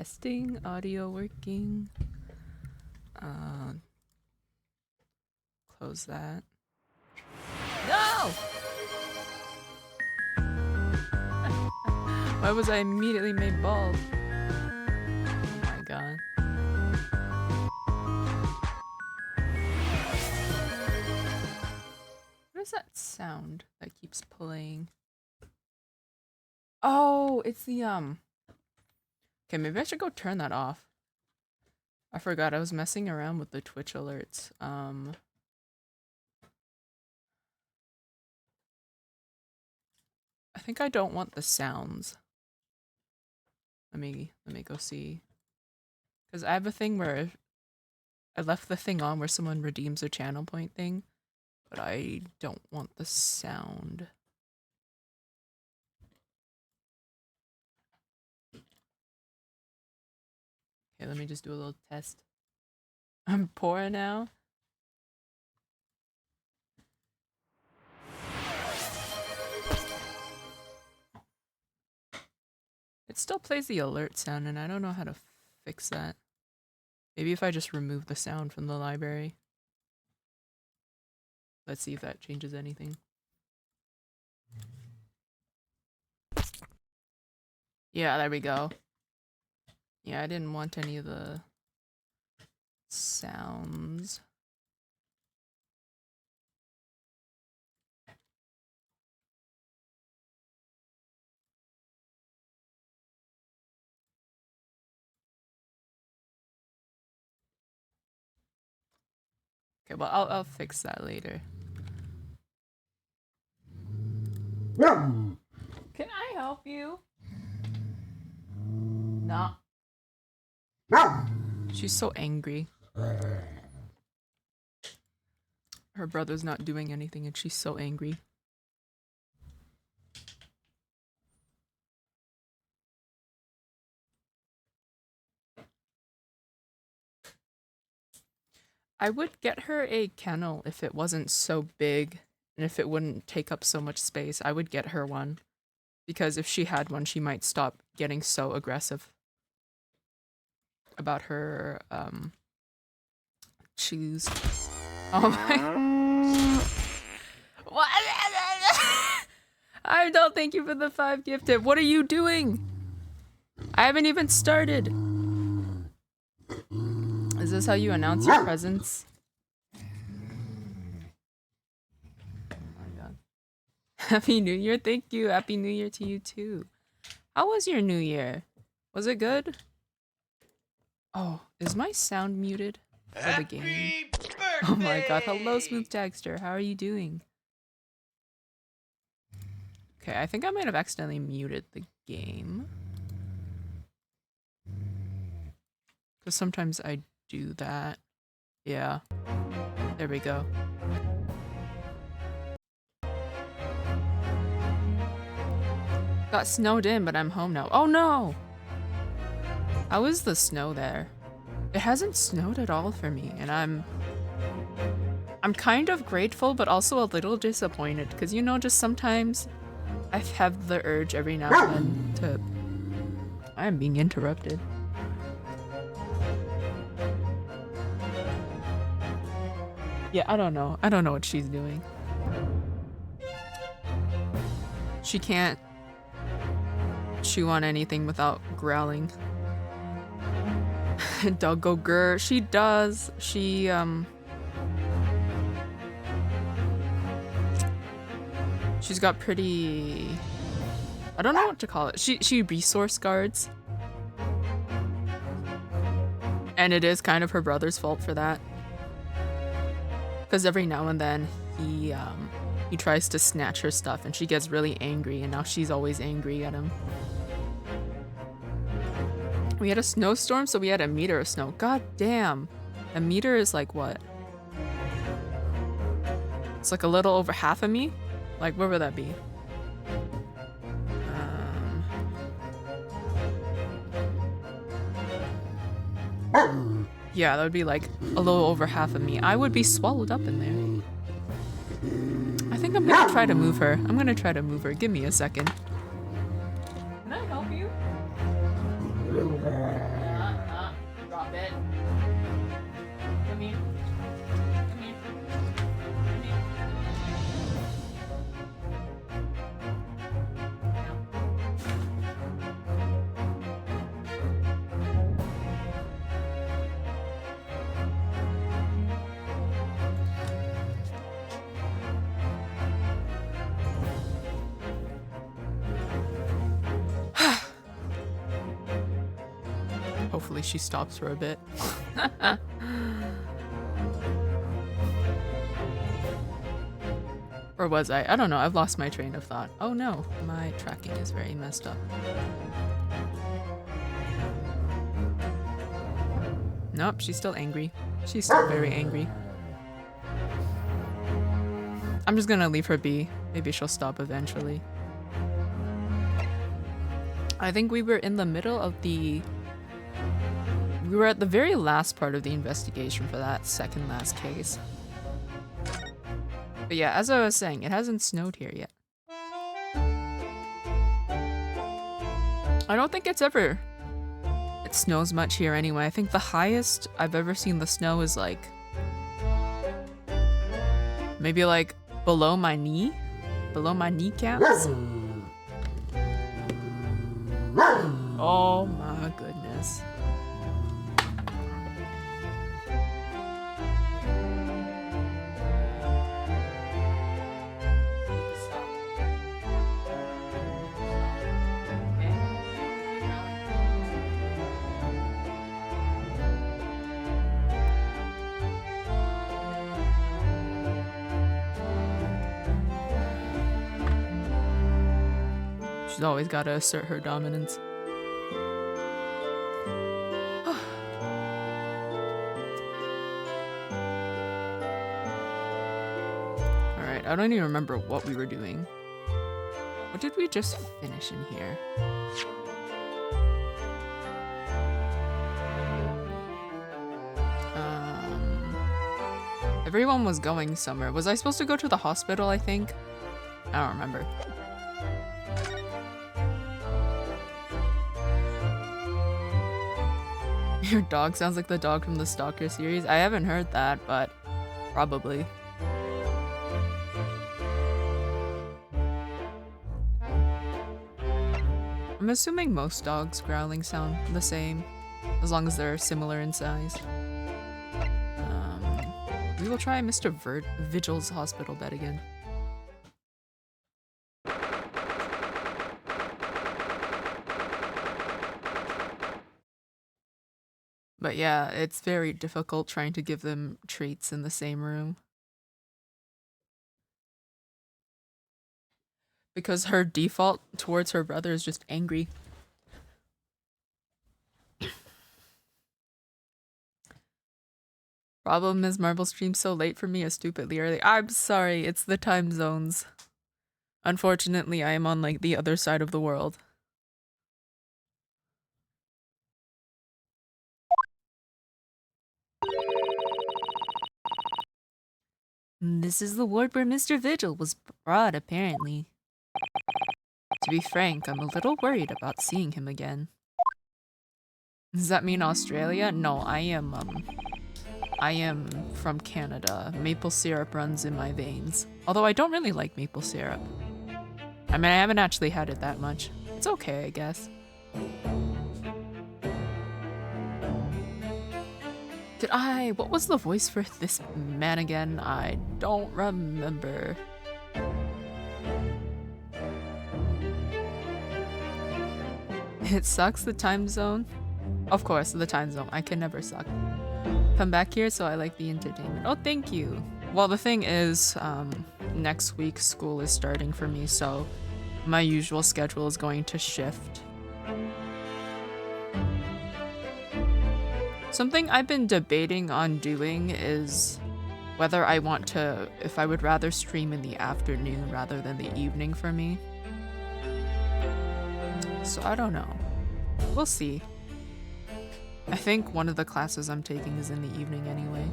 Testing, audio working. Close that. No! Why was I immediately made bald? Oh my god. What is that sound that keeps playing? Oh, it's the Okay, maybe I should go turn that off. I forgot I was messing around with the Twitch alerts. I think I don't want the sounds. Let me go see. Cuz I have a thing where I left the thing on where someone redeems a channel point thing, but I don't want the sound. Okay, let me just do a little test. I'm poor now. It still plays the alert sound, and I don't know how to fix that. Maybe if I just remove the sound from the library. Let's see if that changes anything. Yeah, there we go. Yeah, I didn't want any of the sounds. Okay, well, I'll fix that later. Can I help you? No. She's so angry. Her brother's not doing anything and she's so angry. I would get her a kennel if it wasn't so big and if it wouldn't take up so much space. I would get her one. Because if she had one, she might stop getting so aggressive about her shoes. Oh my. What? I don't thank you for the 5 gifted. What are you doing? I haven't even started. Is this how you announce your presence? Oh my god. Happy New Year. Thank you. Happy New Year to you too. How was your New Year? Was it good? Oh, is my sound muted for the game? Oh my god. Hello, Smooth Jagster. How are you doing? Okay, I think I might have accidentally muted the game. Because sometimes I do that. Yeah. There we go. Got snowed in, but I'm home now. Oh no! How is the snow there? It hasn't snowed at all for me, and I'm kind of grateful, but also a little disappointed, because you know, just sometimes I have the urge every now and then to... I am being interrupted. Yeah, I don't know. I don't know what she's doing. She can't chew on anything without growling. Doggo grr. She does. She's got pretty... I don't know what to call it. She resource guards. And it is kind of her brother's fault for that. Because every now and then he tries to snatch her stuff and she gets really angry, and now she's always angry at him. We had a snowstorm, so we had a meter of snow. God damn. A meter is like what? It's like a little over half of me? Like, what would that be? Yeah, that would be like a little over half of me. I would be swallowed up in there. I think I'm gonna try to move her. I'm gonna try to move her. Give me a second. Can I help you? Hopefully she stops for a bit. Or was I? I don't know. I've lost my train of thought. Oh no, my tracking is very messed up. Nope, she's still angry. She's still very angry. I'm just gonna leave her be. Maybe she'll stop eventually. I think we were in the middle of the... We were at the very last part of the investigation for that second last case. But yeah, as I was saying, it hasn't snowed here yet. I don't think it's ever... It snows much here anyway. I think the highest I've ever seen the snow is like... Maybe like below my knee? Below my kneecaps? Oh my goodness. She's always got to assert her dominance. Alright, I don't even remember what we were doing. What did we just finish in here? Everyone was going somewhere. Was I supposed to go to the hospital, I think? I don't remember. Your dog sounds like the dog from the Stalker series. I haven't heard that, but probably. I'm assuming most dogs growling sound the same, as long as they're similar in size. We will try Mr. Vigil's hospital bed again. But yeah, it's very difficult trying to give them treats in the same room. Because her default towards her brother is just angry. Problem is Marble streams so late for me is stupidly early. I'm sorry, it's the time zones. Unfortunately, I am on like the other side of the world. This is the ward where Mr. Vigil was brought, apparently. To be frank, I'm a little worried about seeing him again. Does that mean Australia? No, I am from Canada. Maple syrup runs in my veins. Although I don't really like maple syrup. I mean, I haven't actually had it that much. It's okay, I guess. What was the voice for this man again? I don't remember. It sucks, the time zone. Of course, the time zone. I can never suck. Come back here, so I like the entertainment. Oh, thank you. Well, the thing is, next week school is starting for me, so my usual schedule is going to shift. Something I've been debating on doing is whether I want to, if I would rather stream in the afternoon rather than the evening for me. So I don't know. We'll see. I think one of the classes I'm taking is in the evening anyway.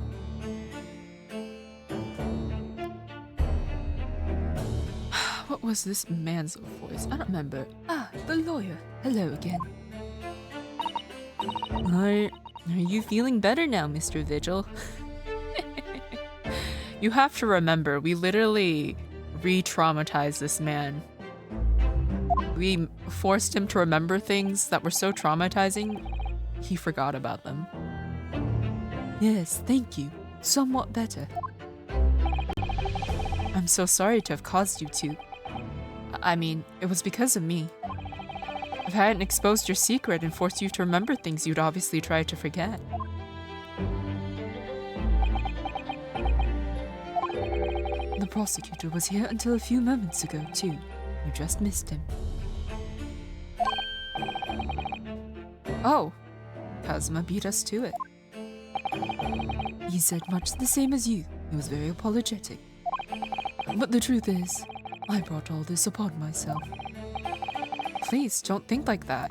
What was this man's voice? I don't remember. Ah, the lawyer. Hello again. Are you feeling better now, Mr. Vigil? You have to remember, we literally re-traumatized this man. We forced him to remember things that were so traumatizing, he forgot about them. Yes, thank you. Somewhat better. I'm so sorry to have caused you to. I mean, it was because of me. If I hadn't exposed your secret and forced you to remember things you'd obviously try to forget. The prosecutor was here until a few moments ago, too. You just missed him. Oh, Kazuma beat us to it. He said much the same as you. He was very apologetic. But the truth is, I brought all this upon myself. Please, don't think like that.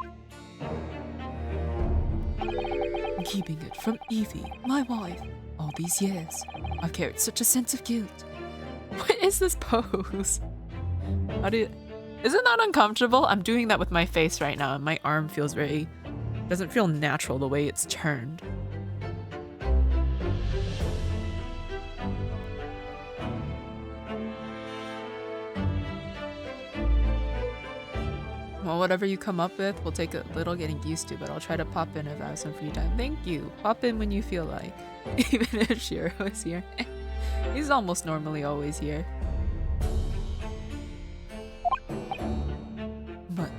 Keeping it from Evie, my wife, all these years, I've carried such a sense of guilt. What is this pose? Isn't that uncomfortable? I'm doing that with my face right now, and my arm feels doesn't feel natural the way it's turned. Well, whatever you come up with, will take a little getting used to, but I'll try to pop in if I have some free time. Thank you. Pop in when you feel like. Even if Shiro is here. He's almost normally always here. But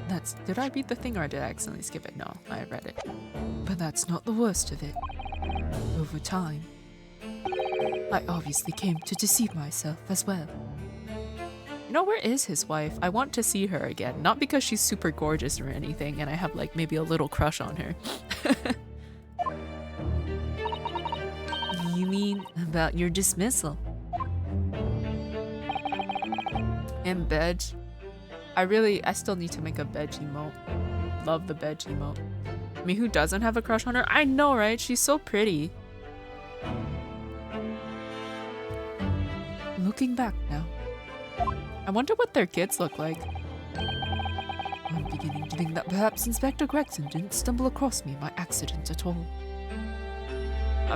did I read the thing or did I accidentally skip it? No, I read it. But that's not the worst of it. Over time, I obviously came to deceive myself as well. You know, where is his wife? I want to see her again. Not because she's super gorgeous or anything and I have like maybe a little crush on her. You mean about your dismissal? And bed. I still need to make a bed emote. Love the bed emote. I mean, who doesn't have a crush on her? I know, right? She's so pretty. Looking back now, I wonder what their kids look like. I'm beginning to think that perhaps Inspector Gregson didn't stumble across me by accident at all. I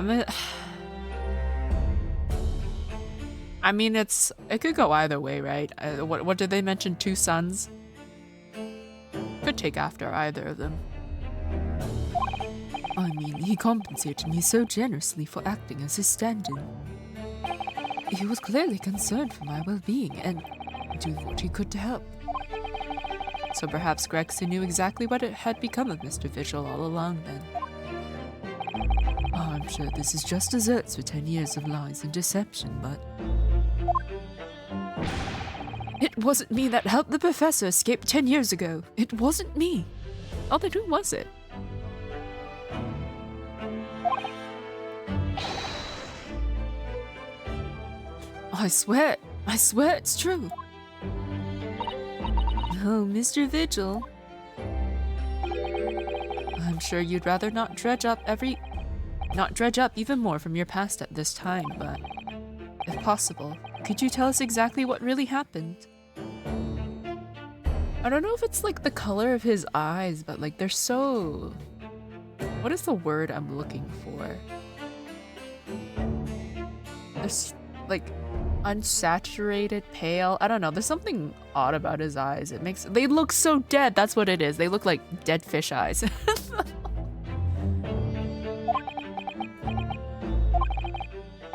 mean, it could go either way, right? What did they mention? 2 sons? Could take after either of them. I mean, he compensated me so generously for acting as his stand-in. He was clearly concerned for my well-being and did what he could to help. So perhaps Gregson knew exactly what had become of Mr. Vigil all along then. Oh, I'm sure this is just desserts for 10 years of lies and deception, but... It wasn't me that helped the professor escape 10 years ago. It wasn't me. Oh, then who was it? I swear it's true. Oh, Mr. Vigil. I'm sure you'd rather not dredge up even more from your past at this time, but if possible, could you tell us exactly what really happened? I don't know if it's like the color of his eyes, but like they're so... What is the word I'm looking for? There's like unsaturated, pale. I don't know. There's something odd about his eyes. They look so dead. That's what it is. They look like dead fish eyes.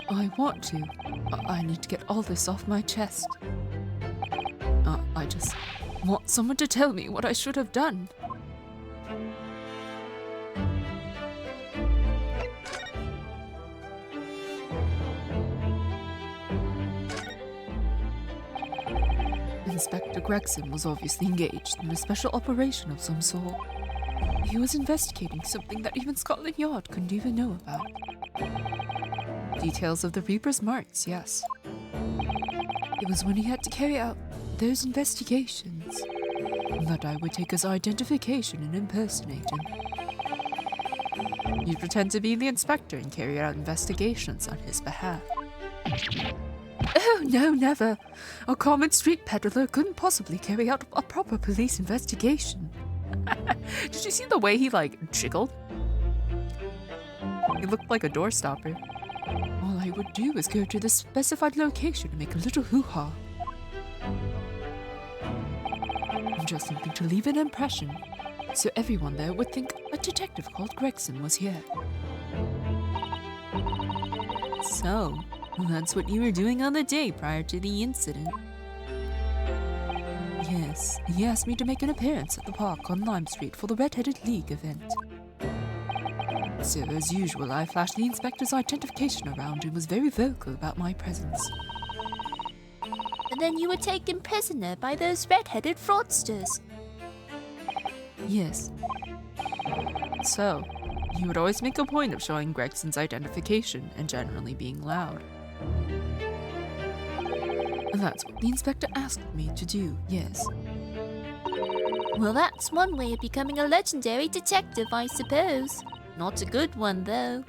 I want to. I need to get all this off my chest. I just want someone to tell me what I should have done. Inspector Gregson was obviously engaged in a special operation of some sort. He was investigating something that even Scotland Yard couldn't even know about. Details of the Reaper's marks, yes. It was when he had to carry out those investigations that I would take his identification and impersonate him. You'd pretend to be the inspector and carry out investigations on his behalf. Oh, no, never. A common street peddler couldn't possibly carry out a proper police investigation. Did you see the way he, like, jiggled? He looked like a doorstopper. All I would do is go to the specified location and make a little hoo-ha. Just something to leave an impression, so everyone there would think a detective called Gregson was here. So, that's what you were doing on the day prior to the incident. Yeah. Yes, he asked me to make an appearance at the park on Lime Street for the Red-Headed League event. So, as usual, I flashed the inspector's identification around and was very vocal about my presence. And then you were taken prisoner by those red-headed fraudsters. Yes. So, he would always make a point of showing Gregson's identification and generally being loud. That's what the inspector asked me to do, yes. Well, that's one way of becoming a legendary detective, I suppose. Not a good one, though.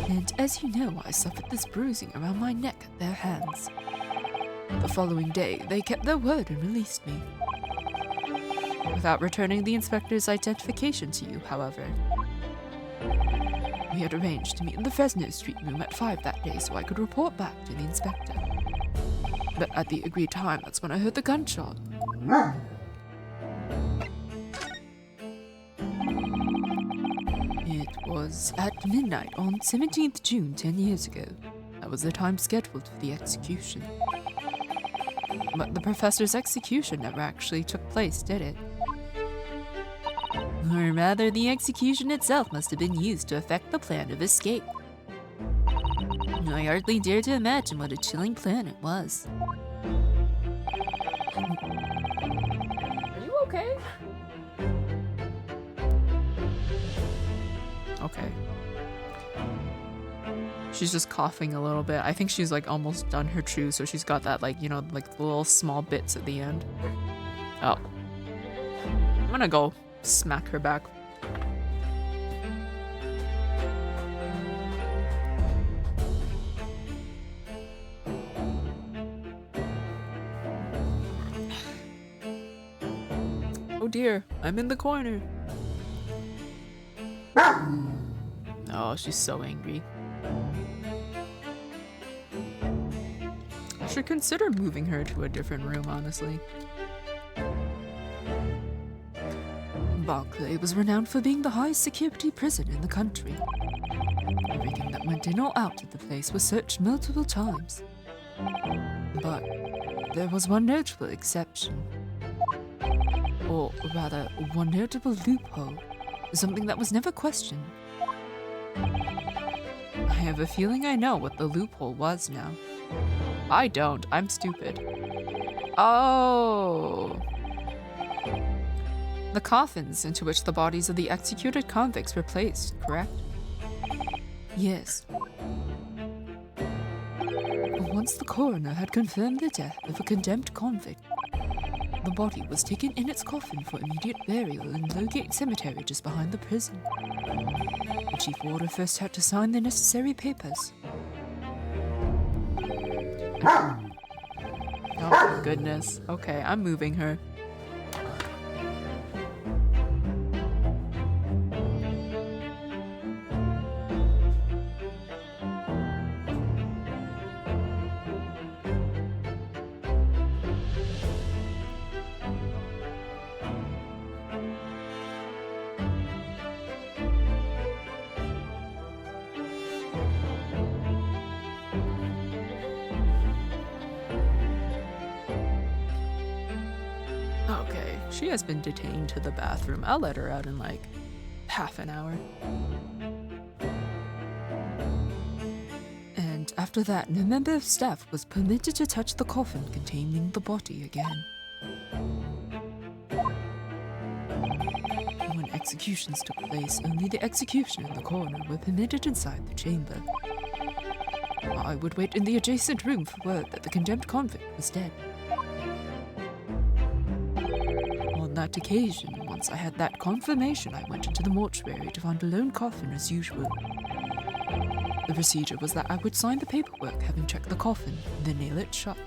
And as you know, I suffered this bruising around my neck at their hands. The following day, they kept their word and released me. Without returning the inspector's identification to you, however. We had arranged to meet in the Fresno Street room at 5 that day so I could report back to the inspector. But at the agreed time, that's when I heard the gunshot. It was at midnight on 17th June 10 years ago. That was the time scheduled for the execution. But the professor's execution never actually took place, did it? Or rather, the execution itself must have been used to effect the plan of escape. I hardly dare to imagine what a chilling plan it was. Are you okay? Okay. She's just coughing a little bit. I think she's like almost done her chew, so she's got that like, you know, like the little small bits at the end. Oh. I'm gonna go smack her back. Oh dear, I'm in the corner. Oh, she's so angry. I should consider moving her to a different room, honestly. Barclay was renowned for being the highest security prison in the country. Everything that went in or out of the place was searched multiple times. But there was one notable exception. Or rather, one notable loophole. Something that was never questioned. I have a feeling I know what the loophole was now. I don't. I'm stupid. Oh! The coffins into which the bodies of the executed convicts were placed, correct? Yes. Once the coroner had confirmed the death of a condemned convict, the body was taken in its coffin for immediate burial in Lowgate Cemetery just behind the prison. The chief warder first had to sign the necessary papers. Oh my goodness. Okay, I'm moving her. Okay, she has been detained to the bathroom. I'll let her out in like half an hour. And after that, no member of staff was permitted to touch the coffin containing the body again. When executions took place, only the executioner and the coroner were permitted inside the chamber. I would wait in the adjacent room for word that the condemned convict was dead. On that occasion, once I had that confirmation, I went into the mortuary to find a lone coffin as usual. The procedure was that I would sign the paperwork having checked the coffin, and then nail it shut.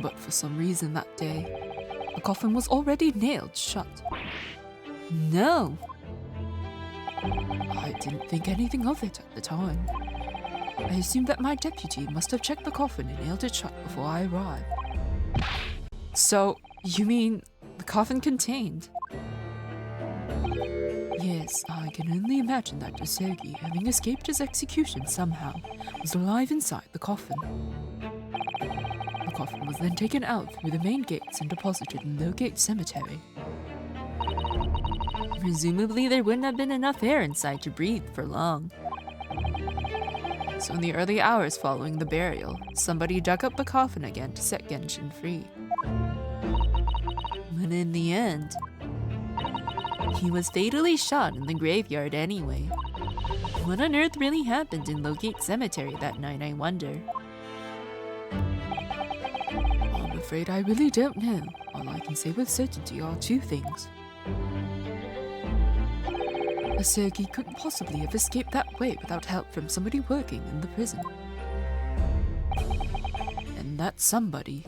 But for some reason that day, the coffin was already nailed shut. No! I didn't think anything of it at the time. I assumed that my deputy must have checked the coffin and nailed it shut before I arrived. So, you mean the coffin contained? Yes, I can only imagine that Desogi, having escaped his execution somehow, was alive inside the coffin. coffin was then taken out through the main gates and deposited in Lowgate Cemetery. Presumably, there wouldn't have been enough air inside to breathe for long. So in the early hours following the burial, somebody dug up the coffin again to set Genshin free. But in the end, he was fatally shot in the graveyard anyway. What on earth really happened in Lowgate Cemetery that night, I wonder? I'm afraid I really don't know. All I can say with certainty are two things. Asogi couldn't possibly have escaped that way without help from somebody working in the prison. And that somebody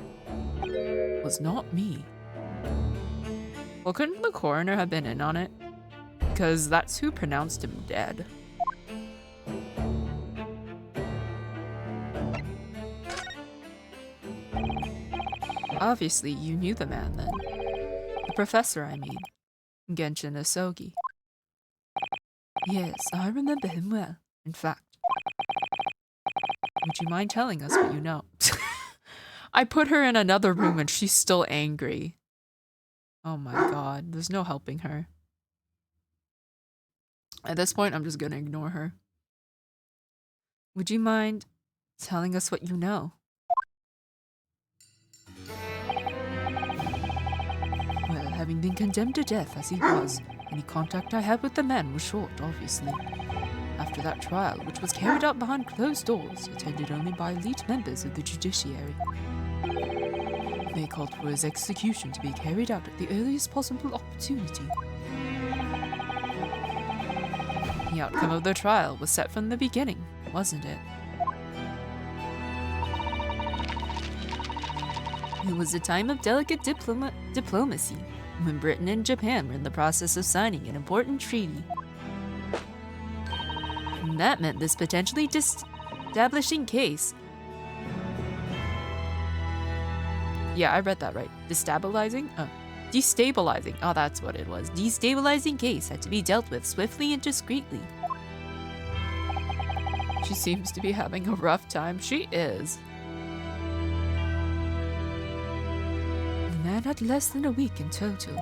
was not me. Well, couldn't the coroner have been in on it? Because that's who pronounced him dead. Obviously, you knew the man then. The professor, I mean. Genshin Asogi. Yes, I remember him well, in fact. Would you mind telling us what you know? I put her in another room and she's still angry. Oh my god, there's no helping her. At this point, I'm just gonna ignore her. Would you mind telling us what you know? Well, having been condemned to death as he was, any contact I had with the man was short, obviously. After that trial, which was carried out behind closed doors, attended only by elite members of the judiciary, they called for his execution to be carried out at the earliest possible opportunity. The outcome of the trial was set from the beginning, wasn't it? It was a time of delicate diplomacy, when Britain and Japan were in the process of signing an important treaty. And that meant this potentially establishing case. Yeah, I read that right. Destabilizing? Oh. Destabilizing. Oh, that's what it was. Destabilizing case had to be dealt with swiftly and discreetly. She seems to be having a rough time. She is. The man had less than a week in total.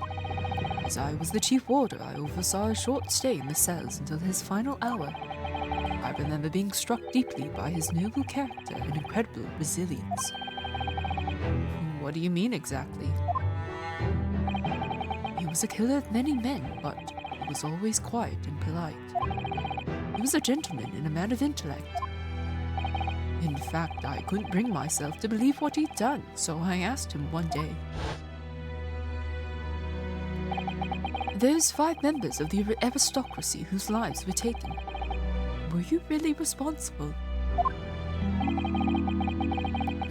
As I was the chief warder, I oversaw a short stay in the cells until his final hour. I remember being struck deeply by his noble character and incredible resilience. What do you mean exactly? He was a killer of many men, but he was always quiet and polite. He was a gentleman and a man of intellect. In fact, I couldn't bring myself to believe what he'd done, so I asked him one day. Those 5 members of the aristocracy whose lives were taken, were you really responsible?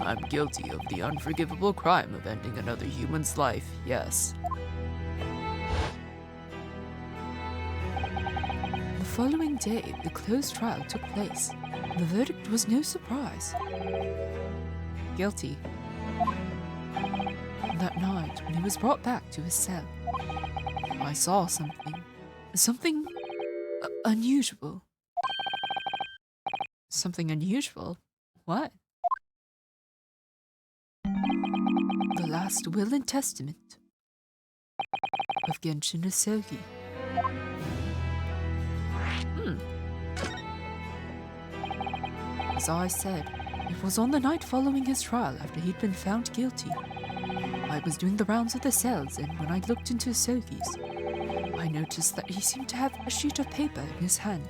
I'm guilty of the unforgivable crime of ending another human's life, yes. The following day, the closed trial took place. The verdict was no surprise. Guilty. That night, when he was brought back to his cell, I saw something unusual. Something unusual? What? The last will and testament of Genshin Asogi. As I said, it was on the night following his trial after he'd been found guilty. I was doing the rounds of the cells, and when I looked into Asogi's, I noticed that he seemed to have a sheet of paper in his hand.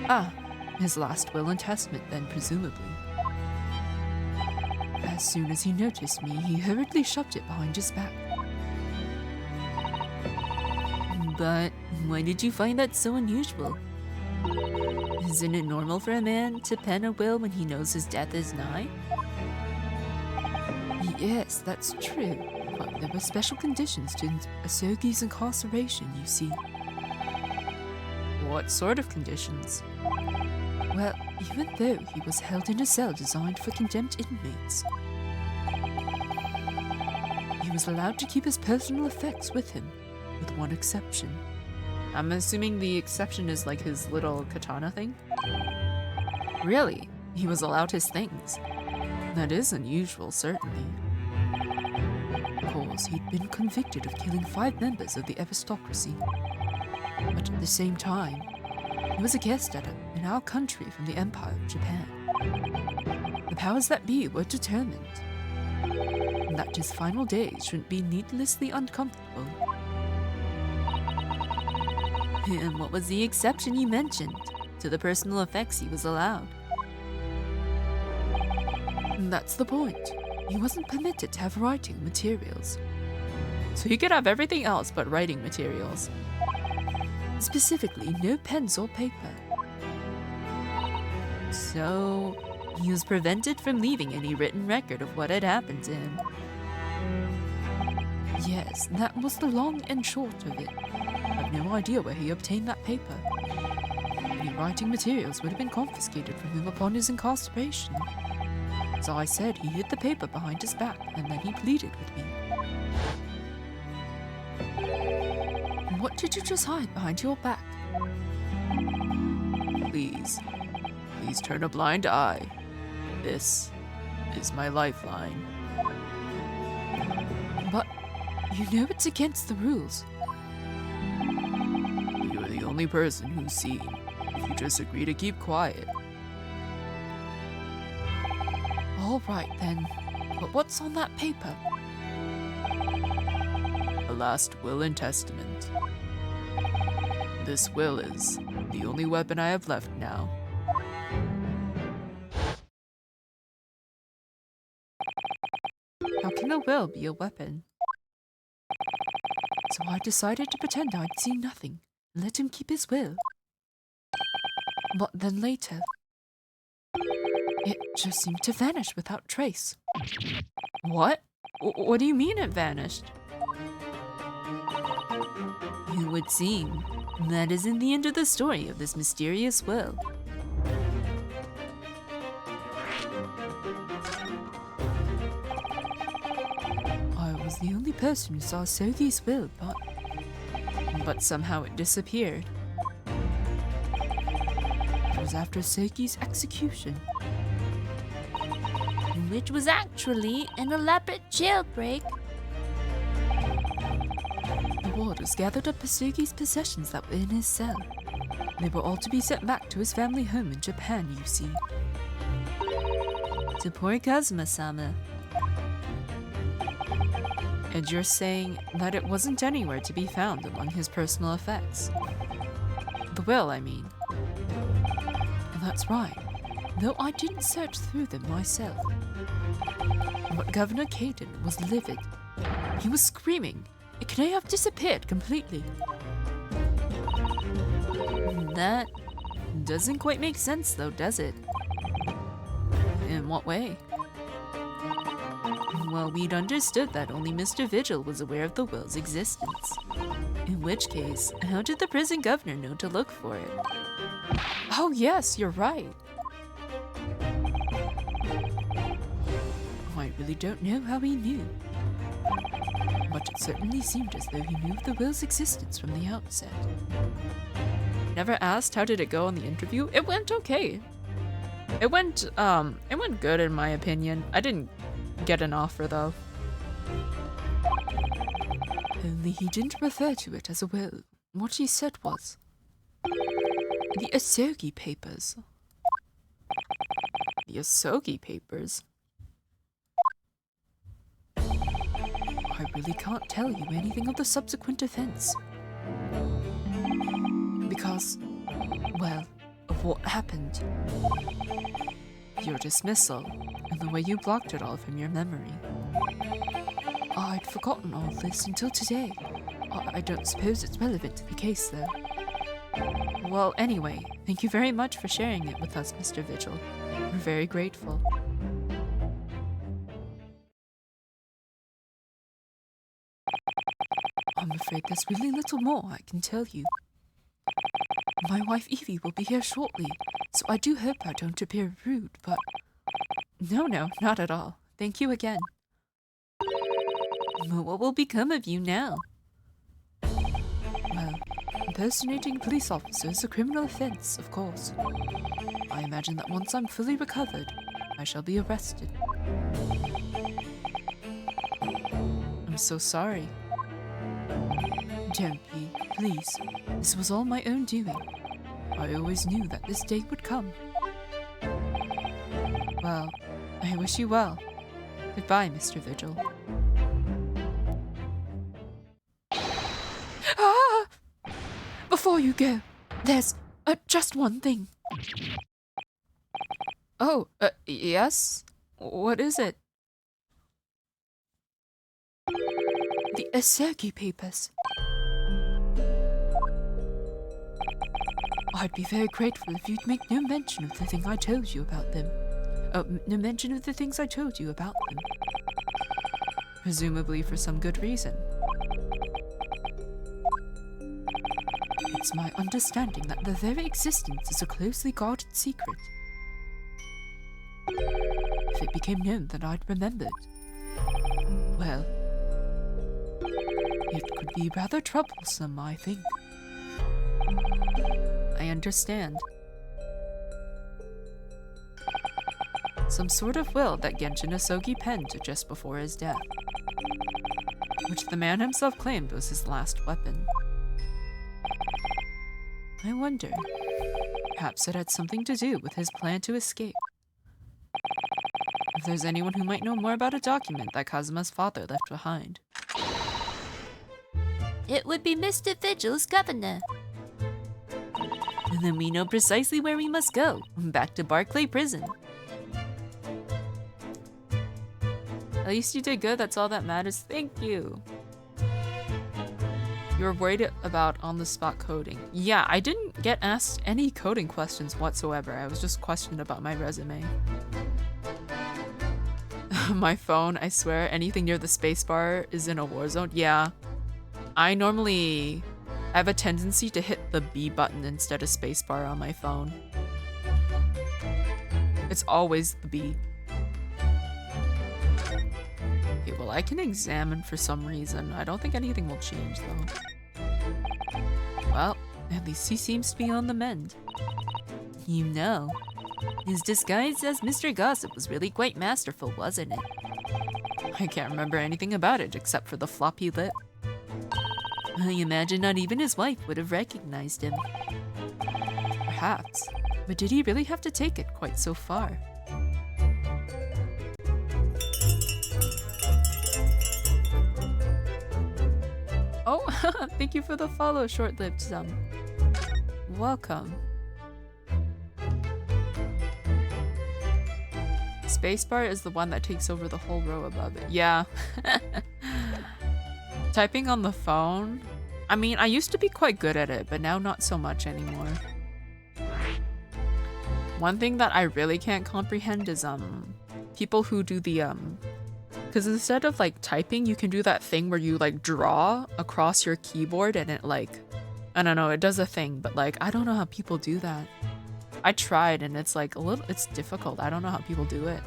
Ah, his last will and testament then, presumably. As soon as he noticed me, he hurriedly shoved it behind his back. But why did you find that so unusual? Isn't it normal for a man to pen a will when he knows his death is nigh? Yes, that's true, but there were special conditions to Asogi's incarceration, you see. What sort of conditions? Well, even though he was held in a cell designed for condemned inmates, he was allowed to keep his personal effects with him, with one exception. I'm assuming the exception is like his little katana thing? Really? He was allowed his things? That is unusual, certainly. Of course, he'd been convicted of killing 5 members of the aristocracy. But at the same time, he was a guest in our country from the Empire of Japan. The powers that be were determined that his final days shouldn't be needlessly uncomfortable. And what was the exception you mentioned to the personal effects he was allowed? And that's the point. He wasn't permitted to have writing materials. So he could have everything else but writing materials. Specifically, no pens or paper. So, he was prevented from leaving any written record of what had happened to him. Yes, that was the long and short of it. I have no idea where he obtained that paper. Any writing materials would have been confiscated from him upon his incarceration. As I said, he hid the paper behind his back, and then he pleaded with me. What did you just hide behind your back? Please turn a blind eye. This is my lifeline. But you know it's against the rules. You're the only person who's seen. If you just agree to keep quiet. All right then, but what's on that paper? A last will and testament. This will is the only weapon I have left now. How can a will be a weapon? So I decided to pretend I'd seen nothing and let him keep his will. But then later, it just seemed to vanish without trace. What? What do you mean it vanished? It would seem that isn't the end of the story of this mysterious will. I was the only person who saw Sogi's will, But somehow it disappeared. it was after Sogi's execution. Which was actually an elaborate jailbreak. The warders gathered up Sogi's possessions that were in his cell. They were all to be sent back to his family home in Japan, you see. To poor Kazuma-sama. And you're saying that it wasn't anywhere to be found among his personal effects? The will, I mean. That's right, though I didn't search through them myself. But Governor Caden was livid. He was screaming. It can have disappeared completely. That doesn't quite make sense though, does it? In what way? Well, we'd understood that only Mr. Vigil was aware of the will's existence. In which case, how did the prison governor know to look for it? Oh yes, you're right. I really don't know how he knew. But it certainly seemed as though he knew of the will's existence from the outset. Never asked how did it go in the interview? It went okay. It went good in my opinion. I didn't get an offer though. Only he didn't refer to it as a will. What he said was, the Asogi papers. The Asogi papers? I really can't tell you anything of the subsequent events. Because, well, of what happened. Your dismissal, and the way you blocked it all from your memory. I'd forgotten all this until today. I don't suppose it's relevant to the case, though. Well, anyway, thank you very much for sharing it with us, Mr. Vigil. We're very grateful. I'm afraid there's really little more I can tell you. My wife Evie will be here shortly, so I do hope I don't appear rude, but... No, not at all. Thank you again. Well, what will become of you now? Well, impersonating a police officer is a criminal offense, of course. I imagine that once I'm fully recovered, I shall be arrested. I'm so sorry. Don't be, please. This was all my own doing. I always knew that this day would come. Well, I wish you well. Goodbye, Mr. Vigil. Ah! Before you go, there's just one thing. Oh, yes? What is it? The Asogi papers. I'd be very grateful if you'd make no mention of the thing I told you about them. No mention of the things I told you about them. Presumably for some good reason. It's my understanding that their very existence is a closely guarded secret. If it became known that I'd remembered, well, it could be rather troublesome, I think. I understand. Some sort of will that Genshin Asogi penned just before his death, which the man himself claimed was his last weapon. I wonder, perhaps it had something to do with his plan to escape. If there's anyone who might know more about a document that Kazuma's father left behind. It would be Mr. Vigil's governor. And then we know precisely where we must go. Back to Barclay Prison. At least you did good, that's all that matters. Thank you. You were worried about on-the-spot coding. Yeah, I didn't get asked any coding questions whatsoever. I was just questioned about my resume. My phone, I swear, anything near the spacebar is in a war zone. Yeah. I have a tendency to hit the B button instead of spacebar on my phone. It's always the B. Okay, well, I can examine for some reason. I don't think anything will change, though. Well, at least he seems to be on the mend. You know, his disguise as Mr. Gossip was really quite masterful, wasn't it? I can't remember anything about it except for the floppy lip. I imagine not even his wife would have recognized him. Perhaps. But did he really have to take it quite so far? Oh, thank you for the follow, short-lived some. Welcome. Spacebar is the one that takes over the whole row above it. Yeah. Typing on the phone? I mean, I used to be quite good at it, but now not so much anymore. One thing that I really can't comprehend is, people who do the, because instead of, like, typing, you can do that thing where you, like, draw across your keyboard and it, like, I don't know, it does a thing, but, like, I don't know how people do that. I tried and it's, like, it's difficult. I don't know how people do it.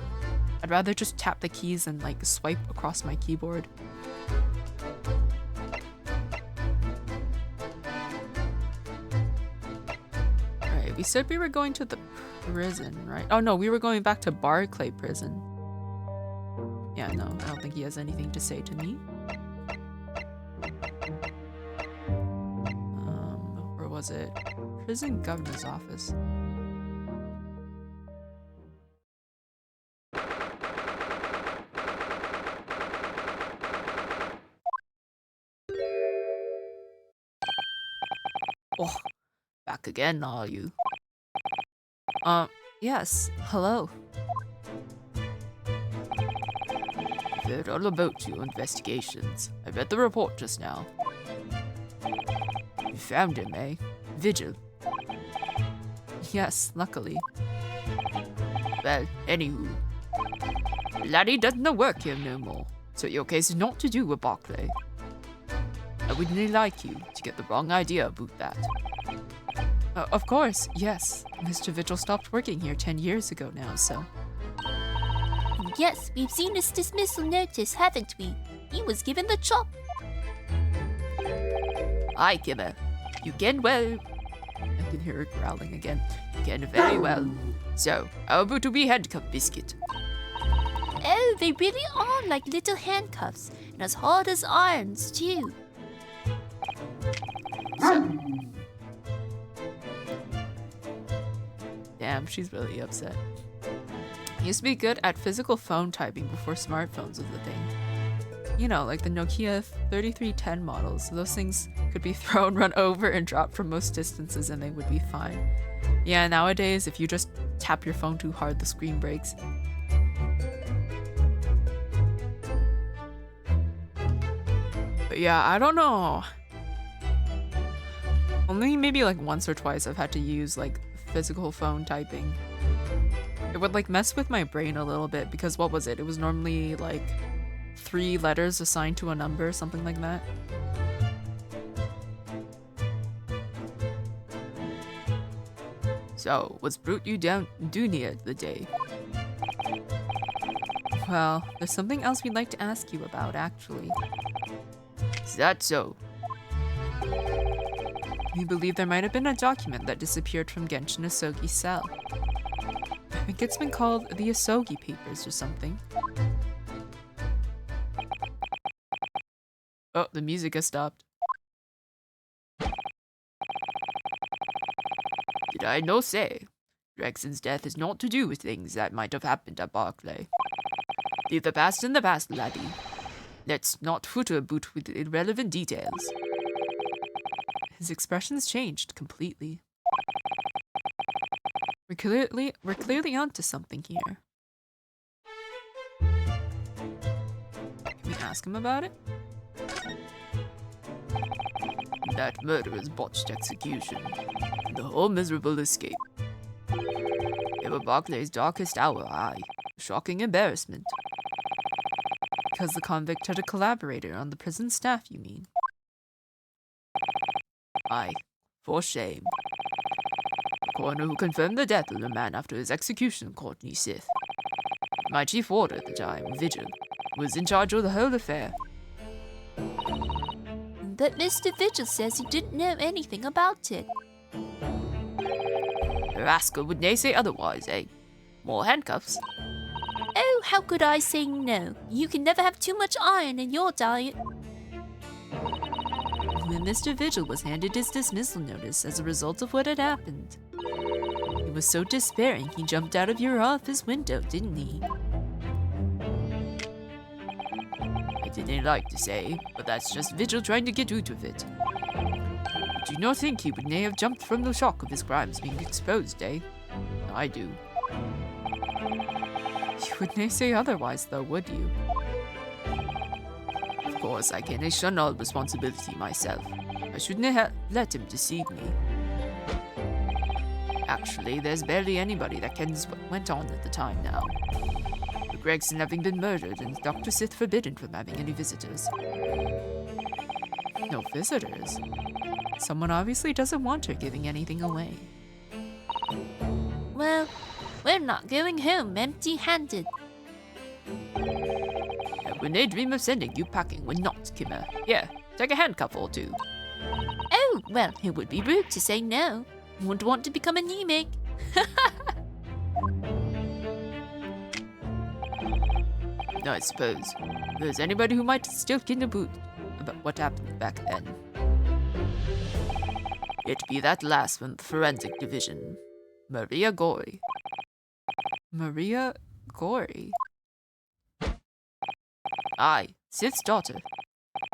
I'd rather just tap the keys and, like, swipe across my keyboard. Alright, we said we were going to the prison, right? Oh no, we were going back to Barclay Prison. Yeah, no, I don't think he has anything to say to me. Or was it prison governor's office? Oh, back again, are you? Yes, hello. I've heard all about your investigations. I read the report just now. You found him, eh? Vigil. Yes, luckily. Well, anywho. Laddie doesn't work here no more, so your case is not to do with Barclay. I would really like you to get the wrong idea about that. Of course, yes. Mr. Vigil stopped working here 10 years ago now, so... Yes, we've seen his dismissal notice, haven't we? He was given the chop. Aye, Kimmer. You can well... I can hear her growling again. You can very well. So, how about we handcuff Biscuit? Oh, they really are like little handcuffs, and as hard as irons, too. Damn, she's really upset. I used to be good at physical phone typing before smartphones was a thing. You know, like the Nokia 3310 models. Those things could be thrown, run over, and dropped from most distances and they would be fine. Yeah, nowadays, if you just tap your phone too hard, the screen breaks. But yeah, I don't know. Only maybe like once or twice I've had to use like physical phone typing. It would like mess with my brain a little bit because what was it? It was normally like 3 letters assigned to a number, something like that. So, what's brought you down Dunia the day? Well, there's something else we'd like to ask you about, actually. Is that so? We believe there might have been a document that disappeared from Genshin Asogi's cell. I think it's been called the Asogi Papers or something. Oh, the music has stopped. Did I no say? Drexen's death is not to do with things that might have happened at Barclay. Leave the past in the past, laddie. Let's not footer boot with irrelevant details. His expressions changed completely. We're clearly onto something here. Can we ask him about it? That murderer's botched execution, and the whole miserable escape. They were Barclay's darkest hour, aye. Shocking embarrassment. Because the convict had a collaborator on the prison staff, you mean? Aye, for shame. The coroner who confirmed the death of the man after his execution, Courtney Sith. My chief warder at the time, Vigil, was in charge of the whole affair. But Mr. Vigil says he didn't know anything about it. The rascal would nay say otherwise, eh? More handcuffs? Oh, how could I say no? You can never have too much iron in your diet. When Mr. Vigil was handed his dismissal notice as a result of what had happened, he was so despairing he jumped out of your office window, didn't he? I didn't like to say, but that's just Vigil trying to get out of it. I do not think he would nay have jumped from the shock of his crimes being exposed, eh? I do. You would nay say otherwise, though, would you? Of course, I can shun all responsibility myself. I shouldn't have let him deceive me. Actually, there's barely anybody that kens what went on at the time now. With Gregson having been murdered and Dr. Sith forbidden from having any visitors. No visitors? Someone obviously doesn't want her giving anything away. Well, we're not going home empty-handed. When they dream of sending you packing, we're not, Kimmer. Here, take a handcuff or two. Oh, well, it would be rude to say no. Wouldn't want to become anemic. I suppose. There's anybody who might still get a boot about what happened back then. It be that last from the forensic division, Maria Gory. Maria Gory? Aye, Sith's daughter.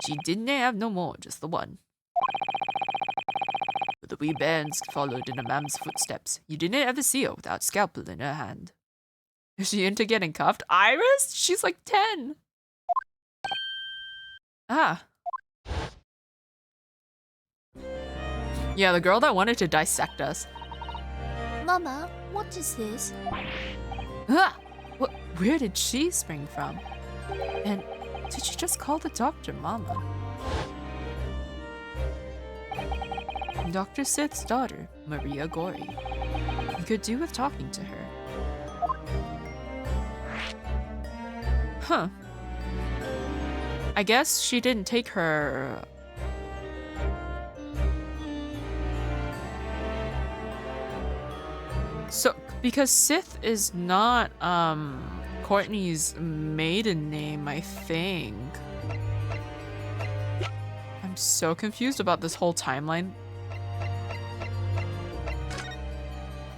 She didn't have no more, just the one. But the wee bairns followed in her mam's footsteps. You didn't ever see her without scalpel in her hand. Is she into getting cuffed? Iris? She's like 10. Ah. Yeah, the girl that wanted to dissect us. Mama, what is this? Ah! Where did she spring from? And did you just call the doctor Mama? Dr. Sith's daughter, Maria Gory. You could do with talking to her. Huh. I guess she didn't take her... So, because Sith is not, Courtney's maiden name, I think. I'm so confused about this whole timeline.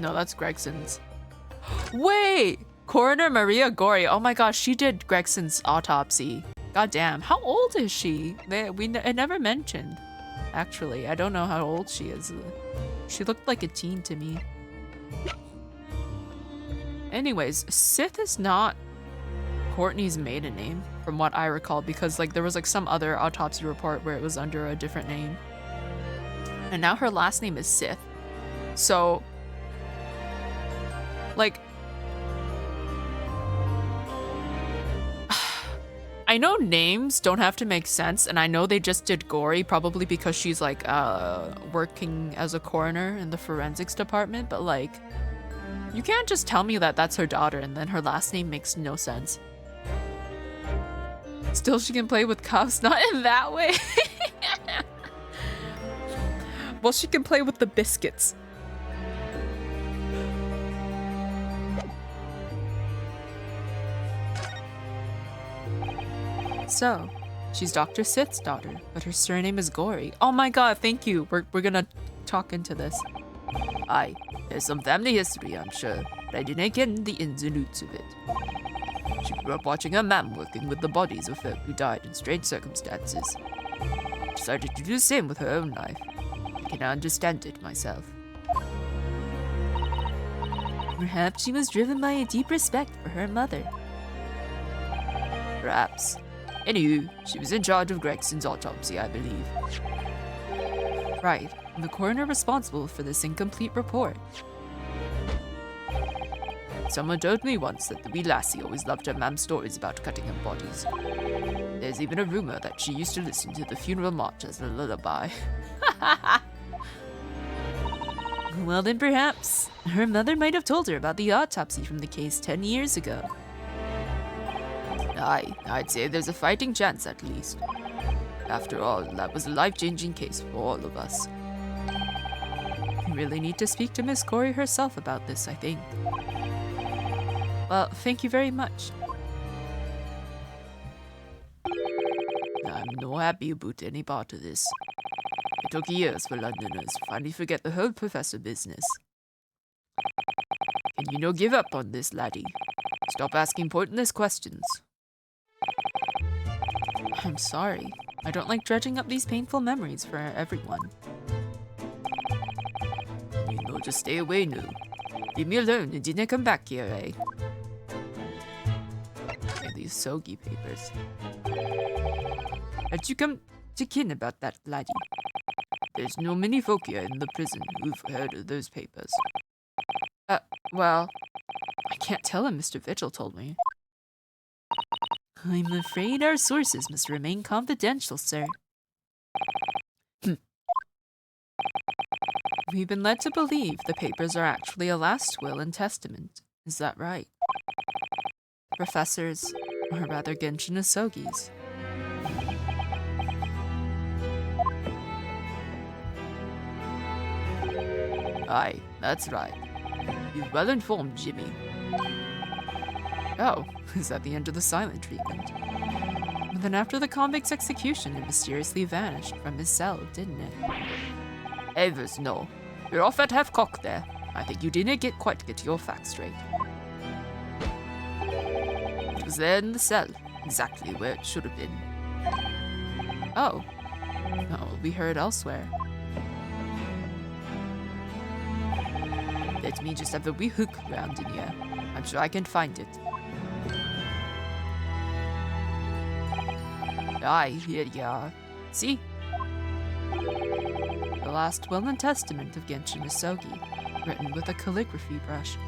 No, that's Gregson's. Wait! Coroner Maria Gorey. Oh my gosh, she did Gregson's autopsy. God damn. How old is she? It never mentioned. Actually, I don't know how old she is. She looked like a teen to me. Anyways, Sith is not Courtney's maiden name, from what I recall, because like there was like some other autopsy report where it was under a different name. And now her last name is Sith. So, like, I know names don't have to make sense, and I know they just did Gory probably because she's like working as a coroner in the forensics department, but like, you can't just tell me that that's her daughter and then her last name makes no sense. Still, she can play with cuffs, not in that way. Well, she can play with the biscuits. So, she's Dr. Sith's daughter, but her surname is Gory. Oh my god, thank you. We're gonna talk into this. Aye, there's some family history, I'm sure, but I didn't get in the ins and outs of it. She grew up watching her mom working with the bodies of folk who died in strange circumstances. Decided to do the same with her own life. I can understand it myself. Perhaps she was driven by a deep respect for her mother. Perhaps. Anywho, she was in charge of Gregson's autopsy, I believe. Right, the coroner responsible for this incomplete report. Someone told me once that the wee lassie always loved her mam's stories about cutting up bodies. There's even a rumor that she used to listen to the funeral march as a lullaby. Well then perhaps her mother might have told her about the autopsy from the case 10 years ago. Aye, I'd say there's a fighting chance at least. After all, that was a life-changing case for all of us. You really need to speak to Miss Corey herself about this, I think. Well, thank you very much. I'm no happy about any part of this. It took years for Londoners to finally forget the whole professor business. Can you no give up on this, laddie? Stop asking pointless questions. I'm sorry. I don't like dredging up these painful memories for everyone. You know, just stay away now. Leave me alone and didn't come back here, eh? And these soggy papers. Had you come to kin about that, laddie? There's no many folk here in the prison who've heard of those papers. Well, I can't tell him Mr. Vigil told me. I'm afraid our sources must remain confidential, sir. We've been led to believe the papers are actually a last will and testament. Is that right? Professors, or rather Genshin Asogi's. Aye, that's right. You're well informed, Jimmy. Oh, is that the end of the silent treatment? But then after the convict's execution, it mysteriously vanished from his cell, didn't it? Evers, no. You're off at half-cock there. I think you didn't quite get your facts straight. It was there in the cell, exactly where it should have been. Oh. No, we heard elsewhere. Let me just have a wee hook around in here. I'm sure I can find it. Aye, here you are. See? The last will and testament of Genshin Asogi, written with a calligraphy brush.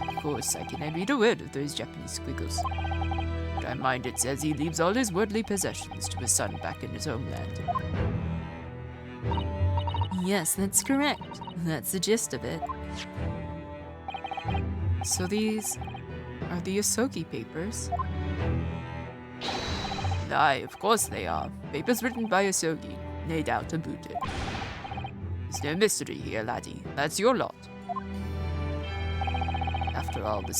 Of course, I cannot read a word of those Japanese squiggles. But I mind it says he leaves all his worldly possessions to his son back in his homeland. Yes, that's correct. That's the gist of it. So these are the Asogi papers? Aye, of course they are. Papers written by Asogi, no doubt about it. There's no mystery here, laddie. That's your lot. After all, the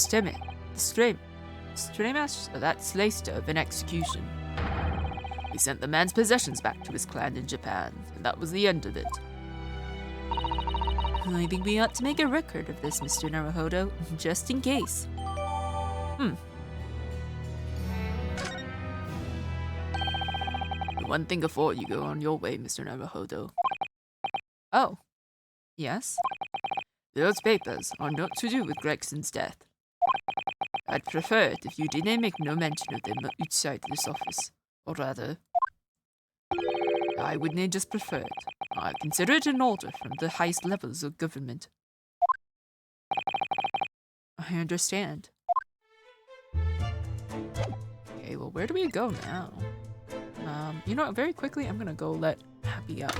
that slayster of an execution. We sent the man's possessions back to his clan in Japan, and that was the end of it. I think we ought to make a record of this, Mr. Naruhodo, just in case. One thing before you go on your way, Mr. Naruhodo. Oh. Yes? Those papers are not to do with Gregson's death. I'd prefer it if you didn't make no mention of them outside this office. Or rather, I wouldn't just prefer it. I consider it an order from the highest levels of government. I understand. Okay, well, where do we go now? You know what, very quickly, I'm gonna go let Happy out.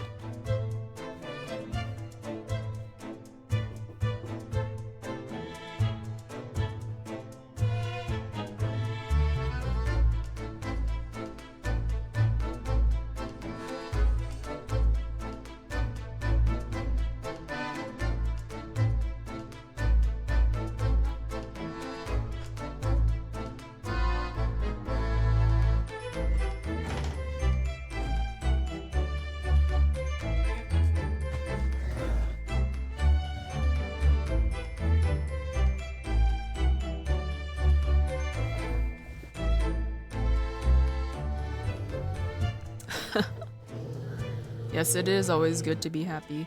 Yes, it is always good to be happy.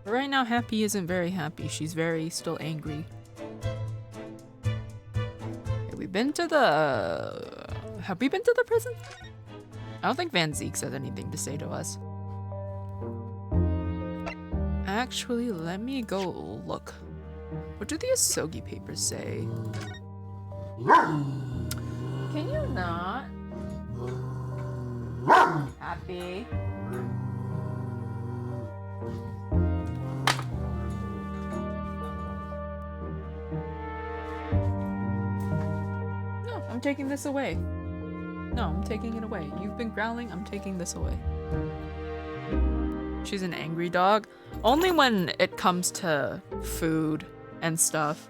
But right now, Happy isn't very happy. She's very still angry. Have we been to the... Have we been to the prison? I don't think Van Zeeks has anything to say to us. Actually, let me go look. What do the Asogi papers say? Can you not? Happy. No, I'm taking this away. No, I'm taking it away. You've been growling, I'm taking this away. She's an angry dog. Only when it comes to food and stuff.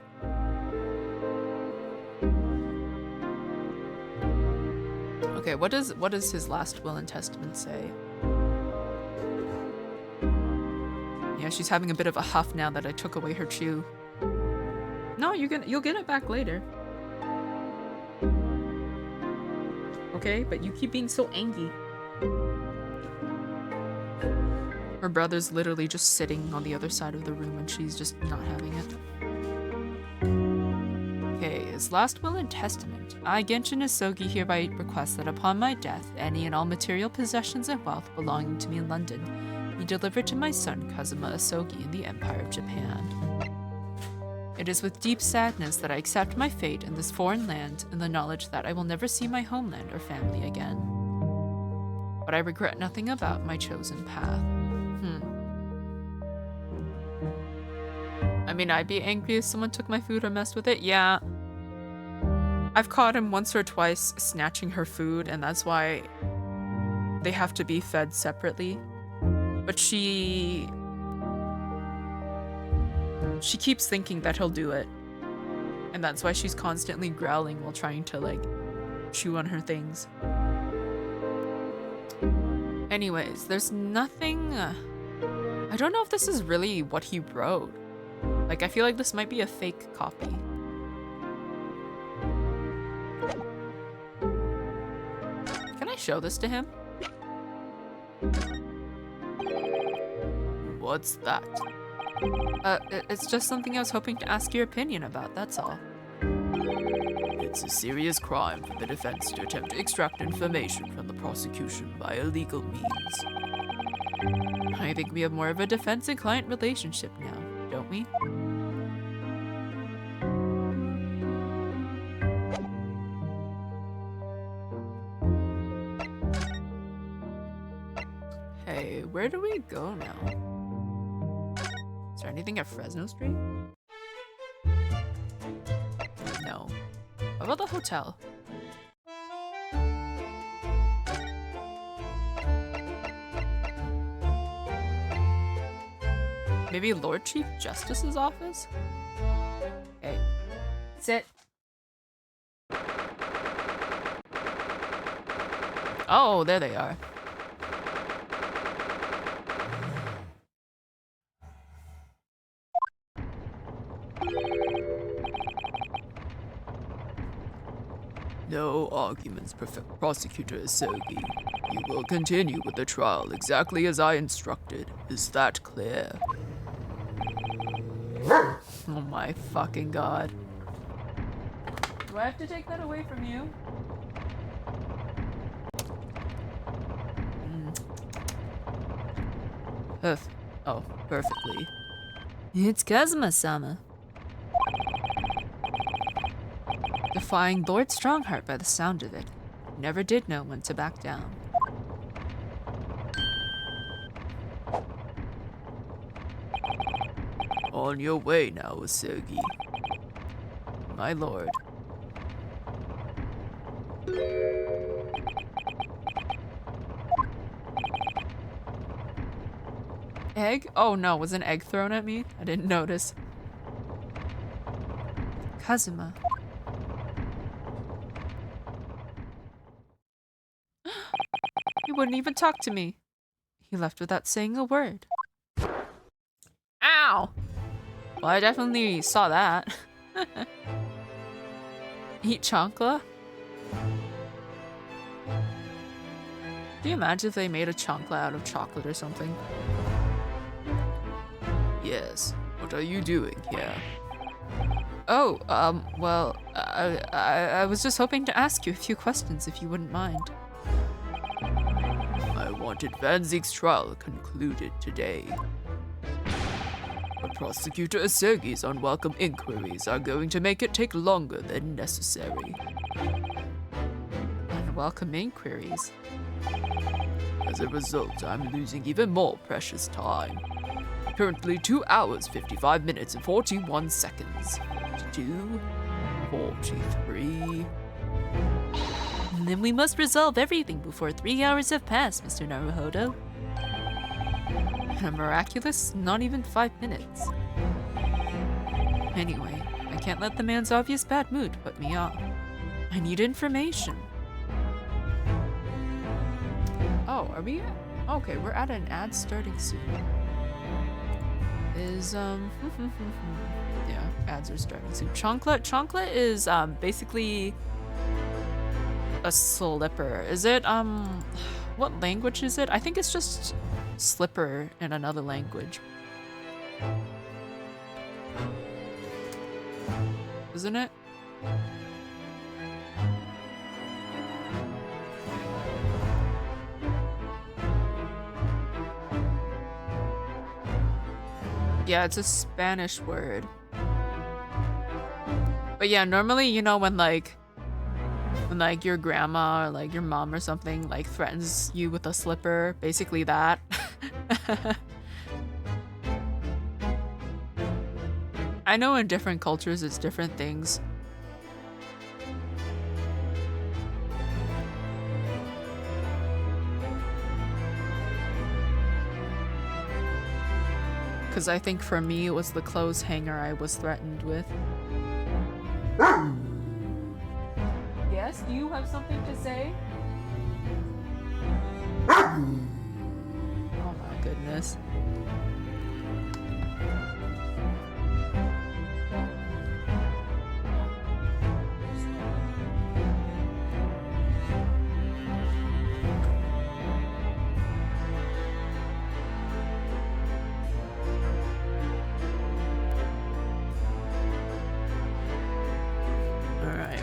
Okay, what does his last will and testament say? Yeah, she's having a bit of a huff now that I took away her chew. No, you'll get it back later. Okay, but you keep being so angry. Her brother's literally just sitting on the other side of the room and she's just not having it. Okay, his last will and testament. I, Genshin Asogi, hereby request that upon my death, any and all material possessions and wealth belonging to me in London be delivered to my son Kazuma Asogi in the Empire of Japan. It is with deep sadness that I accept my fate in this foreign land in the knowledge that I will never see my homeland or family again. But I regret nothing about my chosen path. I mean, I'd be angry if someone took my food or messed with it. Yeah. I've caught him once or twice snatching her food, and that's why they have to be fed separately. But she keeps thinking that he'll do it. And that's why she's constantly growling while trying to, like, chew on her things. Anyways, there's nothing... I don't know if this is really what he wrote. Like, I feel like this might be a fake copy. Can I show this to him? What's that? It's just something I was hoping to ask your opinion about, that's all. It's a serious crime for the defense to attempt to extract information from the prosecution by illegal means. I think we have more of a defense and client relationship now, don't we? Hey, where do we go now? Is there anything at Fresno Street? No. What about the hotel? Maybe Lord Chief Justice's office? Hey, sit. Oh, there they are. No arguments, Prosecutor Asogi. You will continue with the trial exactly as I instructed. Is that clear? Oh my fucking god. Do I have to take that away from you? Oh, perfectly. It's Kazuma-sama. Defying Lord Strongheart by the sound of it. Never did know when to back down. On your way now, Asogi. My lord. Egg? Oh no, was an egg thrown at me? I didn't notice. Kazuma. He wouldn't even talk to me. He left without saying a word. Ow! Well, I definitely saw that. Eat chankla? Do you imagine if they made a chankla out of chocolate or something? Yes. What are you doing here? Oh, well, I was just hoping to ask you a few questions if you wouldn't mind. I wanted Van Zeek's trial concluded today. But Prosecutor Asogi's unwelcome inquiries are going to make it take longer than necessary. Unwelcome inquiries? As a result, I'm losing even more precious time. Currently 2 hours, 55 minutes, and 41 seconds. 42, 43. And then we must resolve everything before 3 hours have passed, Mr. Naruhodo. And a miraculous not even 5 minutes. Anyway, I can't let the man's obvious bad mood put me off. I need information. Oh, are we? Okay, we're at an ad starting soon. Is yeah, ads are starting soon. Chancla is basically a slipper. Is it what language is it? I think it's just slipper in another language. Isn't it? Yeah, it's a Spanish word. But yeah, normally, you know, when your grandma or like your mom or something like threatens you with a slipper, basically that. I know in different cultures it's different things. Because I think for me it was the clothes hanger I was threatened with. Yes, do you have something to say? Oh my goodness.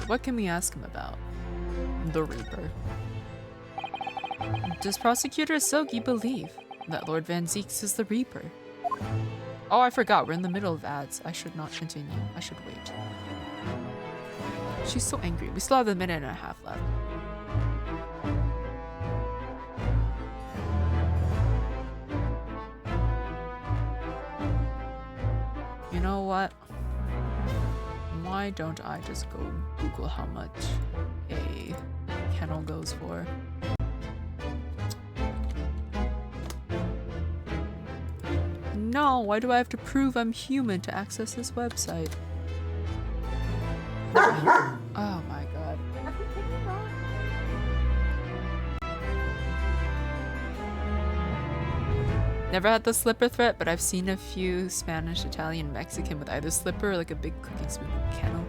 What can we ask him about? The Reaper. Does Prosecutor Asogi believe that Lord Van Zeeks is the Reaper? Oh, I forgot. We're in the middle of ads. I should not continue. I should wait. She's so angry. We still have a minute and a half left. You know what? Why don't I just go Google how much a kennel goes for? No, why do I have to prove I'm human to access this website? Oh my god. Never had the slipper threat, but I've seen a few Spanish, Italian, Mexican with either slipper or like a big cooking spoon and kennel.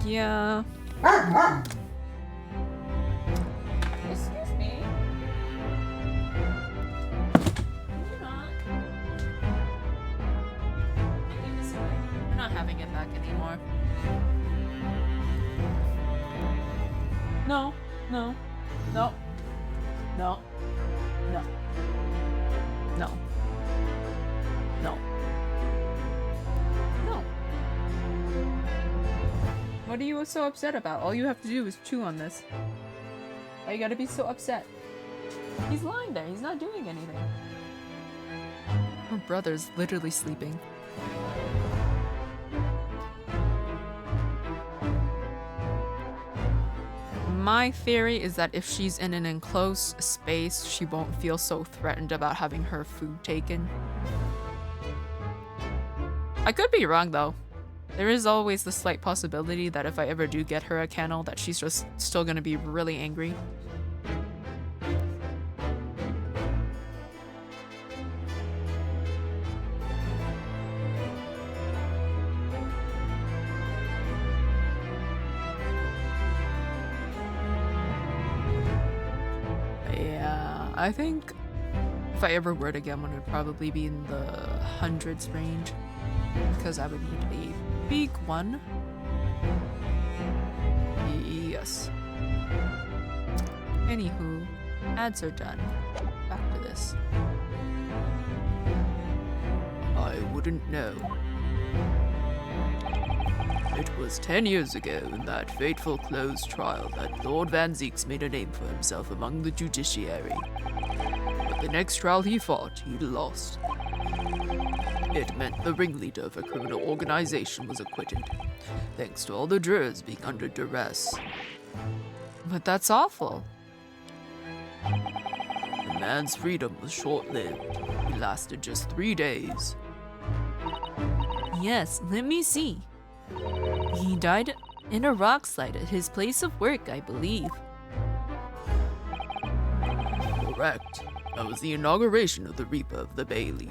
Yeah. Excuse me. You're not. Give this away. We're not having it back anymore. No. No. No. No. No. No. No. No. What are you so upset about? All you have to do is chew on this. Why you gotta be so upset? He's lying there. He's not doing anything. Her brother's literally sleeping. My theory is that if she's in an enclosed space, she won't feel so threatened about having her food taken. I could be wrong though. There is always the slight possibility that if I ever do get her a kennel, that she's just still gonna be really angry. I think if I ever were to get one, it would probably be in the hundreds range, because I would need a big one. Yes. Anywho, ads are done. Back to this. I wouldn't know. It was 10 years ago in that fateful closed trial that Lord Van Zieks made a name for himself among the judiciary. But the next trial he fought, he lost. It meant the ringleader of a criminal organization was acquitted, thanks to all the jurors being under duress. But that's awful. The man's freedom was short-lived. He lasted just 3 days. Yes, let me see. He died in a rock slide at his place of work, I believe. Correct. That was the inauguration of the Reaper of the Bailey.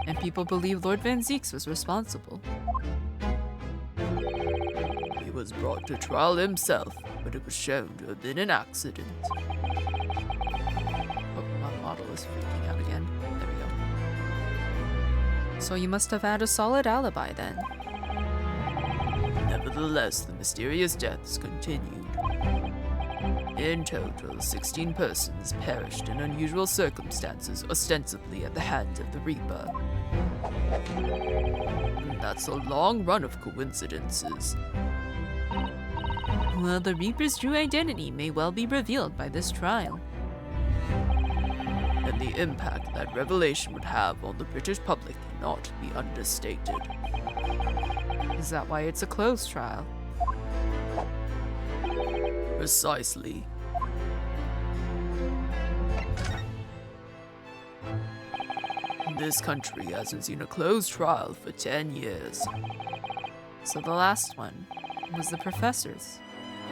And people believe Lord Van Zieks was responsible. He was brought to trial himself, but it was shown to have been an accident. Oh, my model is freaking out again. There we go. So you must have had a solid alibi then. Nevertheless, the mysterious deaths continued. In total, 16 persons perished in unusual circumstances, ostensibly at the hands of the Reaper. That's a long run of coincidences. Well, the Reaper's true identity may well be revealed by this trial. And the impact that revelation would have on the British public cannot be understated. Is that why it's a closed trial? Precisely. This country hasn't seen a closed trial for 10 years. So the last one was the professor's.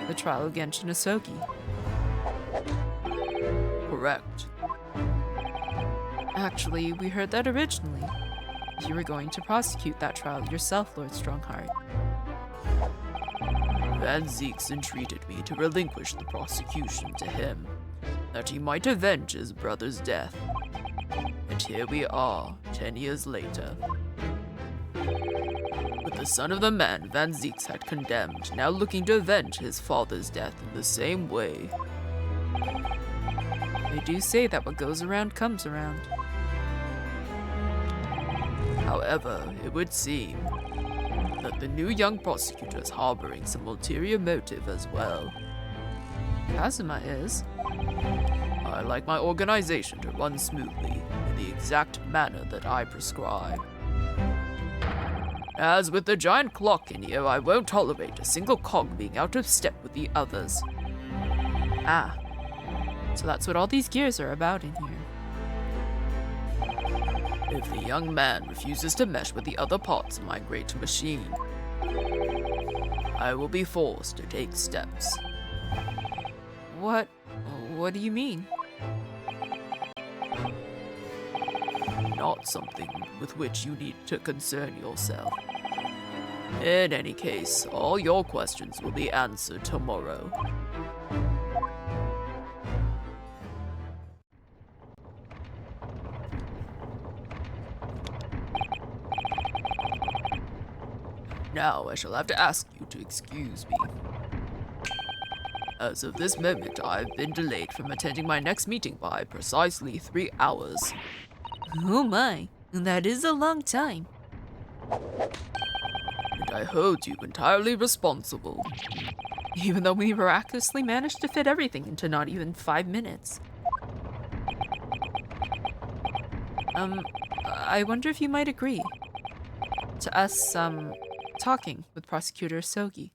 The trial against Nasoki. Correct. Actually, we heard that originally. You were going to prosecute that trial yourself, Lord Strongheart. Van Zieks entreated me to relinquish the prosecution to him, that he might avenge his brother's death. And here we are, 10 years later. With the son of the man Van Zieks had condemned, now looking to avenge his father's death in the same way. They do say that what goes around comes around. However, it would seem that the new young prosecutor is harboring some ulterior motive as well. Kazuma is. I like my organization to run smoothly, in the exact manner that I prescribe. As with the giant clock in here, I won't tolerate a single cog being out of step with the others. Ah. So that's what all these gears are about in here. If the young man refuses to mesh with the other parts of my great machine, I will be forced to take steps. What do you mean? not something with which you need to concern yourself. In any case, all your questions will be answered tomorrow. Now I shall have to ask you to excuse me. As of this moment, I've been delayed from attending my next meeting by precisely 3 hours. Oh my, that is a long time. And I hold you entirely responsible. Even though we miraculously managed to fit everything into not even 5 minutes. I wonder if you might agree to us, talking with Prosecutor Sogi.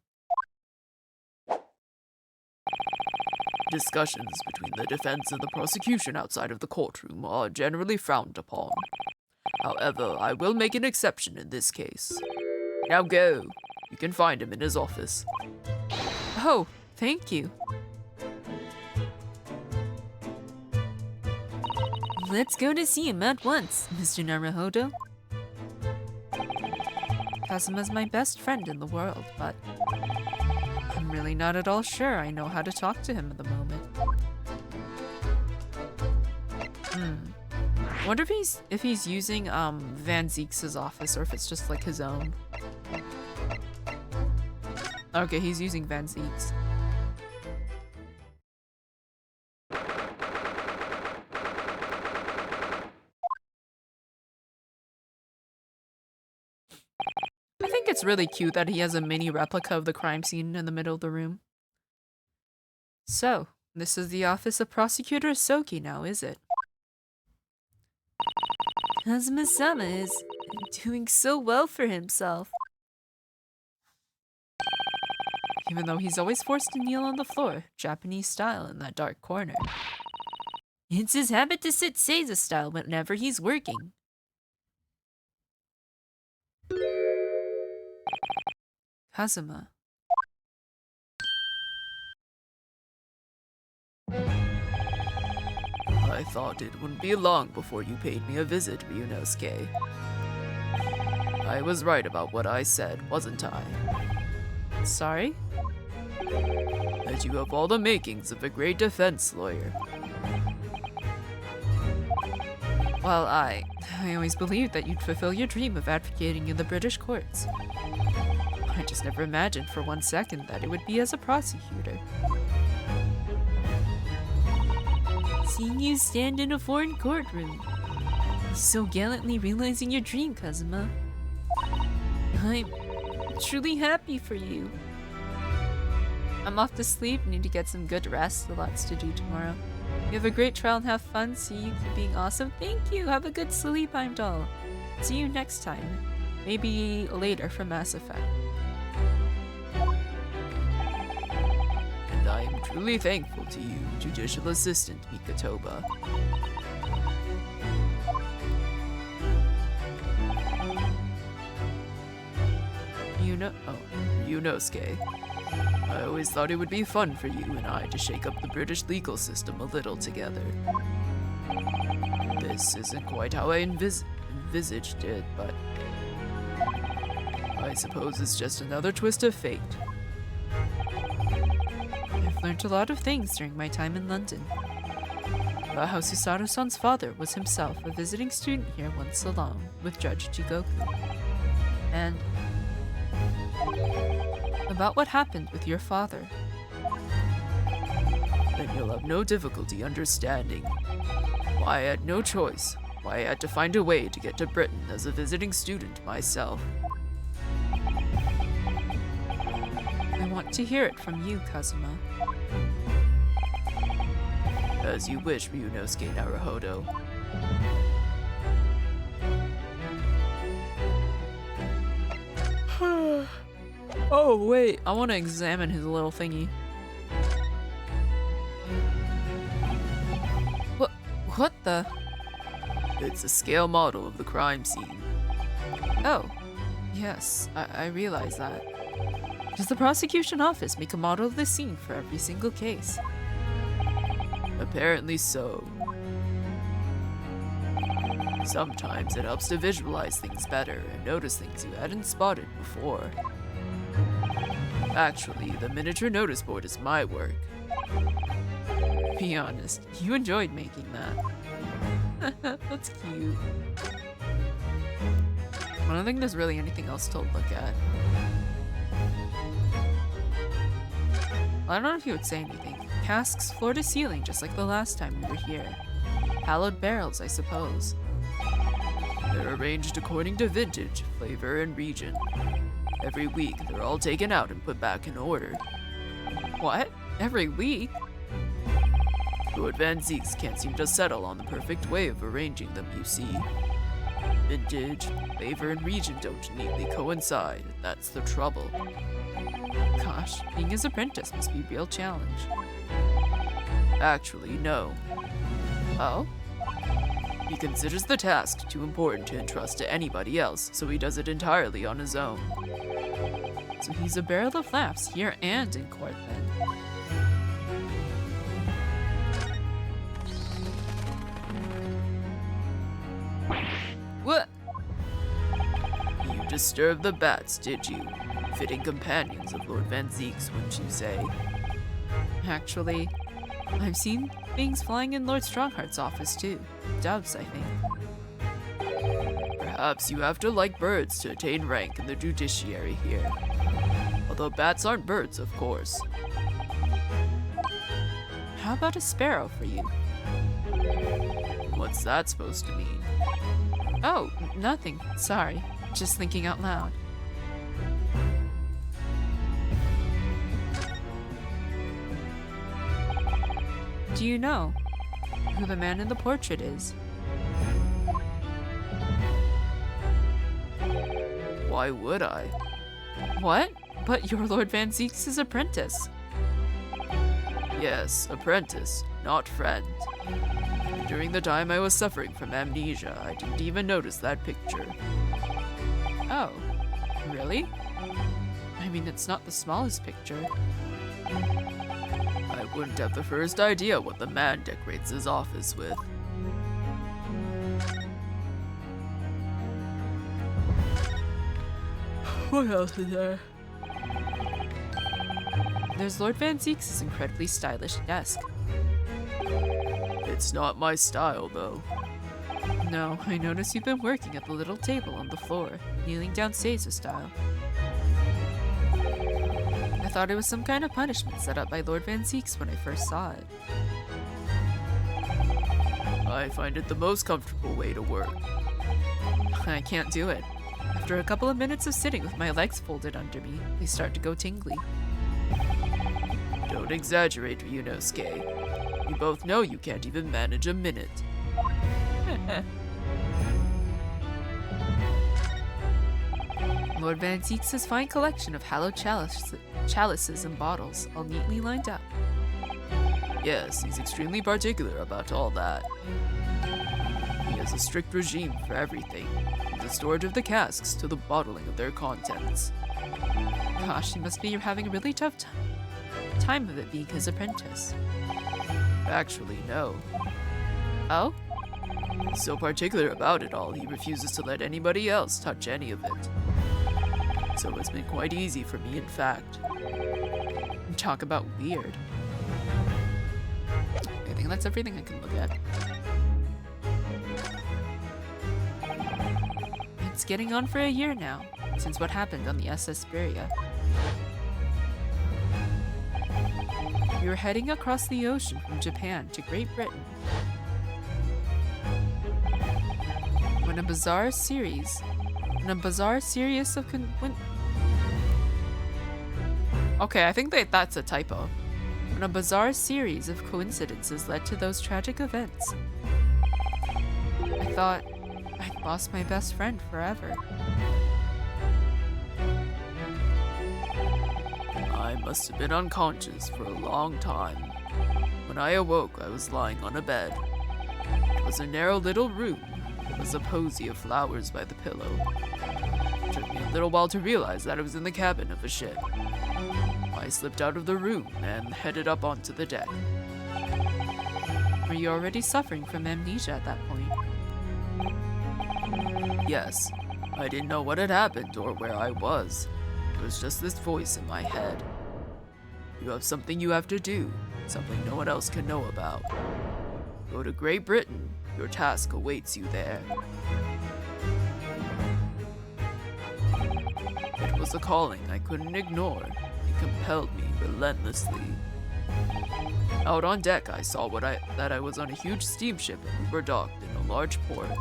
Discussions between the defense and the prosecution outside of the courtroom are generally frowned upon. However, I will make an exception in this case. Now go. You can find him in his office. Oh, thank you. Let's go to see him at once, Mr. Naruhodo. Kazuma's my best friend in the world, but I'm really not at all sure I know how to talk to him at the moment. Wonder if he's using Van Zeek's office or if it's just like his own. Okay, he's using Van Zeek's. I think it's really cute that he has a mini replica of the crime scene in the middle of the room. So, this is the office of Prosecutor Soki now, is it? Kazuma-sama is doing so well for himself. Even though he's always forced to kneel on the floor, Japanese style, in that dark corner. It's his habit to sit Seiza style whenever he's working. Kazuma. I thought it wouldn't be long before you paid me a visit, Ryunosuke. I was right about what I said, wasn't I? Sorry? That you have all the makings of a great defense lawyer. Well, I always believed that you'd fulfill your dream of advocating in the British courts. I just never imagined for 1 second that it would be as a prosecutor. Seeing you stand in a foreign courtroom. So gallantly realizing your dream, Kazuma. I'm truly happy for you. I'm off to sleep, need to get some good rest, lots to do tomorrow. You have a great trial and have fun, see you keep being awesome. Thank you, have a good sleep, I'm doll. See you next time. Maybe later for Mass Effect. And I am truly thankful to you, Judicial Assistant Mikatoba. Ryunosuke. I always thought it would be fun for you and I to shake up the British legal system a little together. This isn't quite how I envisaged it, but I suppose it's just another twist of fate. I've learned a lot of things during my time in London. About how Susato-san's father was himself a visiting student here once along with Judge Jigoku. And about what happened with your father. Then you'll have no difficulty understanding why I had no choice, why I had to find a way to get to Britain as a visiting student myself. I want to hear it from you, Kazuma. As you wish, Ryunosuke Naruhodo. Oh, wait, I want to examine his little thingy. What the? It's a scale model of the crime scene. Oh, yes, I realize that. Does the prosecution office make a model of this scene for every single case? Apparently so. Sometimes it helps to visualize things better and notice things you hadn't spotted before. Actually, the miniature notice board is my work. Be honest, you enjoyed making that. That's cute. I don't think there's really anything else to look at. I don't know if you would say anything. Casks floor to ceiling, just like the last time we were here. Hallowed barrels, I suppose. They're arranged according to vintage, flavor, and region. Every week, they're all taken out and put back in order. What? Every week? Lord Van Zieks can't seem to settle on the perfect way of arranging them, you see. Vintage, flavor, and region don't neatly coincide, and that's the trouble. Gosh, being his apprentice must be a real challenge. Actually, no. Oh? He considers the task too important to entrust to anybody else, so he does it entirely on his own. So he's a barrel of laughs here and in court then. What? You disturbed the bats, did you? Fitting companions of Lord Van Zieks, wouldn't you say? Actually, I've seen things flying in Lord Strongheart's office too. Doves, I think. Perhaps you have to like birds to attain rank in the judiciary here. Although bats aren't birds, of course. How about a sparrow for you? What's that supposed to mean? Oh, nothing. Sorry. Just thinking out loud. Do you know who the man in the portrait is? Why would I? What? But you're Lord Van Zieks' apprentice. Yes, apprentice, not friend. During the time I was suffering from amnesia, I didn't even notice that picture. Oh, really? I mean, it's not the smallest picture. I wouldn't have the first idea what the man decorates his office with. What else is there? There's Lord Van Zieks' incredibly stylish desk. It's not my style, though. No, I noticed you've been working at the little table on the floor, kneeling down Seiza style. I thought it was some kind of punishment set up by Lord Van Zieks when I first saw it. I find it the most comfortable way to work. I can't do it. After a couple of minutes of sitting with my legs folded under me, they start to go tingly. Don't exaggerate, Ryunosuke. We both know you can't even manage a minute. Lord Van Zieks' fine collection of hallowed chalices and bottles, all neatly lined up. Yes, he's extremely particular about all that. He has a strict regime for everything, from the storage of the casks to the bottling of their contents. Gosh, he must be having a really tough time of it being his apprentice. Actually, no. Oh? He's so particular about it all, he refuses to let anybody else touch any of it. So it's been quite easy for me, in fact. Talk about weird. I think that's everything I can look at. It's getting on for a year now, since what happened on the SS Beria. We were heading across the ocean from Japan to Great Britain when a bizarre series of Okay, I think that's a typo. When a bizarre series of coincidences led to those tragic events. I thought I'd lost my best friend forever. I must have been unconscious for a long time. When I awoke, I was lying on a bed. It was a narrow little room. There was a posy of flowers by the pillow. It took me a little while to realize that I was in the cabin of a ship. I slipped out of the room and headed up onto the deck. Were you already suffering from amnesia at that point? Yes, I didn't know what had happened or where I was. It was just this voice in my head. You have something you have to do, something no one else can know about. Go to Great Britain. Your task awaits you there. It was a calling I couldn't ignore. It compelled me relentlessly. Out on deck, I saw that I was on a huge steamship and we were docked in a large port.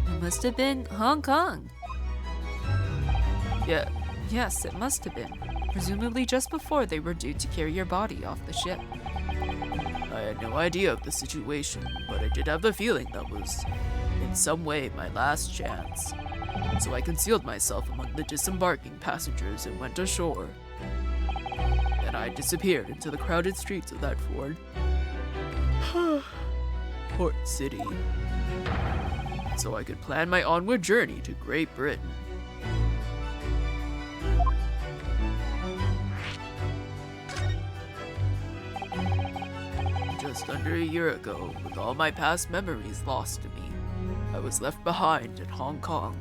It must have been Hong Kong. Yeah, Yes, it must have been. Presumably just before they were due to carry your body off the ship. I had no idea of the situation, but I did have the feeling that was, in some way, my last chance. So I concealed myself among the disembarking passengers and went ashore. Then I disappeared into the crowded streets of that port city, so I could plan my onward journey to Great Britain. Just under a year ago, with all my past memories lost to me, I was left behind in Hong Kong.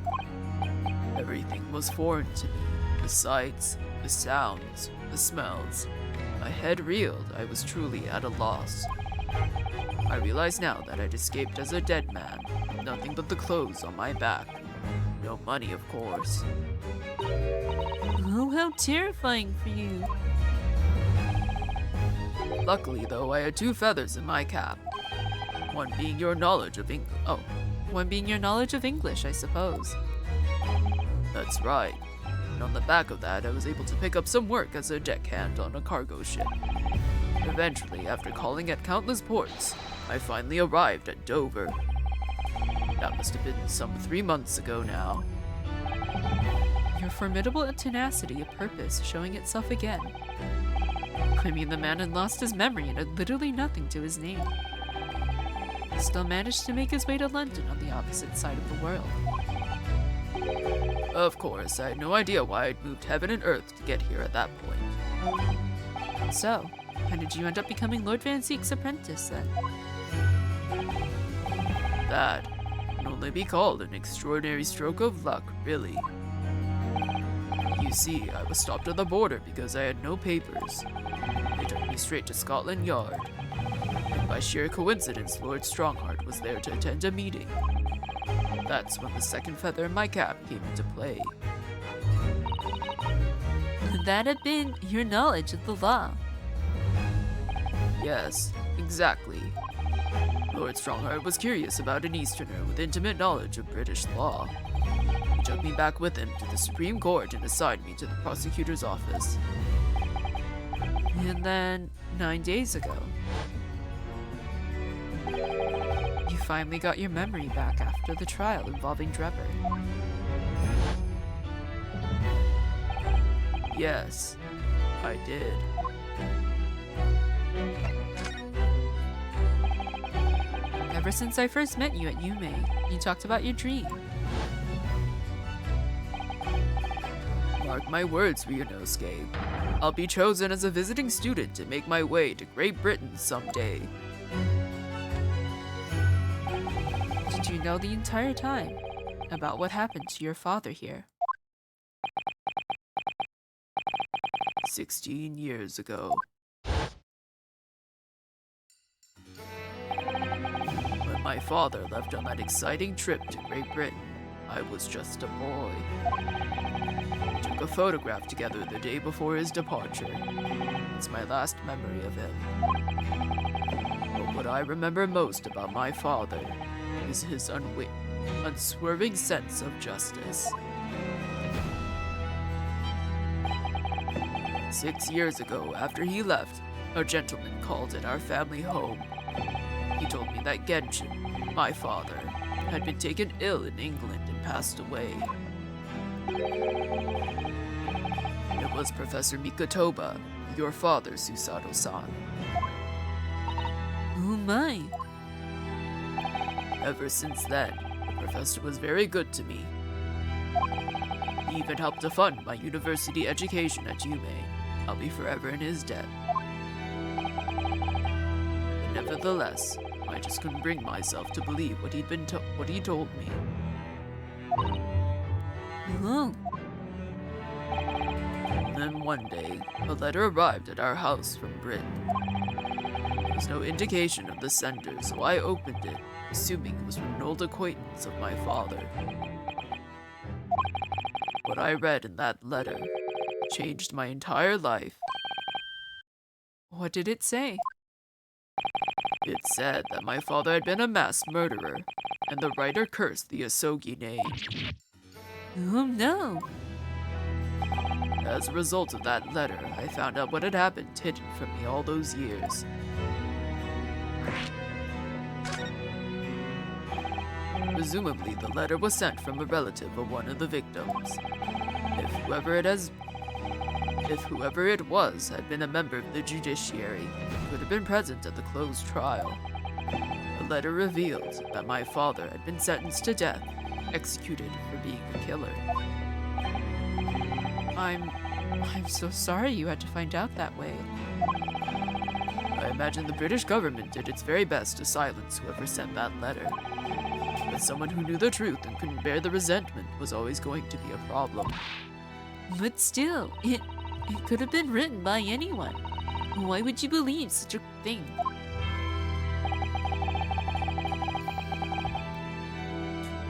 Everything was foreign to me. The sights, the sounds, the smells. My head reeled. I was truly at a loss. I realize now that I'd escaped as a dead man, with nothing but the clothes on my back. No money, of course. Oh, how terrifying for you. Luckily, though, I had 2 feathers in my cap. One being your knowledge of One being your knowledge of English, I suppose. That's right. And on the back of that, I was able to pick up some work as a deckhand on a cargo ship. Eventually, after calling at countless ports, I finally arrived at Dover. That must have been some 3 months ago now. Your formidable tenacity of purpose showing itself again. I mean, the man had lost his memory and had literally nothing to his name. He still managed to make his way to London on the opposite side of the world. Of course, I had no idea why I'd moved heaven and earth to get here at that point. So, how did you end up becoming Lord Van Zeek's apprentice then? That can only be called an extraordinary stroke of luck, really. You see, I was stopped at the border because I had no papers. They took me straight to Scotland Yard. And by sheer coincidence, Lord Strongheart was there to attend a meeting. That's when the second feather in my cap came into play. That had been your knowledge of the law. Yes, exactly. Lord Strongheart was curious about an Easterner with intimate knowledge of British law. He took me back with him to the Supreme Court and assigned me to the prosecutor's office. And then, 9 days ago, you finally got your memory back after the trial involving Drebber. Yes, I did. Ever since I first met you at Yume, you talked about your dream. Mark my words, Ryunosuke. I'll be chosen as a visiting student to make my way to Great Britain someday. Did you know the entire time about what happened to your father here? 16 years ago. When my father left on that exciting trip to Great Britain, I was just a boy. We took a photograph together the day before his departure. It's my last memory of him. But what I remember most about my father is his unswerving sense of justice. 6 years ago, after he left, a gentleman called at our family home. He told me that Genshin, my father, had been taken ill in England and passed away. It was Professor Mikotoba, your father, Susato-san. Oh my. Ever since then, the professor was very good to me. He even helped to fund my university education at Yume. I'll be forever in his debt. But nevertheless, I just couldn't bring myself to believe what he told me. Oh, And then one day, a letter arrived at our house from Britain. There was no indication of the sender, so I opened it, assuming it was from an old acquaintance of my father. What I read in that letter changed my entire life. What did it say? It said that my father had been a mass murderer, and the writer cursed the Asogi name. oh no. As a result of that letter, I found out what had happened hidden from me all those years. Presumably, the letter was sent from a relative of one of the victims. If whoever it was had been a member of the judiciary, it could have been present at the closed trial. The letter revealed that my father had been sentenced to death, executed for being a killer. I'm so sorry you had to find out that way. I imagine the British government did its very best to silence whoever sent that letter. But someone who knew the truth and couldn't bear the resentment was always going to be a problem. But still, it could have been written by anyone. Why would you believe such a thing?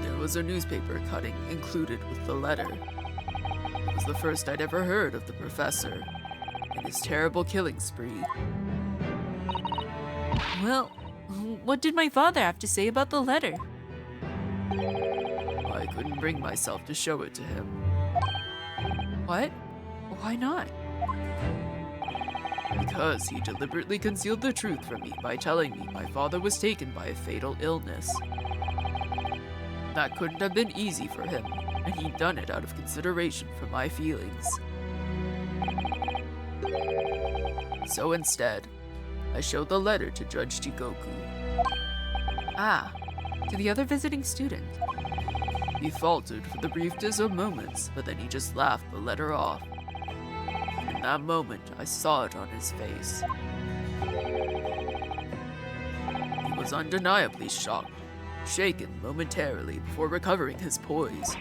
There was a newspaper cutting included with the letter. It was the first I'd ever heard of the professor and his terrible killing spree. Well, what did my father have to say about the letter? I couldn't bring myself to show it to him. What? Why not? Because he deliberately concealed the truth from me by telling me my father was taken by a fatal illness. That couldn't have been easy for him, and he'd done it out of consideration for my feelings. So instead, I showed the letter to Judge Jigoku. Ah, to the other visiting student. He faltered for the briefest of moments, but then he just laughed the letter off. In that moment, I saw it on his face. He was undeniably shocked, shaken momentarily before recovering his poise.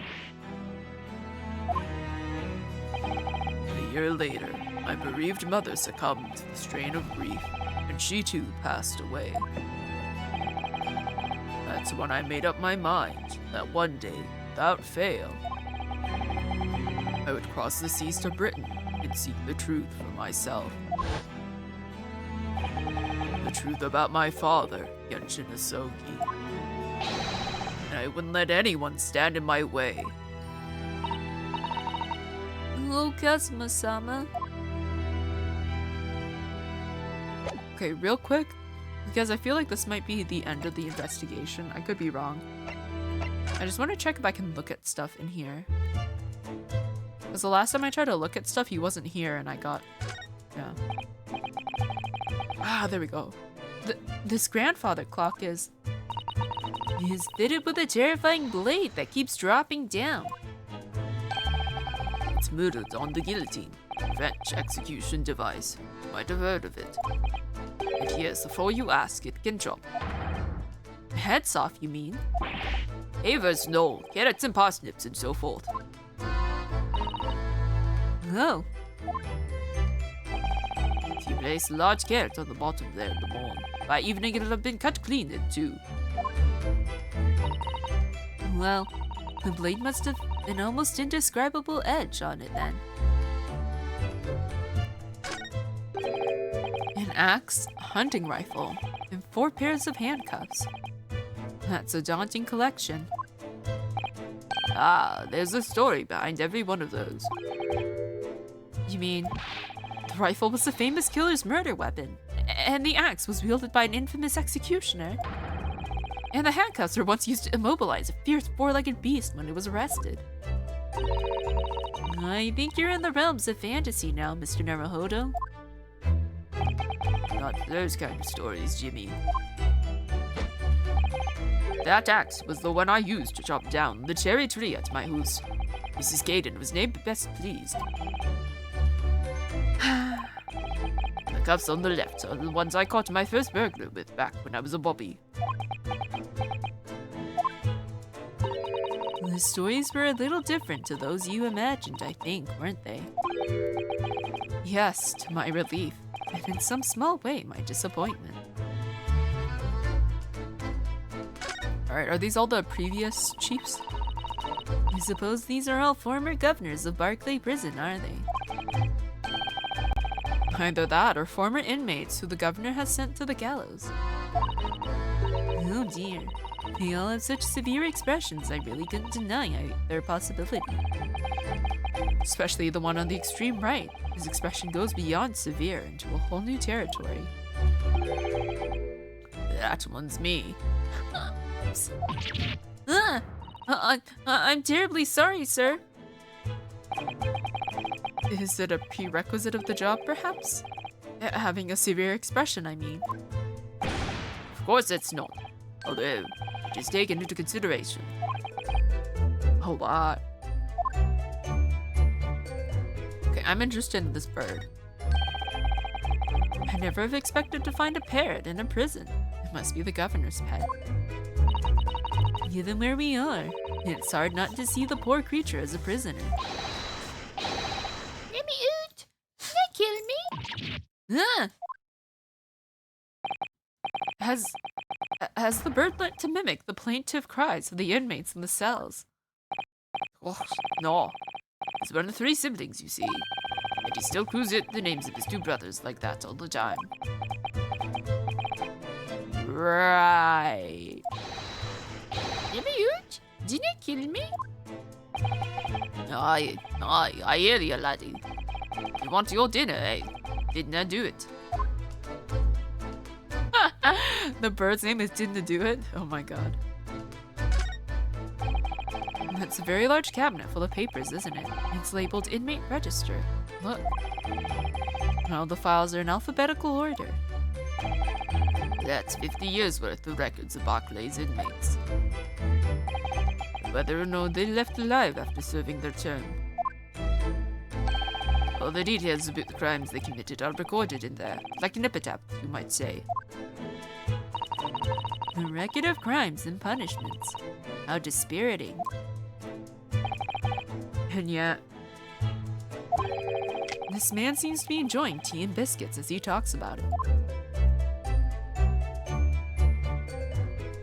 A year later, my bereaved mother succumbed to the strain of grief, and she too passed away. That's when I made up my mind that one day, without fail, I would cross the seas to Britain and seek the truth for myself. The truth about my father, Genshin Asogi. And I wouldn't let anyone stand in my way. Oh, Kazuma-sama. Okay, real quick, because I feel like this might be the end of the investigation. I could be wrong. I just want to check if I can look at stuff in here. Because the last time I tried to look at stuff, he wasn't here and I got... Yeah. Ah, there we go. This grandfather clock is fitted with a terrifying blade that keeps dropping down. It's mounted on the guillotine, French execution device. Might have heard of it. And yes, before you ask, it can drop. heads off, you mean? Havers, no, carrots and parsnips and so forth. Oh, If you place a large carrot on the bottom there in the morn, by evening it'll have been cut clean in two. well, the blade must have an almost indescribable edge on it then. An axe, a hunting rifle, and 4 pairs of handcuffs. That's a daunting collection. Ah, there's a story behind every one of those. You mean, the rifle was the famous killer's murder weapon, and the axe was wielded by an infamous executioner. And the handcuffs were once used to immobilize a fierce 4-legged beast when it was arrested. I think you're in the realms of fantasy now, Mr. Naruhodo. Not those kind of stories, Jimmy. That axe was the one I used to chop down the cherry tree at my house. Mrs. Gaydon was named best pleased. The cuffs on the left are the ones I caught my first burglar with back when I was a bobby. The stories were a little different to those you imagined, I think, weren't they? Yes, to my relief, And in some small way, my disappointment. Alright, are these all the previous chiefs? I suppose these are all former governors of Barclay Prison, are they? Either that or former inmates who the governor has sent to the gallows. Oh dear. They all have such severe expressions, I really couldn't deny their possibility. Especially the one on the extreme right. His expression goes beyond severe into a whole new territory. That one's me. I'm terribly sorry, sir. Is it a prerequisite of the job, perhaps? Having a severe expression, I mean. Of course it's not. Although, it is taken into consideration. A lot. Okay, I'm interested in this bird. I never have expected to find a parrot in a prison. It must be the governor's pet. Given where we are, it's hard not to see the poor creature as a prisoner. Let me out! Don't kill me! Ah! Has the bird learnt to mimic the plaintive cries of the inmates in the cells? Oh, no. He's one of 3 siblings, you see. And he still croos out the names of his 2 brothers like that all the time. Right. Let me out! Didn't kill me? I hear you, laddie. You want your dinner, eh? Didn't I do it? The bird's name is Didn't Do It? Oh my god. That's a very large cabinet full of papers, isn't it? It's labeled Inmate Register. Look. All the files are in alphabetical order. That's 50 years worth of records of Barclay's inmates. Whether or not they left alive after serving their term. All the details about the crimes they committed are recorded in there, like an epitaph, you might say. A record of crimes and punishments. How dispiriting. And yet, this man seems to be enjoying tea and biscuits as he talks about it.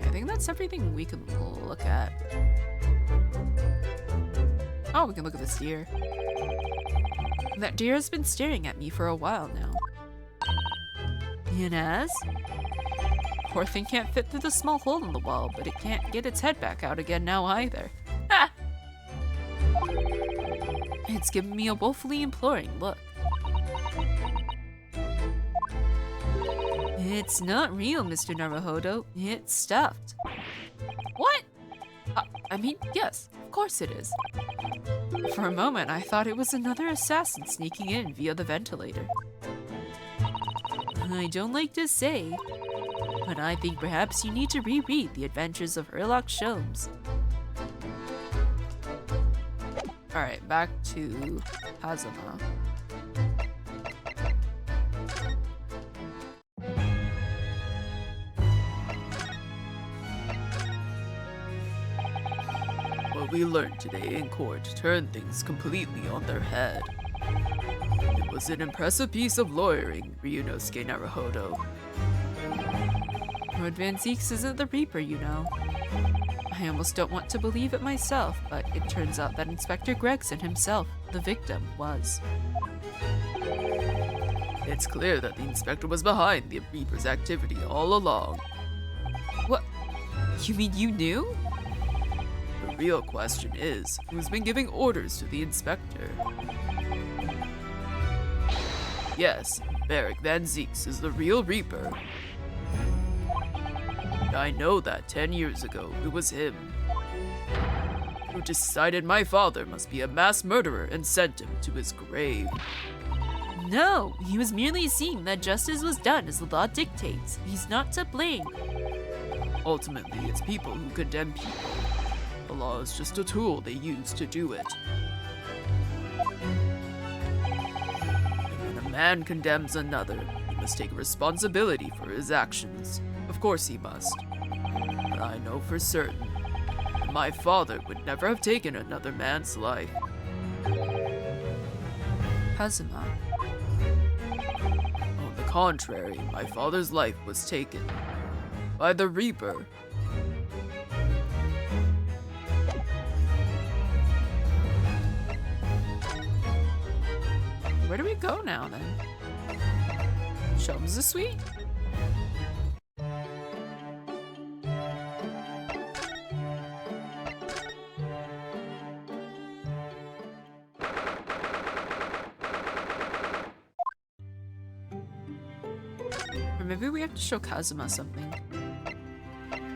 I think that's everything we can look at. Oh, we can look at this deer. That deer has been staring at me for a while now. It has? Poor thing can't fit through the small hole in the wall, but it can't get its head back out again now either. Ha! It's giving me a woefully imploring look. It's not real, Mr. Naruhodo. It's stuffed. What? I mean, yes, of course it is. For a moment, I thought it was another assassin sneaking in via the ventilator. I don't like to say, but I think perhaps you need to reread The Adventures of Sherlock Sholmes. Alright, back to Hazama. What we learned today in court turned things completely on their head. It was an impressive piece of lawyering, Ryunosuke Naruhodo. Lord Van Zeeks isn't the Reaper, you know. I almost don't want to believe it myself, but it turns out that Inspector Gregson himself, the victim, was. It's clear that the inspector was behind the Reaper's activity all along. What? You mean you knew? The real question is, who's been giving orders to the inspector? Yes, Barrick Van Zeeks is the real Reaper. I know that 10 years ago, it was him who decided my father must be a mass murderer and sent him to his grave. No, he was merely seeing that justice was done as the law dictates. He's not to blame. Ultimately, it's people who condemn people. The law is just a tool they use to do it. And when a man condemns another, he must take responsibility for his actions. Of course he must. But I know for certain that my father would never have taken another man's life. Kazuma. On the contrary, my father's life was taken by the Reaper. Where do we go now then? Sholmes the Sweet? Or maybe we have to show Kazuma something.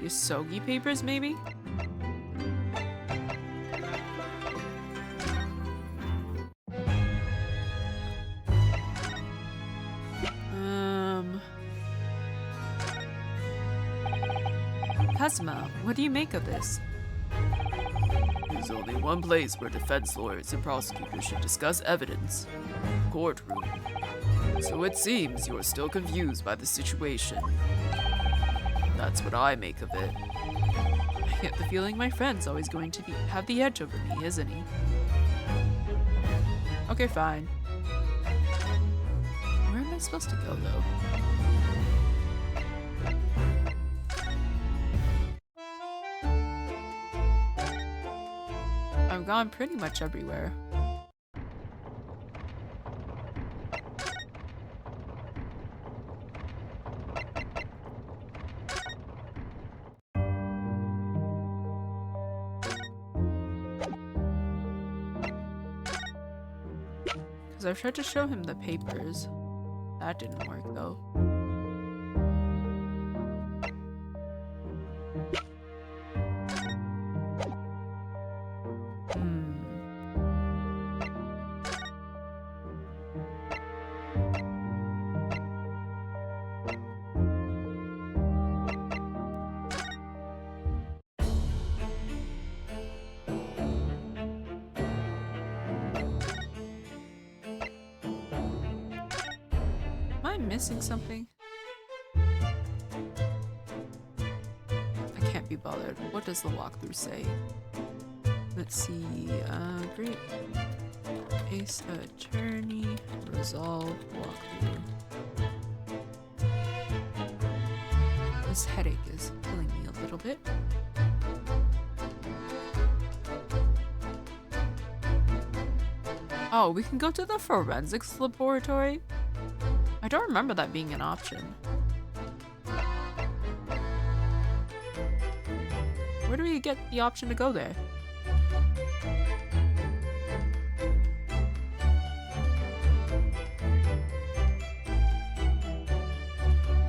Yosogi papers, maybe? Kazuma, what do you make of this? There's only one place where defense lawyers and prosecutors should discuss evidence: the courtroom. So it seems you're still confused by the situation. That's what I make of it. I get the feeling my friend's always going to have the edge over me, isn't he? Okay, fine. Where am I supposed to go, though? I've gone pretty much everywhere. Because I've tried to show him the papers. That didn't work, though. Am I missing something? I can't be bothered. What does the walkthrough say? Let's see. Great Ace Attorney Resolve walkthrough. This headache is killing me a little bit. Oh, we can go to the forensics laboratory? I don't remember that being an option. Where do we get the option to go there?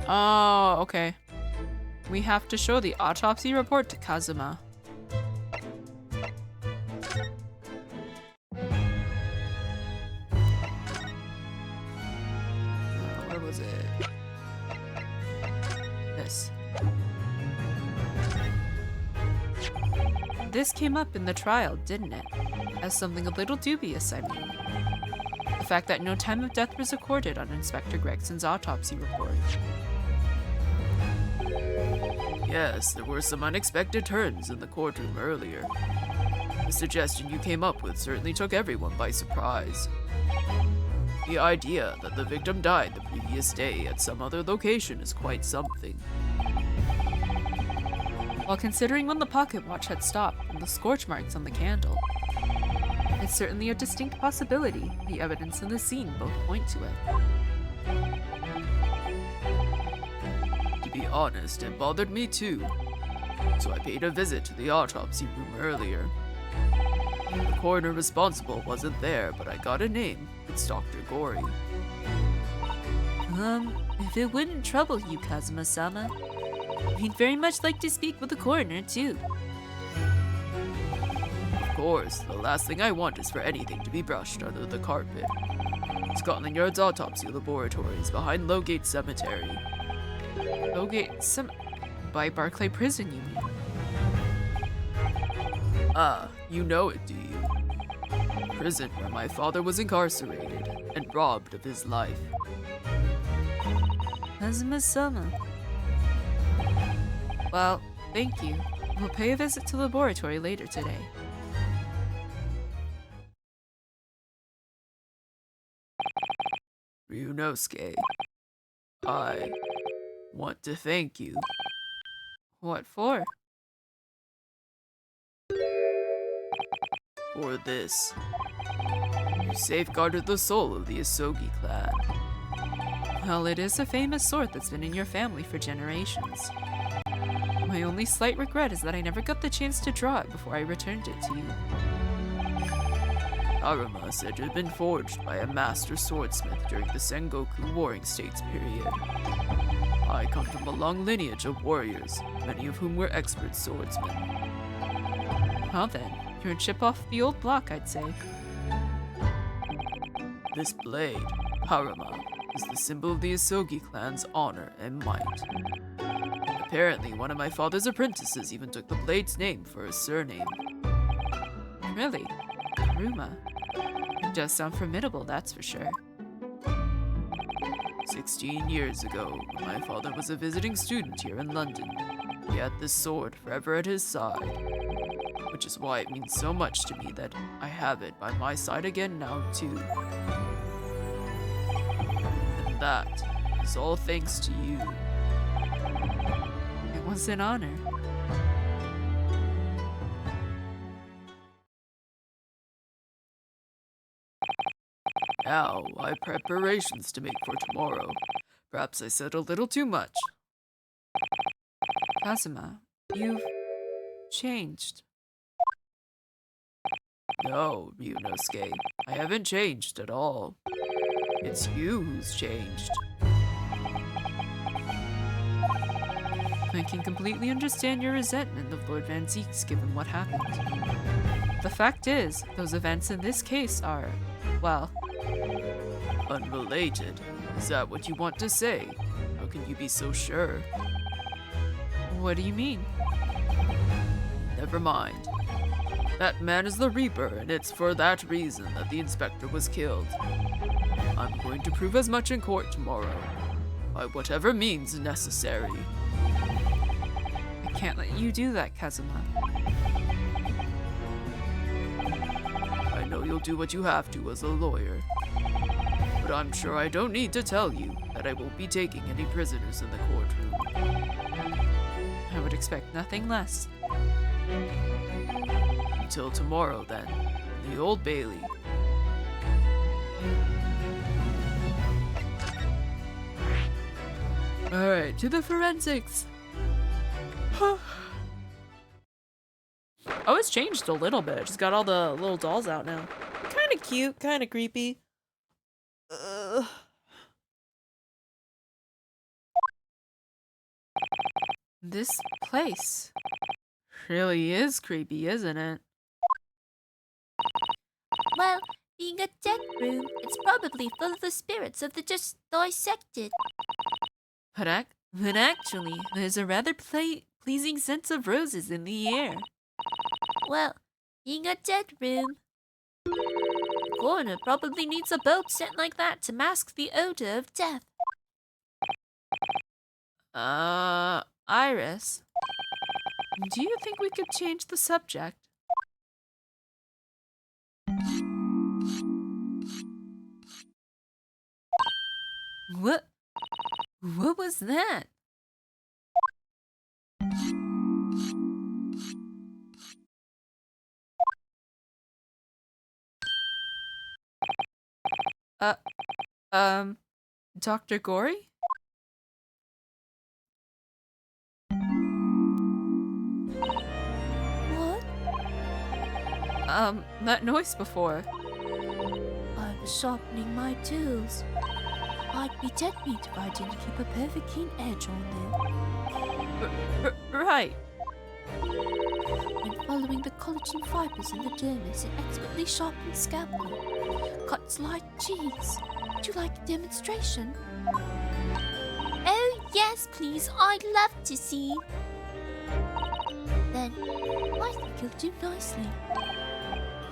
Oh, okay. We have to show the autopsy report to Kazuma. Where was it? This. This came up in the trial, didn't it? As something a little dubious, I mean. The fact that no time of death was recorded on Inspector Gregson's autopsy report. Yes, there were some unexpected turns in the courtroom earlier. The suggestion you came up with certainly took everyone by surprise. The idea that the victim died the previous day at some other location is quite something. While considering when the pocket watch had stopped and the scorch marks on the candle, it's certainly a distinct possibility. The evidence in the scene both point to it. To be honest, it bothered me too. So I paid a visit to the autopsy room earlier. The coroner responsible wasn't there, but I got a name. It's Dr. Gory. If it wouldn't trouble you, Kazuma-sama, we'd very much like to speak with the coroner, too. Of course, the last thing I want is for anything to be brushed under the carpet. Scotland Yard's autopsy laboratory is behind Lowgate Cemetery. By Barclay Prison, you mean? Ah, you know it, do you? Prison where my father was incarcerated and robbed of his life. Kazuma-sama. Well, thank you. We'll pay a visit to the laboratory later today. Ryunosuke, I want to thank you What for? for this. You safeguarded the soul of the Asogi clan. Well, it is a famous sword that's been in your family for generations. My only slight regret is that I never got the chance to draw it before I returned it to you. Aruma said it had been forged by a master swordsmith during the Sengoku Warring States period. I come from a long lineage of warriors, many of whom were expert swordsmen. Well then, you're a chip off the old block, I'd say. This blade, Haruma, is the symbol of the Asogi clan's honor and might. Apparently, one of my father's apprentices even took the blade's name for his surname. Really? Ruma. It does sound formidable, that's for sure. 16 years ago, when my father was a visiting student here in London, he had this sword forever at his side. Which is why it means so much to me that I have it by my side again now, too. And that is all thanks to you. It was an honor. Now, I have preparations to make for tomorrow. Perhaps I said a little too much. Kazuma, you've changed. No, Ryunosuke, I haven't changed at all. It's you who's changed. I can completely understand your resentment of Lord Van Zeek's given what happened. The fact is, those events in this case are, well, Unrelated? Is that what you want to say? How can you be so sure? what do you mean? Never mind. That man is the Reaper, and it's for that reason that the inspector was killed. I'm going to prove as much in court tomorrow, by whatever means necessary. I can't let you do that, Kazuma. I know you'll do what you have to as a lawyer. But I'm sure I don't need to tell you that I won't be taking any prisoners in the courtroom. I would expect nothing less. Until tomorrow, then, in the Old Bailey. Alright, to the forensics. Oh, it's changed a little bit. Just got all the little dolls out now. Kind of cute, kind of creepy. This place. Really is creepy, isn't it? Well, being a dead room, it's probably full of the spirits of the just dissected. But actually, there's a rather pleasing scent of roses in the air. Well, being a dead room. The coroner probably needs a bulb scent like that to mask the odor of death. Iris, do you think we could change the subject? What was that? Dr. Gory? What? That noise before. I was sharpening my tools. I'd be dead meat if I didn't keep a perfect keen edge on them. Right. When following the collagen fibers in the dermis, an expertly sharpened scalpel cuts like cheese. Would you like a demonstration? Oh, yes, please. I'd love to see. Then, I think you'll do nicely.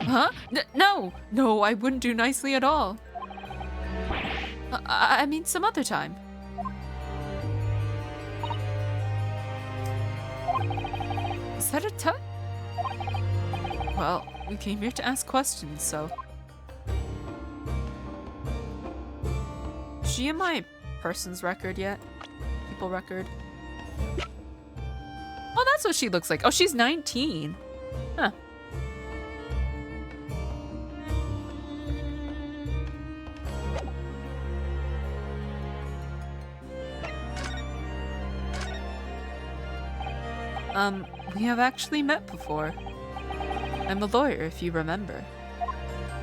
Huh? No, I wouldn't do nicely at all. I mean, some other time. that a tut? Well, we came here to ask questions, so. Is she in my person's record yet? People record? Oh, that's what she looks like. Oh, she's 19. Huh. We have actually met before. I'm a lawyer, if you remember.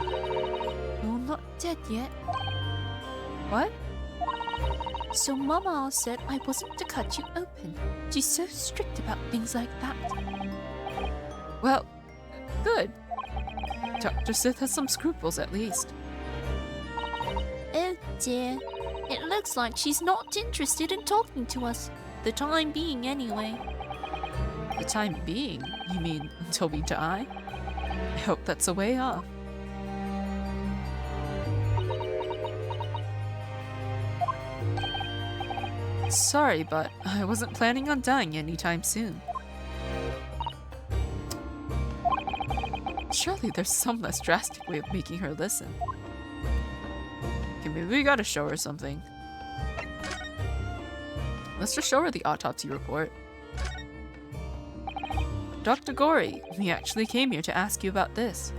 You're not dead yet. What? So Mama said I wasn't to cut you open. She's so strict about things like that. Well, good. Dr. Sith has some scruples, at least. Oh dear. It looks like she's not interested in talking to us. The time being, anyway. The time being? You mean until we die? I hope that's a way off. Sorry, but I wasn't planning on dying anytime soon. Surely there's some less drastic way of making her listen. Okay, maybe we gotta show her something. Let's just show her the autopsy report. Dr. Gory, we actually came here to ask you about this.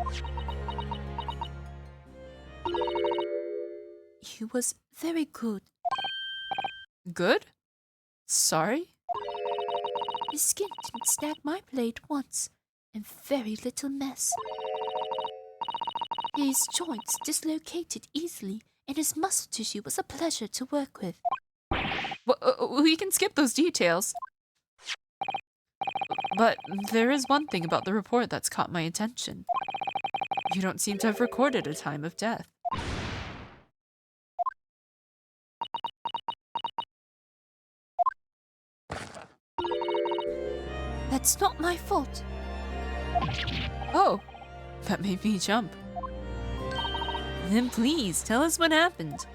He was very good. Good? Sorry? His skin didn't snag my blade once, and very little mess. His joints dislocated easily, and his muscle tissue was a pleasure to work with. We can skip those details. But there is one thing about the report that's caught my attention. You don't seem to have recorded a time of death. That's not my fault. Oh, that made me jump. Then please, tell us what happened.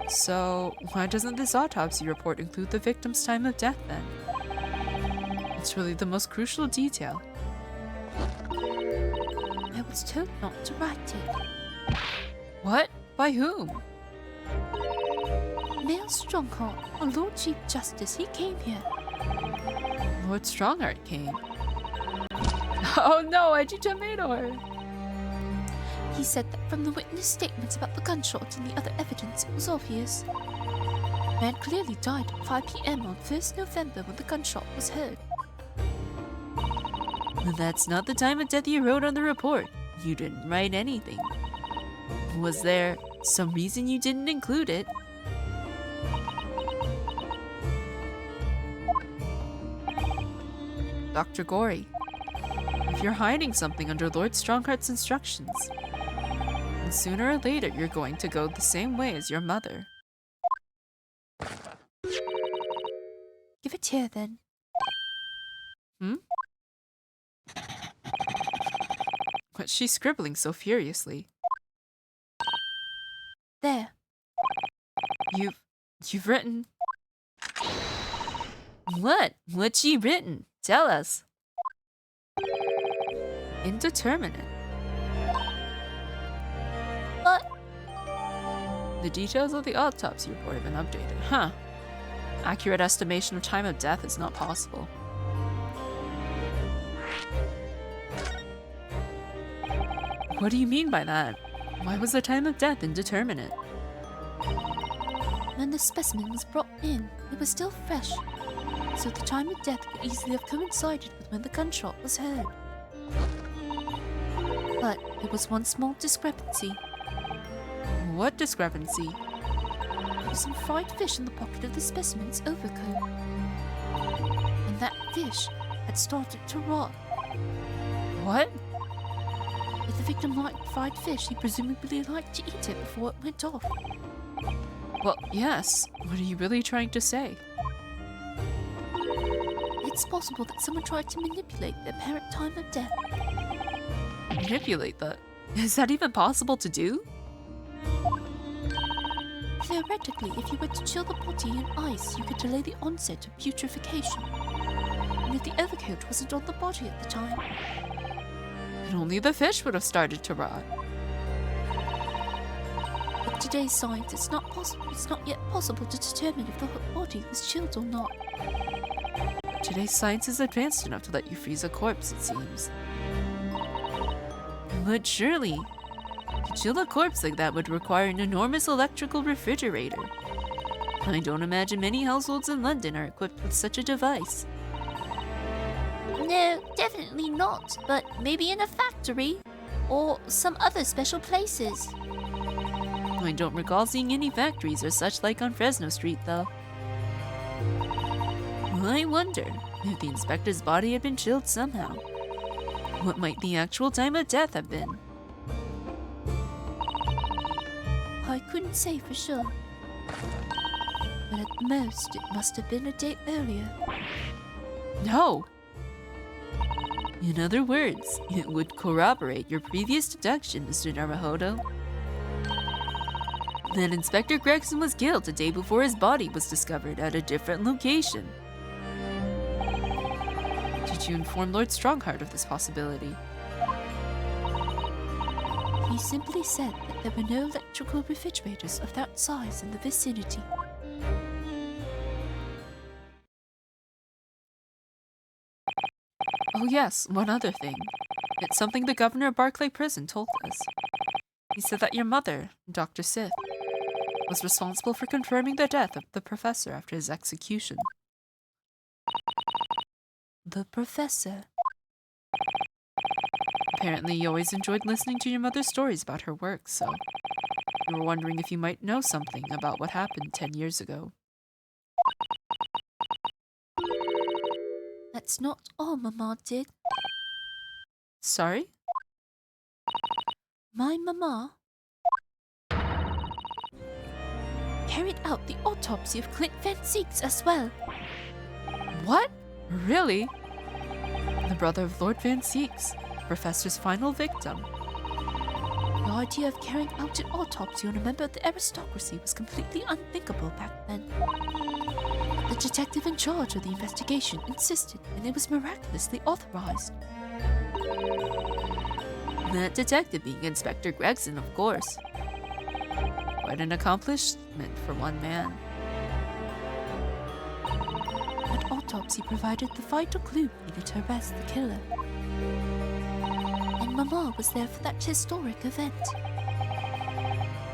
So, why doesn't this autopsy report include the victim's time of death then? It's really the most crucial detail. I was told not to write it. What? By whom? Male Strongheart, a Lord Chief Justice, he came here. Lord Stronghart came. Oh no, why'd you tomato her? He said that from the witness statements about the gunshot and the other evidence, it was obvious. Man clearly died at 5 p.m. on 1st November when the gunshot was heard. That's not the time of death you wrote on the report. You didn't write anything. Was there some reason you didn't include it? Dr. Gory, if you're hiding something under Lord Strongheart's instructions, then sooner or later you're going to go the same way as your mother. Give it here, then. Hmm? What's she scribbling so furiously? There. You've written... What? What's she written? Tell us. Indeterminate. What? The details of the autopsy report have been updated. Huh. Accurate estimation of time of death is not possible. What do you mean by that? Why was the time of death indeterminate? When the specimen was brought in, it was still fresh, so the time of death could easily have coincided with when the gunshot was heard. But there was one small discrepancy. What discrepancy? There was some fried fish in the pocket of the specimen's overcoat. And that fish had started to rot. What? If the victim liked fried fish, he presumably liked to eat it before it went off. Well, yes. What are you really trying to say? It's possible that someone tried to manipulate the apparent time of death. Manipulate that? Is that even possible to do? Theoretically, if you were to chill the body in ice, you could delay the onset of putrefaction. And if the overcoat wasn't on the body at the time, And only the fish would have started to rot. with today's science, it's not yet possible to determine if the body was chilled or not. Today's science is advanced enough to let you freeze a corpse, it seems. But surely, to chill a corpse like that would require an enormous electrical refrigerator. I don't imagine many households in London are equipped with such a device. No, definitely not, but maybe in a factory or some other special places. I don't recall seeing any factories or such like on Fresno Street, though. I wonder if the inspector's body had been chilled somehow. What might the actual time of death have been? I couldn't say for sure. But at most, it must have been a day earlier. No! In other words, it would corroborate your previous deduction, Mr. Naruhodo. That Inspector Gregson was killed a day before his body was discovered at a different location. Did you inform Lord Strongheart of this possibility? He simply said that there were no electrical refrigerators of that size in the vicinity. Oh yes, one other thing. It's something the governor of Barclay Prison told us. He said that your mother, Dr. Sith, was responsible for confirming the death of the professor after his execution. The professor. Apparently you always enjoyed listening to your mother's stories about her work, so we were wondering if you might know something about what happened 10 years ago. That's not all Mama did. Sorry? My Mama carried out the autopsy of Clint Van Zieks as well. What? Really? The brother of Lord Van Zieks, the professor's final victim. The idea of carrying out an autopsy on a member of the aristocracy was completely unthinkable back then. The detective in charge of the investigation insisted, and it was miraculously authorized. That detective being Inspector Gregson, of course. Quite an accomplishment for one man. That autopsy provided the vital clue needed to arrest the killer. And Mama was there for that historic event.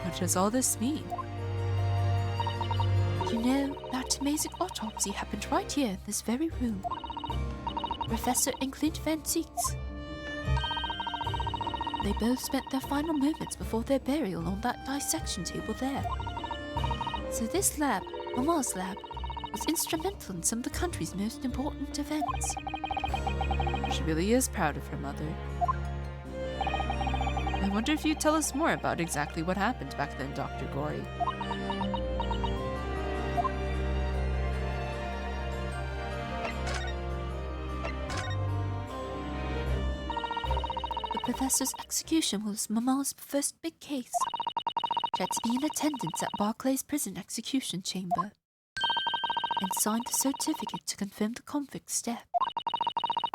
What does all this mean? You know, that amazing autopsy happened right here in this very room. Professor and Clint Van Zieks. They both spent their final moments before their burial on that dissection table there. So this lab, Mama's lab, was instrumental in some of the country's most important events. She really is proud of her mother. I wonder if you'd tell us more about exactly what happened back then, Dr. Gory. The professor's execution was Mama's first big case. She had to be in attendance at Barclay's prison execution chamber and signed the certificate to confirm the convict's death.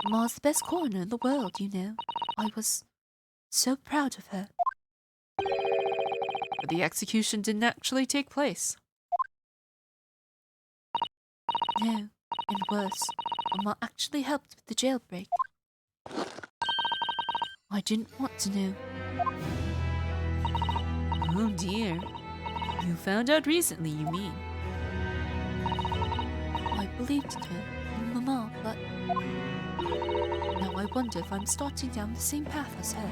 Mama's the best coroner in the world, you know. I was so proud of her. But the execution didn't actually take place. No, and worse, Mama actually helped with the jailbreak. I didn't want to know. Oh dear. You found out recently, you mean? I believed in her and Mama, but now I wonder if I'm starting down the same path as her.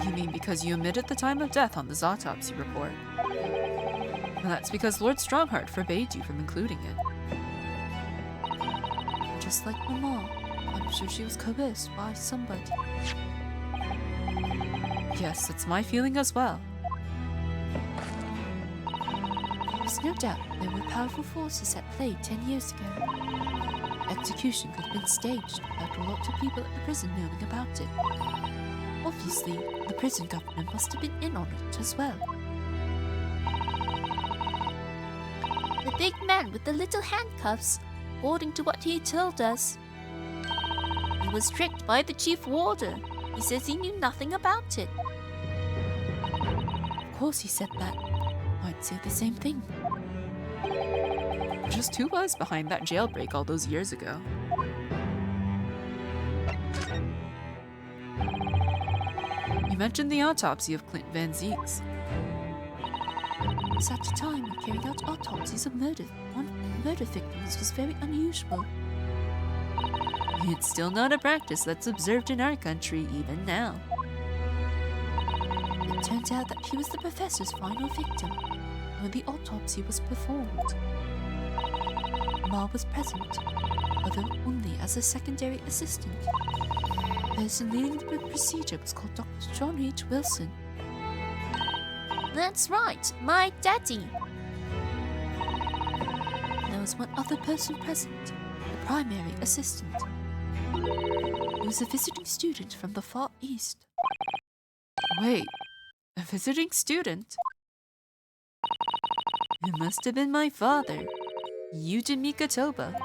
You mean because you omitted the time of death on this autopsy report? Well, that's because Lord Strongheart forbade you from including it. Just like Mama, I'm sure she was coerced by somebody. Yes, it's my feeling as well. There's no doubt there were powerful forces at play 10 years ago. Execution could have been staged without a lot of people at the prison knowing about it. Obviously, the prison governor must have been in on it as well. The big man with the little handcuffs, according to what he told us. He was tricked by the chief warder. He says he knew nothing about it. Of course he said that. I'd say the same thing. Just who was behind that jailbreak all those years ago? You mentioned the autopsy of Clint Van Zeeks. At a time when carrying out autopsies of murder victims was very unusual. It's still not a practice that's observed in our country even now. It turns out that he was the professor's final victim when the autopsy was performed. Ma was present, although only as a secondary assistant. The person leading the procedure was called Dr. John H. Wilson. That's right, my daddy. There was one other person present, the primary assistant. He was a visiting student from the Far East. Wait, a visiting student? It must have been my father, Yujin Mikotoba.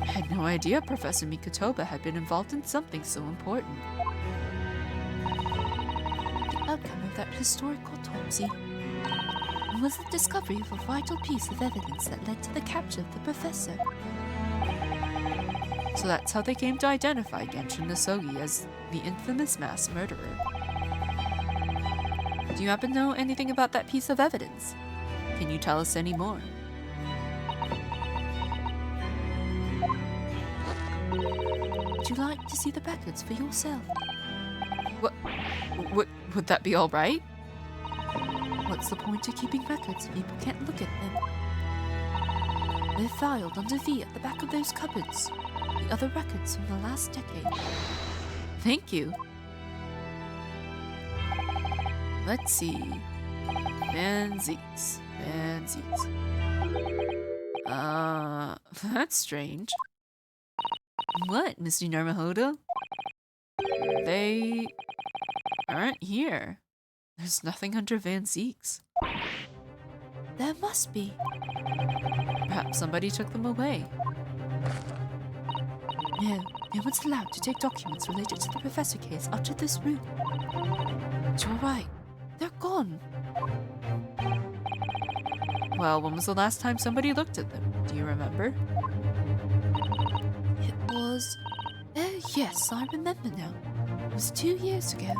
I had no idea Professor Mikotoba had been involved in something so important. The outcome of that historic autopsy was the discovery of a vital piece of evidence that led to the capture of the professor. So that's how they came to identify Genshin Nasogi as the infamous mass murderer. Do you happen to know anything about that piece of evidence? Can you tell us any more? Would you like to see the records for yourself? Would that be all right? What's the point of keeping records if people can't look at them? They're filed under V at the back of those cupboards. The other records from the last decade. Thank you. Let's see. Van Zeeks. That's strange. What, Mr. Narmahodo? They aren't here. There's nothing under Van Zeeks. There must be. Perhaps somebody took them away. No one's allowed to take documents related to the professor case out of this room. You're right. They're gone. Well, when was the last time somebody looked at them? Do you remember? It was... yes, I remember now. It was 2 years ago.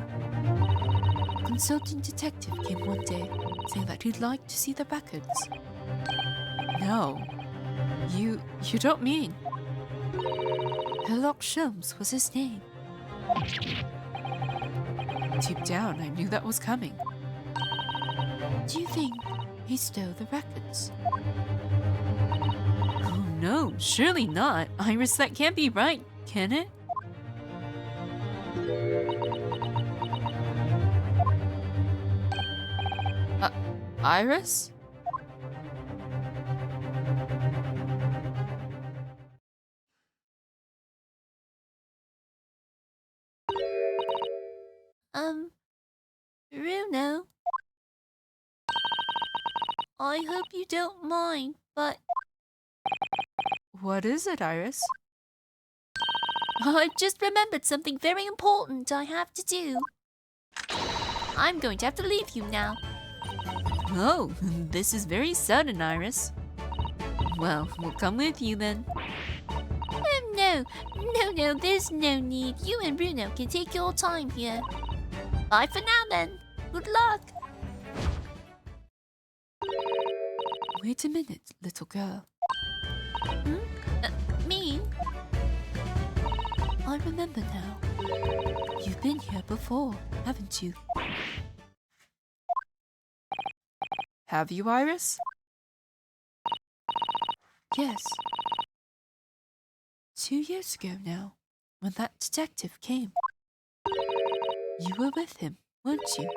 A consulting detective came one day, saying that he'd like to see the records. No. You don't mean... Herlock Sholmes was his name. Deep down, I knew that was coming. Do you think he stole the records? Oh no, surely not. Iris, that can't be right, can it? Iris? Bruno. I hope you don't mind, but What is it, Iris? I've just remembered something very important I have to do. I'm going to have to leave you now. Oh, this is very sudden, Iris. Well, we'll come with you then. No, there's no need. You and Bruno can take your time here. Bye for now then. Good luck. Wait a minute, little girl. Me? I remember now. You've been here before, haven't you? Have you, Iris? Yes. 2 years ago now, when that detective came. You were with him, weren't you?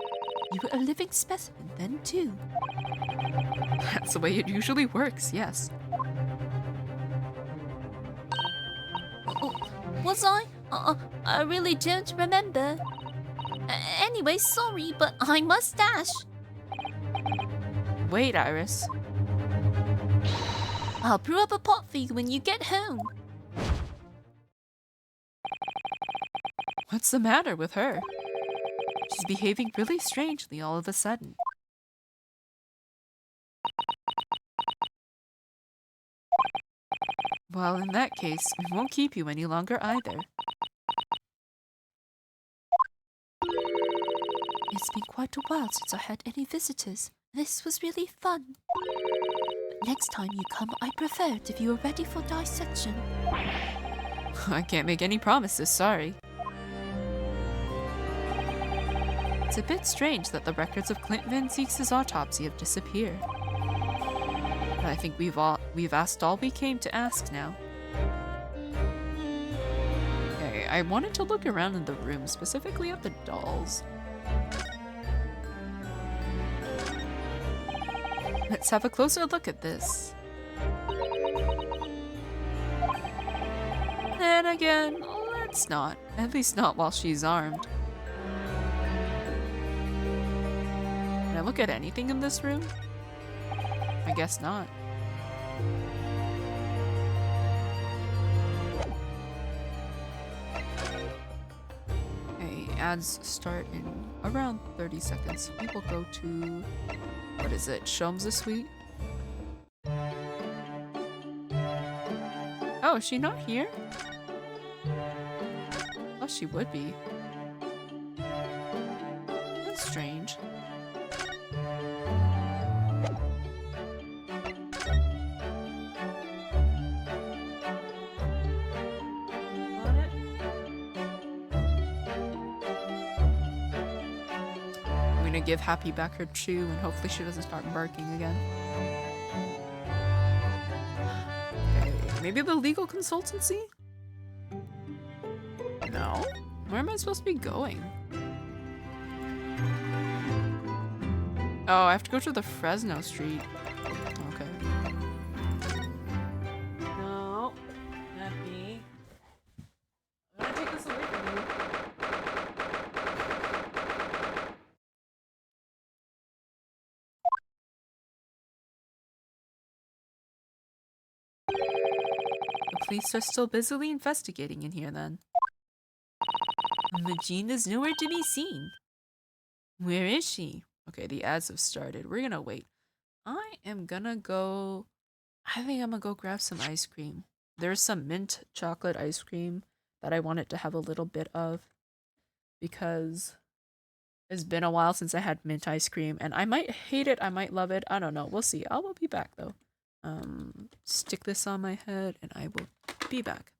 You were a living specimen then too. That's the way it usually works, yes. Was I? I really don't remember. Anyway, sorry, but I must dash. Wait, Iris. I'll brew up a pot for you when you get home. What's the matter with her? She's behaving really strangely all of a sudden. Well, in that case, we won't keep you any longer either. It's been quite a while since I had any visitors. This was really fun. But next time you come, I prefer it if you are ready for dissection. I can't make any promises, sorry. It's a bit strange that the records of Clint Van Zeeks' autopsy have disappeared. But I think we've asked all we came to ask now. Okay, I wanted to look around in the room, specifically at the dolls. Let's have a closer look at this. Then again, let's not. At least not while she's armed. Can I look at anything in this room? I guess not. Okay, ads start in around 30 seconds. We will go to, what is it, Sholmes' suite? Oh, is she not here? Oh, she would be. That's strange. On it. I'm gonna give Happy back her chew and hopefully she doesn't start barking again. Okay, maybe the legal consultancy? No? Where am I supposed to be going? Oh, I have to go to the Fresno Street. Okay. No. Not me. I'm gonna take this away from you. The police are still busily investigating in here then. Magina's nowhere to be seen. Where is she? Okay, the ads have started. We're gonna wait. I think I'm gonna go grab some ice cream. There's some mint chocolate ice cream that I wanted to have a little bit of because it's been a while since I had mint ice cream and I might hate it, I might love it. I don't know. We'll see. I will be back though. Stick this on my head and I will be back.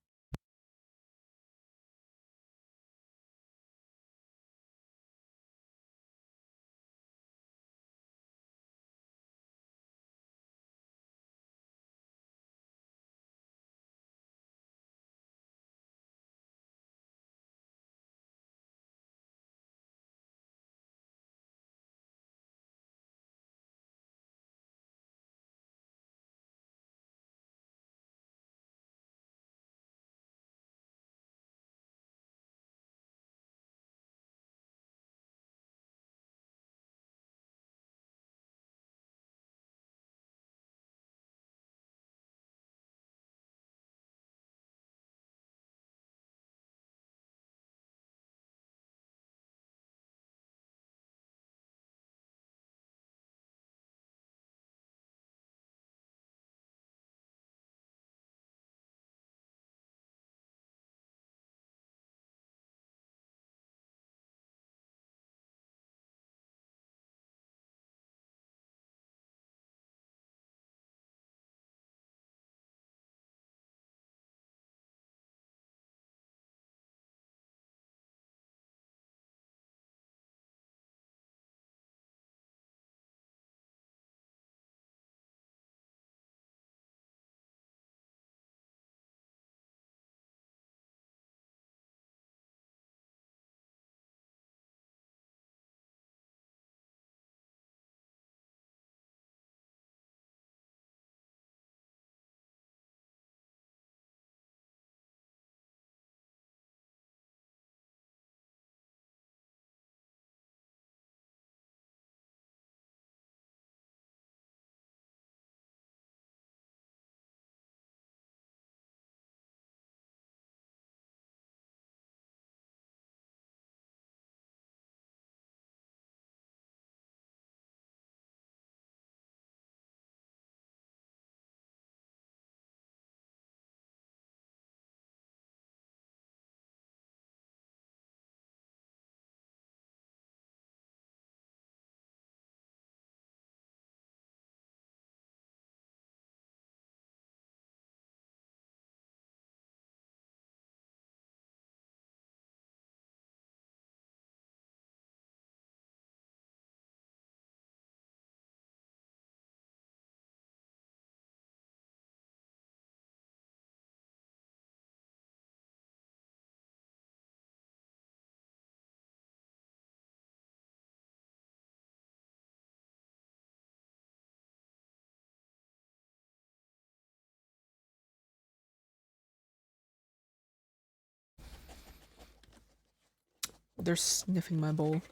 they're sniffing my bowl.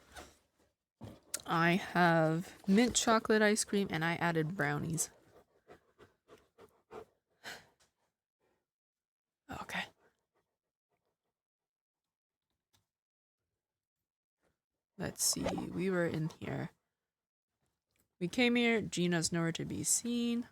I have mint chocolate ice cream and I added brownies. Okay. Let's see. We were in here. We came here. Gina's nowhere to be seen.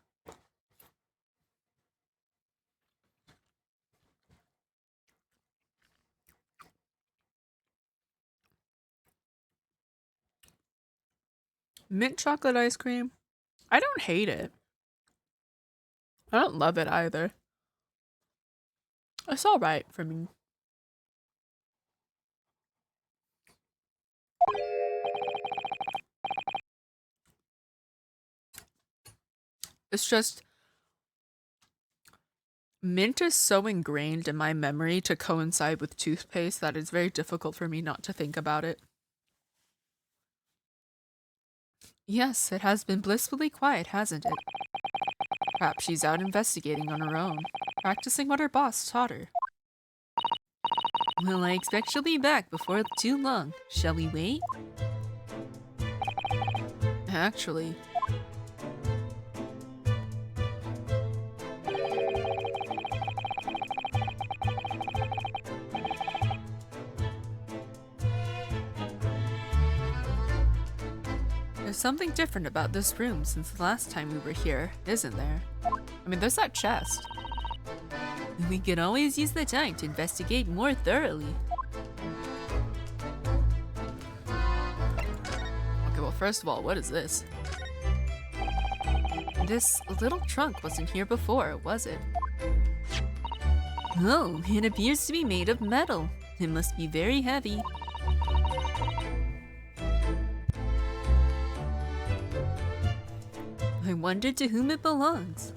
Mint chocolate ice cream. I don't hate it. I don't love it either. It's alright for me. It's just mint is so ingrained in my memory to coincide with toothpaste that it's very difficult for me not to think about it. Yes, it has been blissfully quiet, hasn't it? Perhaps she's out investigating on her own, practicing what her boss taught her. Well, I expect she'll be back before too long. Shall we wait? Actually... There's something different about this room since the last time we were here, isn't there? I mean, there's that chest. We could always use the time to investigate more thoroughly. Okay, well, first of all, what is this? This little trunk wasn't here before, was it? Oh, it appears to be made of metal. It must be very heavy. I wonder to whom it belongs.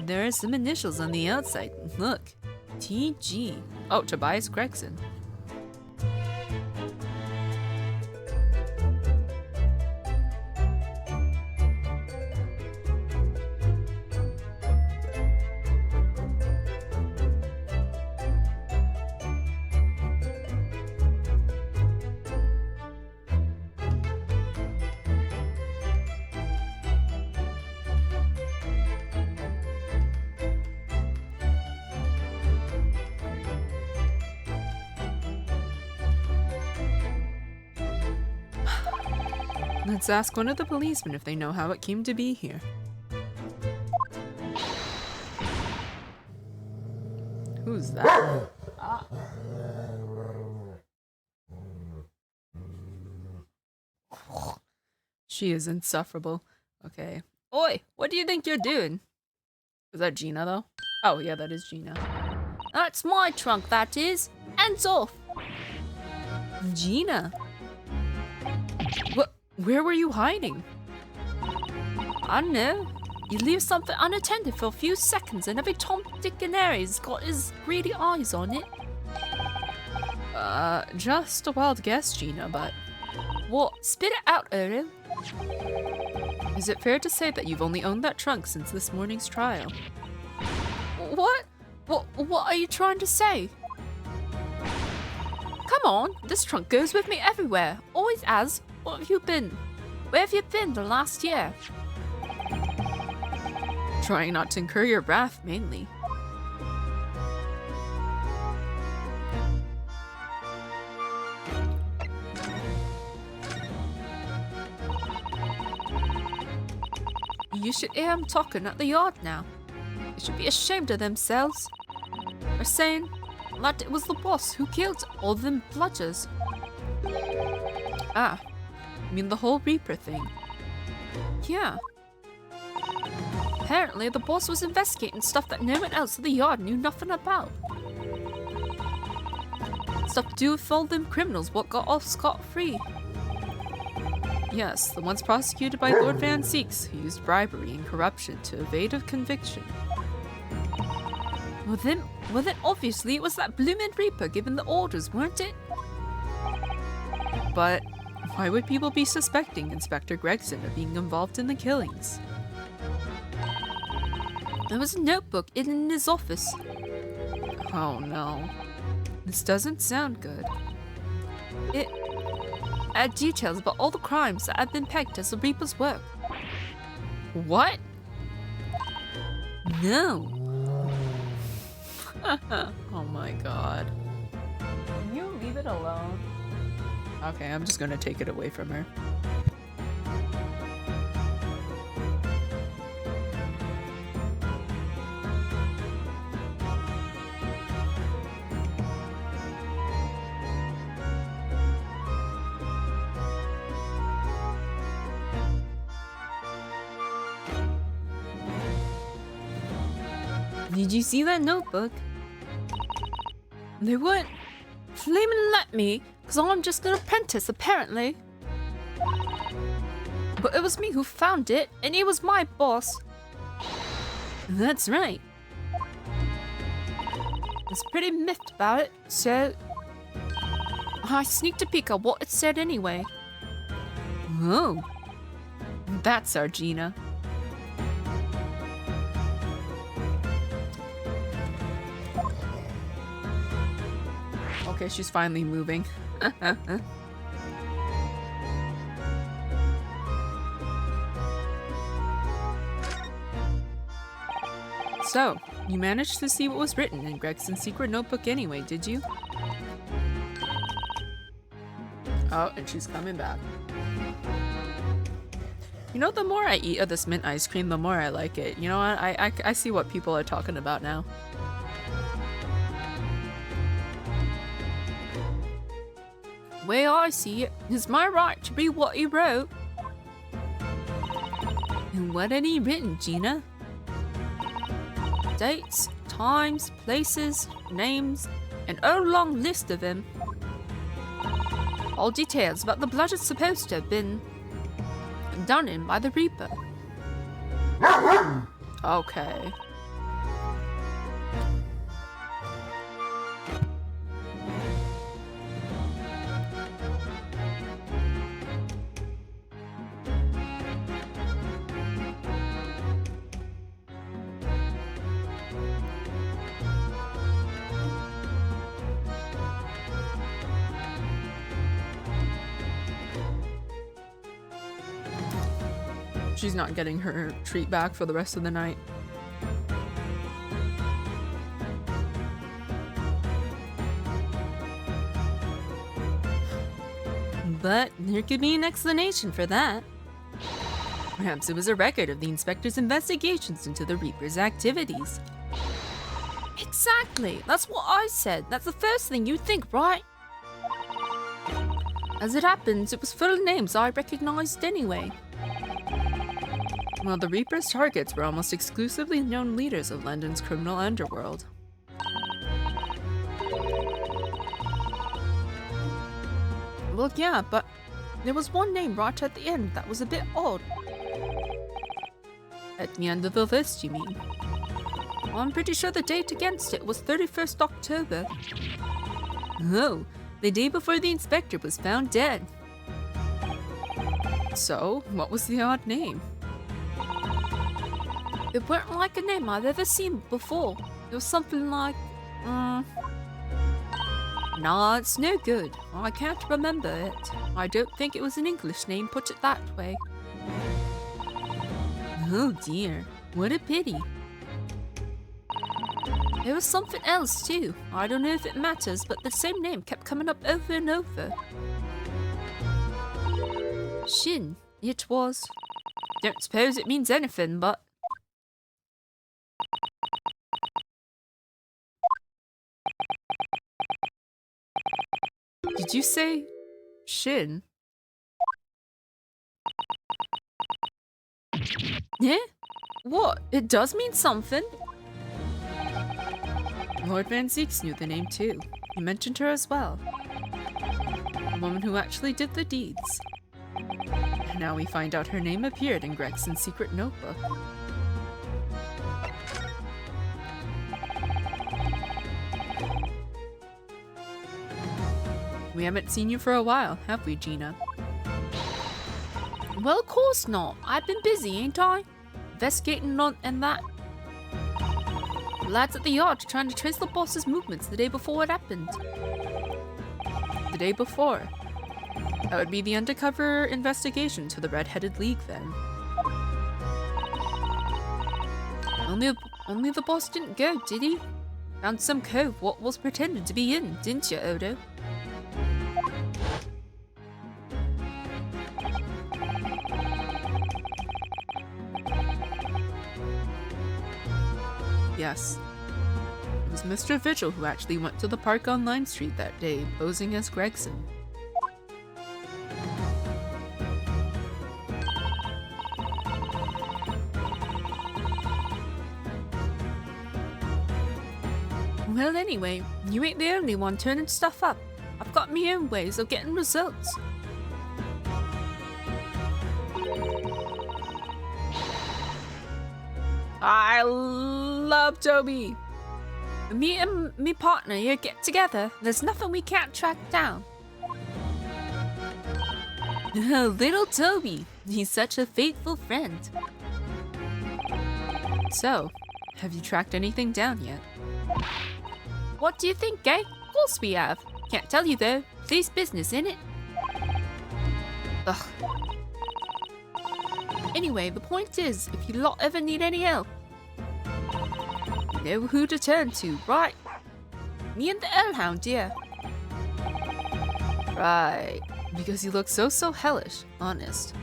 There are some initials on the outside. Look. TG. Oh, Tobias Gregson. Let's ask one of the policemen if they know how it came to be here. Who's that? She is insufferable. Okay. Oi, what do you think you're doing? Is that Gina, though? Oh, yeah, that is Gina. That's my trunk, that is. Hands off. Gina? What? Where were you hiding? I don't know. You leave something unattended for a few seconds and every Tom, Dick, and Harry's got his greedy eyes on it. Just a wild guess, Gina, but... What? Spit it out, Ariel. Is it fair to say that you've only owned that trunk since this morning's trial? What? What are you trying to say? Come on, this trunk goes with me everywhere. Always has. What have you been? Where have you been the last year? Trying not to incur your wrath, mainly. You should hear them talking at the yard now. They should be ashamed of themselves. They're saying that it was the boss who killed all them bludgers. Ah, you mean the whole Reaper thing? Yeah. Apparently, the boss was investigating stuff that no one else in the yard knew nothing about. Stuff to do with all them criminals what got off scot-free. Yes, the ones prosecuted by Lord Van Seeks, who used bribery and corruption to evade a conviction. Well then obviously it was that bloomin' Reaper giving the orders, weren't it? But why would people be suspecting Inspector Gregson of being involved in the killings? There was a notebook in his office. Oh no. This doesn't sound good. It add details about all the crimes that have been pegged as the Reaper's work. What? No. Oh my god. Can you leave it alone? Okay, I'm just gonna take it away from her. Did you see that notebook? They wouldn't flaming let me, because I'm just an apprentice, apparently. But it was me who found it, and he was my boss. That's right. I was pretty miffed about it, so I sneaked a peek at what it said anyway. Oh. That's our Gina. Okay, she's finally moving. So, you managed to see what was written in Gregson's secret notebook anyway, did you? Oh, and she's coming back. You know, the more I eat of this mint ice cream, the more I like it. You know what? I see what people are talking about now. Way I see it, it's my right to read what he wrote. And what had he written, Gina? Dates, times, places, names, an whole long list of them. All details about the blood that's supposed to have been done in by the Reaper. Okay. She's not getting her treat back for the rest of the night. But there could be an explanation for that. Perhaps it was a record of the inspector's investigations into the Reaper's activities. Exactly! That's what I said. That's the first thing you'd think, right? As it happens, it was full of names I recognized anyway. Well, the Reaper's targets were almost exclusively known leaders of London's criminal underworld. Well, yeah, but there was one name right at the end that was a bit odd. At the end of the list, you mean? I'm pretty sure the date against it was 31st October. Oh, the day before the inspector was found dead. So, what was the odd name? It weren't like a name I've ever seen before. It was something like, Nah, it's no good. I can't remember it. I don't think it was an English name, put it that way. Oh dear, what a pity. It was something else too. I don't know if it matters, but the same name kept coming up over and over. Shin. It was. Don't suppose it means anything, but... Did you say Shin? Yeah? What? It does mean something? Lord Van Zeeks knew the name too. He mentioned her as well. The woman who actually did the deeds. And now we find out her name appeared in Gregson's secret notebook. We haven't seen you for a while, have we, Gina? Well, of course not. I've been busy, ain't I? Investigating on and that. lads at the yard are trying to trace the boss's movements the day before it happened. The day before. That would be the undercover investigation to the Red-Headed League then. Only the boss didn't go, did he? Found some cove what was pretended to be in, didn't you, Odo? Yes. It was Mr. Vigil who actually went to the park on Lime Street that day, posing as Gregson. Well, anyway, you ain't the only one turning stuff up. I've got my own ways of getting results. I love Toby! Me and me partner here get together. There's nothing we can't track down. Little Toby, he's such a faithful friend. So, have you tracked anything down yet? What do you think, eh? Of course we have. Can't tell you though. Police business, innit? Ugh. Anyway, the point is, if you lot ever need any help, you know who to turn to, right? Me and the Hellhound, yeah. Right. Because you look so hellish, honest.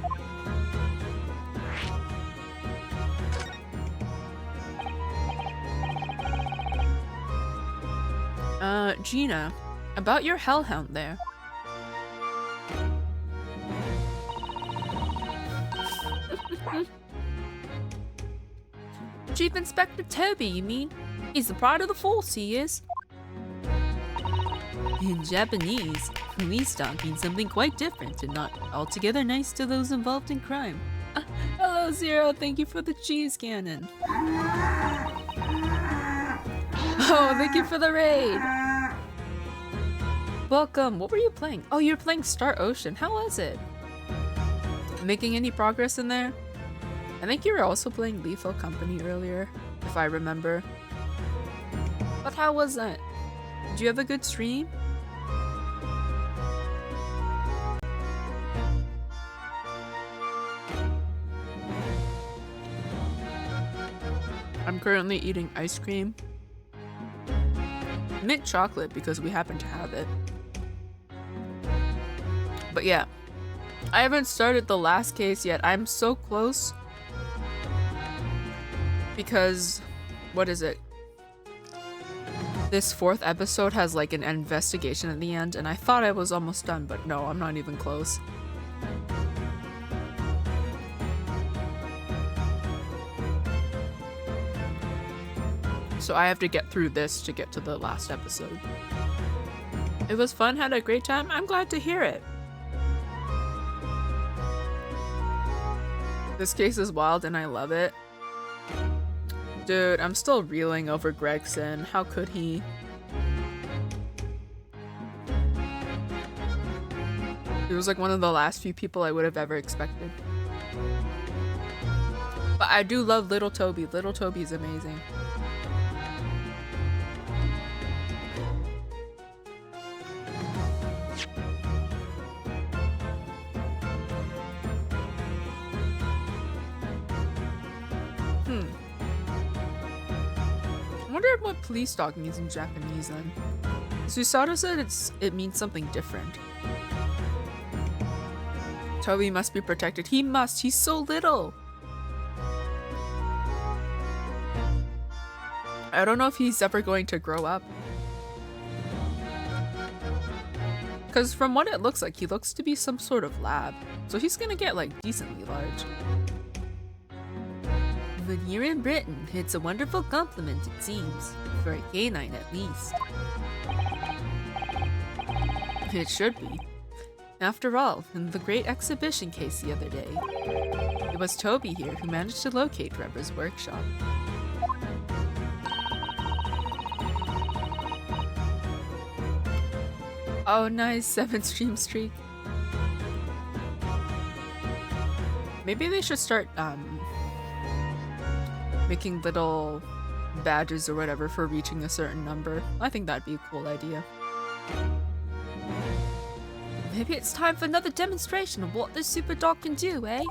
Gina, about your Hellhound there. Chief Inspector Toby, you mean? He's the pride of the force, he is. In Japanese, police dog means something quite different and not altogether nice to those involved in crime. Hello, Zero. Thank you for the cheese cannon. Oh, thank you for the raid. Welcome. What were you playing? Oh, you're playing Star Ocean. How was it? Making any progress in there? I think you were also playing Lethal Company earlier, if I remember. But how was that? Did you have a good stream? I'm currently eating ice cream. Mint chocolate because we happen to have it. But yeah, I haven't started the last case yet. I'm so close. Because, what is it? This 4th episode has like an investigation at the end, and I thought I was almost done, but no, I'm not even close. So I have to get through this to get to the last episode. It was fun, had a great time. I'm glad to hear it. This case is wild and I love it. Dude, I'm still reeling over Gregson. How could he? He was like one of the last few people I would have ever expected. But I do love Little Toby. Little Toby is amazing. I wonder what police dog means in Japanese then. Susato said it means something different. Toby must be protected. He must. He's so little. I don't know if he's ever going to grow up. Because from what it looks like, he looks to be some sort of lab. So he's gonna get like decently large. When you're in Britain, it's a wonderful compliment, it seems. For a canine, at least. It should be. After all, in the great exhibition case the other day, it was Toby here who managed to locate Reber's workshop. Oh nice, 7 stream streak. Maybe they should start making little badges or whatever for reaching a certain number. I think that'd be a cool idea. Maybe it's time for another demonstration of what this super dog can do, eh?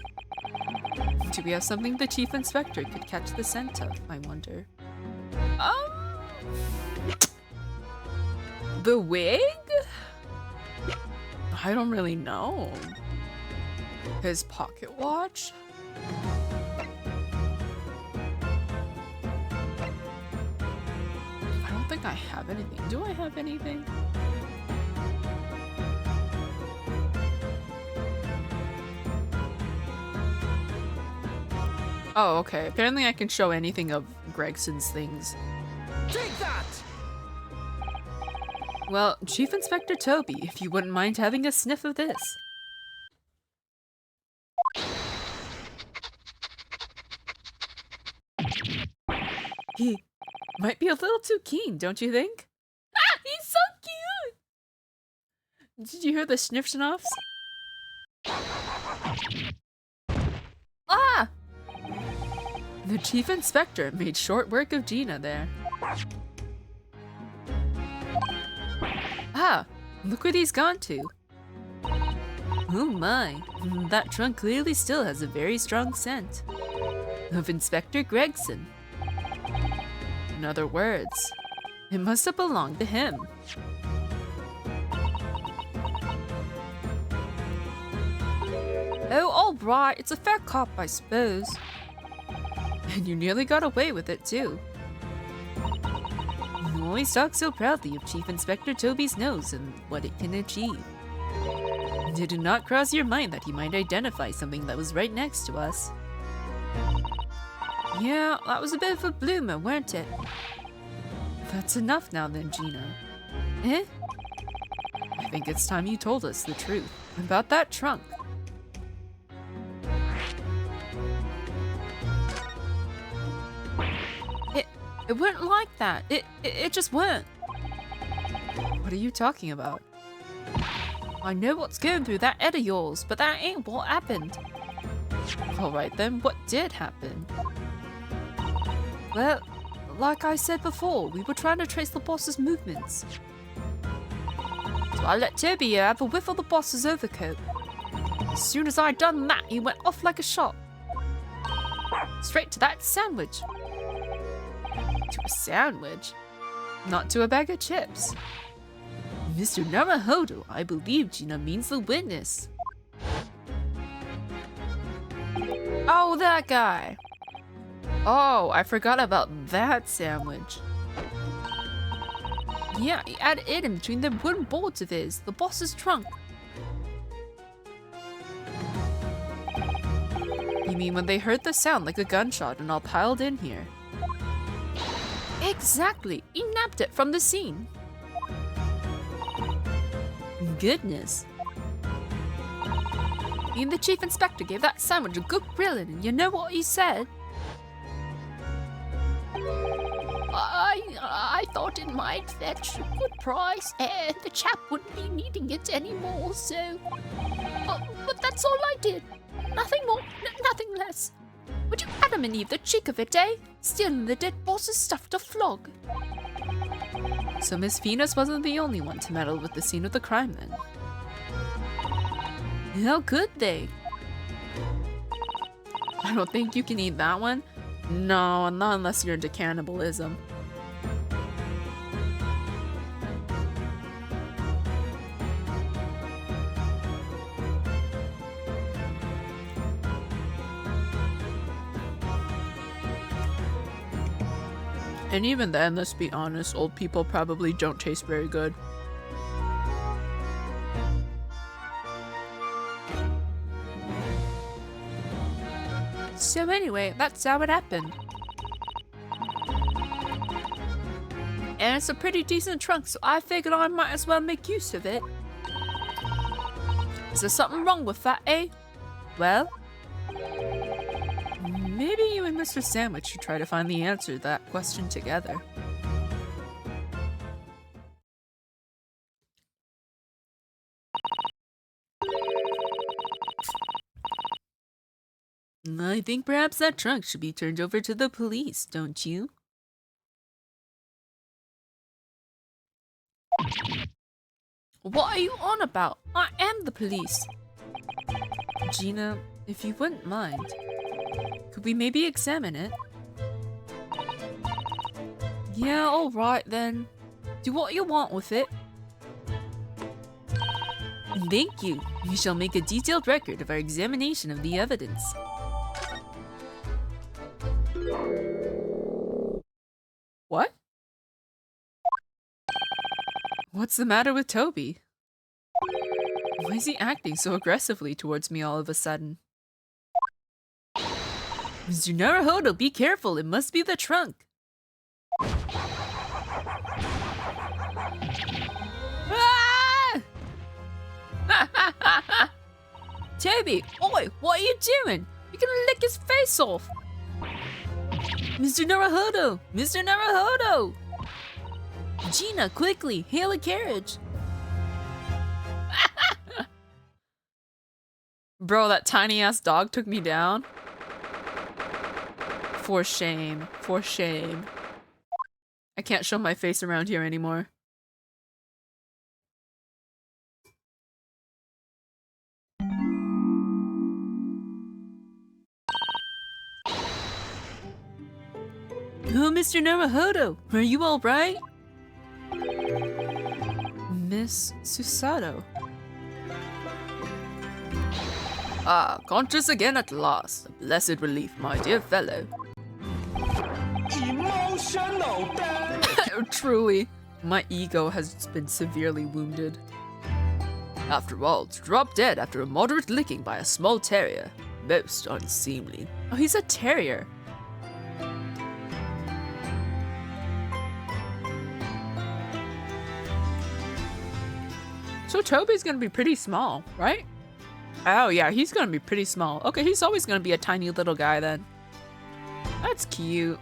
Do we have something the chief inspector could catch the scent of, I wonder? The wig? I don't really know. His pocket watch? I don't think I have anything. Do I have anything? Oh, okay. Apparently I can show anything of Gregson's things. Take that! Well, Chief Inspector Toby, if you wouldn't mind having a sniff of this. He might be a little too keen, don't you think? Ah, he's so cute! Did you hear the sniff snuffs? Ah! The Chief Inspector made short work of Gina there. Ah, look where he's gone to. Oh my, that trunk clearly still has a very strong scent. Of Inspector Gregson. In other words, it must have belonged to him. Oh, alright, it's a fair cop, I suppose. And you nearly got away with it too. You always talk so proudly of Chief Inspector Toby's nose and what it can achieve. Did it not cross your mind that he might identify something that was right next to us? Yeah, that was a bit of a bloomer, weren't it? That's enough now then, Gina. Eh? I think it's time you told us the truth about that trunk. It weren't like that. It just weren't. What are you talking about? I know what's going through that head of yours, but that ain't what happened. Alright then, what did happen? Well, like I said before, we were trying to trace the boss's movements. So I let Toby here have a whiff of the boss's overcoat. As soon as I'd done that, he went off like a shot. Straight to that sandwich. To a sandwich? Not to a bag of chips. Mr. Narahodo, I believe Gina means the witness. Oh, that guy! Oh, I forgot about that sandwich. Yeah, he had it in between the wooden boards of his, the boss's trunk. You mean when they heard the sound like a gunshot and all piled in here? Exactly! He nabbed it from the scene. Goodness. Me and the Chief Inspector gave that sandwich a good grilling, and you know what he said? I thought it might fetch a good price, and the chap wouldn't be needing it anymore, so... but that's all I did. Nothing more, nothing less. Would you Adam and Eve the cheek of it, eh? Stealing the dead boss's stuff to flog. So Miss Venus wasn't the only one to meddle with the scene of the crime then. How could they? I don't think you can eat that one. No, not unless you're into cannibalism. And even then, let's be honest, old people probably don't taste very good. So anyway, that's how it happened. And it's a pretty decent trunk, so I figured I might as well make use of it. Is there something wrong with that, eh? Well, maybe you and Mr. Sandwich should try to find the answer to that question together. I think perhaps that trunk should be turned over to the police, don't you? What are you on about? I am the police. Gina, if you wouldn't mind, could we maybe examine it? Yeah, alright then. Do what you want with it. Thank you. We shall make a detailed record of our examination of the evidence. What? What's the matter with Toby? Why is he acting so aggressively towards me all of a sudden? Mr. Naruhodo, be careful. It must be the trunk. Ah! Toby, oi, what are you doing? You're gonna lick his face off. Mr. Naruhodo! Mr. Naruhodo! Gina, quickly, hail a carriage. Bro, that tiny ass dog took me down. For shame. For shame. I can't show my face around here anymore. Oh, Mr. Naruhodo, are you alright? Miss Susato. Ah, conscious again at last. A blessed relief, my dear fellow. Emotional damage. Truly, my ego has been severely wounded. After all, to drop dead after a moderate licking by a small terrier. Most unseemly. Oh, he's a terrier. So Toby's gonna be pretty small, right? Oh yeah, he's gonna be pretty small. Okay, he's always gonna be a tiny little guy then. That's cute.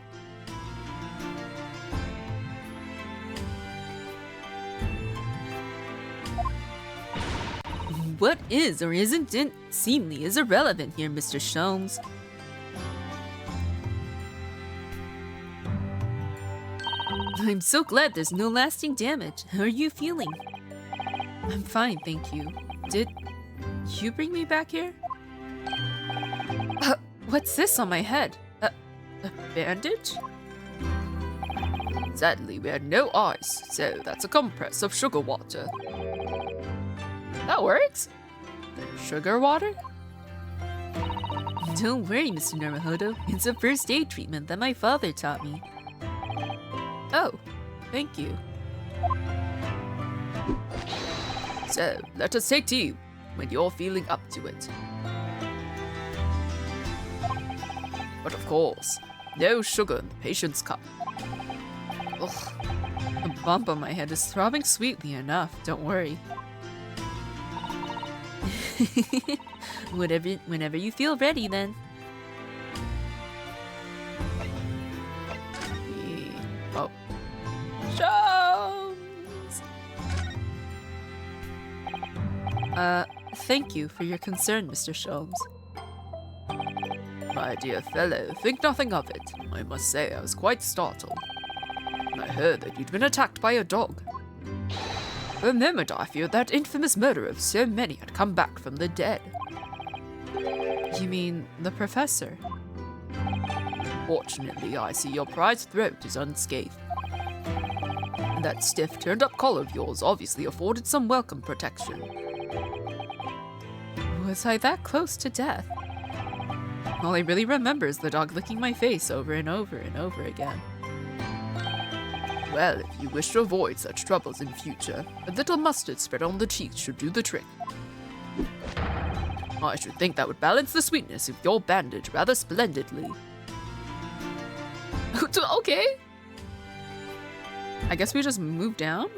What is or isn't seemly is irrelevant here, Mr. Sholmes. I'm so glad there's no lasting damage. How are you feeling? I'm fine, thank you. Did you bring me back here? What's this on my head? A bandage? Sadly, we had no ice, so that's a compress of sugar water. That works? Sugar water? Don't worry, Mr. Naruhodo. It's a first aid treatment that my father taught me. Oh, thank you. So, let us take tea when you're feeling up to it. But of course, no sugar in the patient's cup. Ugh. The bump on my head is throbbing sweetly enough, don't worry. Whenever you feel ready, then. Oh. Sholmes! Thank you for your concern, Mr. Sholmes. My dear fellow, think nothing of it. I must say I was quite startled. I heard that you'd been attacked by a dog. For a moment I feared that infamous murder of so many had come back from the dead. You mean the professor? Fortunately, I see your prized throat is unscathed. And that stiff turned-up collar of yours obviously afforded some welcome protection. Was I that close to death? All I really remember is the dog licking my face over and over and over again. Well, if you wish to avoid such troubles in future, a little mustard spread on the cheeks should do the trick. I should think that would balance the sweetness of your bandage rather splendidly. Okay. I guess we just move down?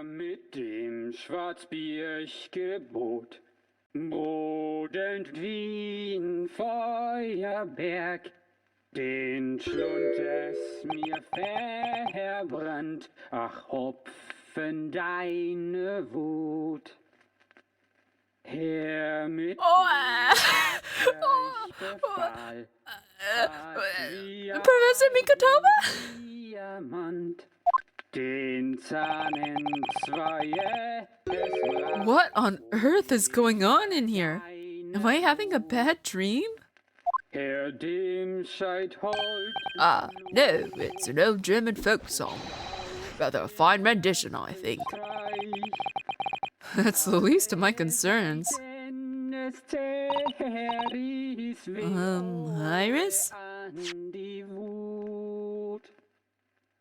Mit dem Schwarzbiergebot, brodend wie ein Feuerberg, den Schlund es mir verbrannt, ach Hopfen deine Wut. Her mit befahl, Professor Mikotoma? Diamant, den Zahnenzweie, es war What on earth is going on in here? Am I having a bad dream? Herr dem Scheithold. Ah, no, it's an old German folk song. Rather a fine rendition, I think. That's the least of my concerns. Iris?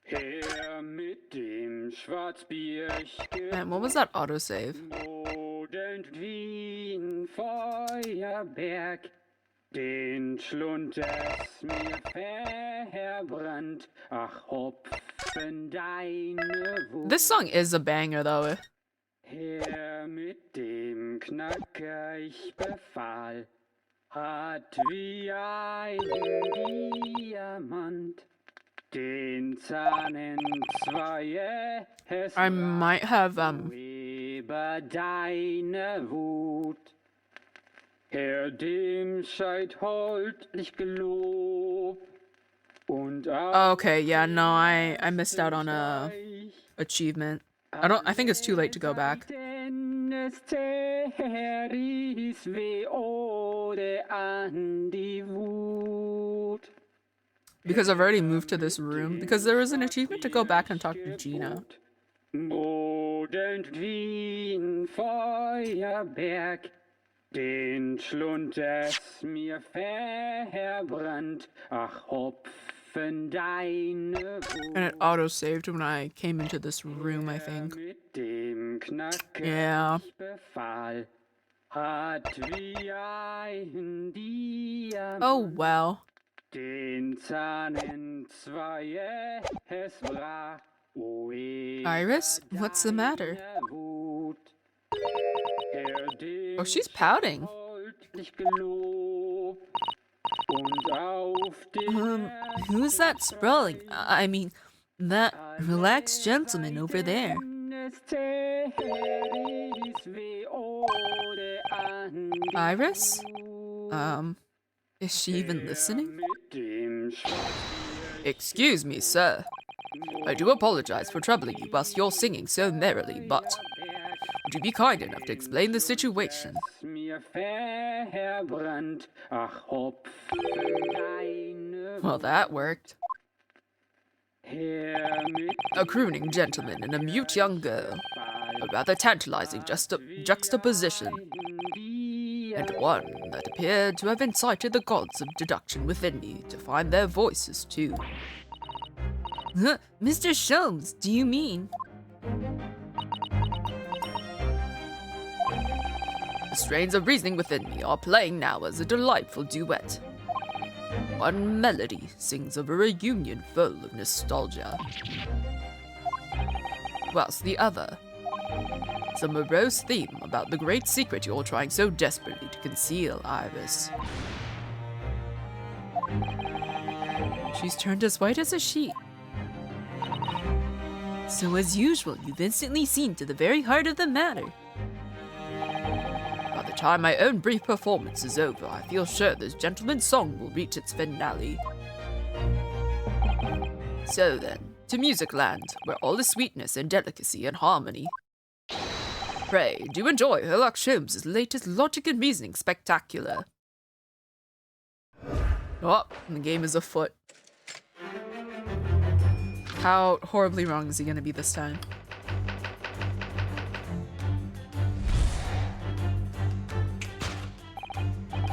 Herr mit dem Schwarzbierchen. Man, what was that autosave? Modend wie ein Feuerberg, den Schlund es mir verbrannt. Ach, Hopfen, deine Wut. This song is a banger though. Herr mit dem Knacker ich befahl, hat wie ein Diamant den Zahnenzweie. Es I might have über deine Wut. Herr dem Scheithold ich gelob und okay, yeah, no, I missed out on a achievement. I think it's too late to go back. Denn es zerriss wie Ode an die Wut. Because I've already moved to this room. Because there was an achievement to go back and talk to Gina. Modend wie ein Feuerberg, den Schlund es mir verbrannt. Ach, Hopfen, deine Wut. And it auto-saved when I came into this room, I think. Mit dem Knacker Yeah. ich befahl, hat wie ein Diamant Oh well. den Zahnenzweie, es brach. Iris, what's the matter? Oh, she's pouting. Who's that sprawling? I mean, that relaxed gentleman over there. Iris? Is she even listening? Excuse me, sir. I do apologize for troubling you whilst you're singing so merrily, but would you be kind enough to explain the situation? Well, that worked. A crooning gentleman and a mute young girl. A rather tantalizing juxtaposition. And one that appeared to have incited the gods of deduction within me to find their voices too. Mr. Sholmes, do you mean? The strains of reasoning within me are playing now as a delightful duet. One melody sings of a reunion full of nostalgia, whilst the other is a morose theme about the great secret you're trying so desperately to conceal, Iris. She's turned as white as a sheet. So as usual, you've instantly seen to the very heart of the matter. By the time my own brief performance is over, I feel sure this gentleman's song will reach its finale. So then, to Music Land, where all is sweetness and delicacy and harmony. Pray, do enjoy Sherlock Sholmes' latest logic and reasoning spectacular. Oh, the game is afoot. How horribly wrong is he gonna be this time?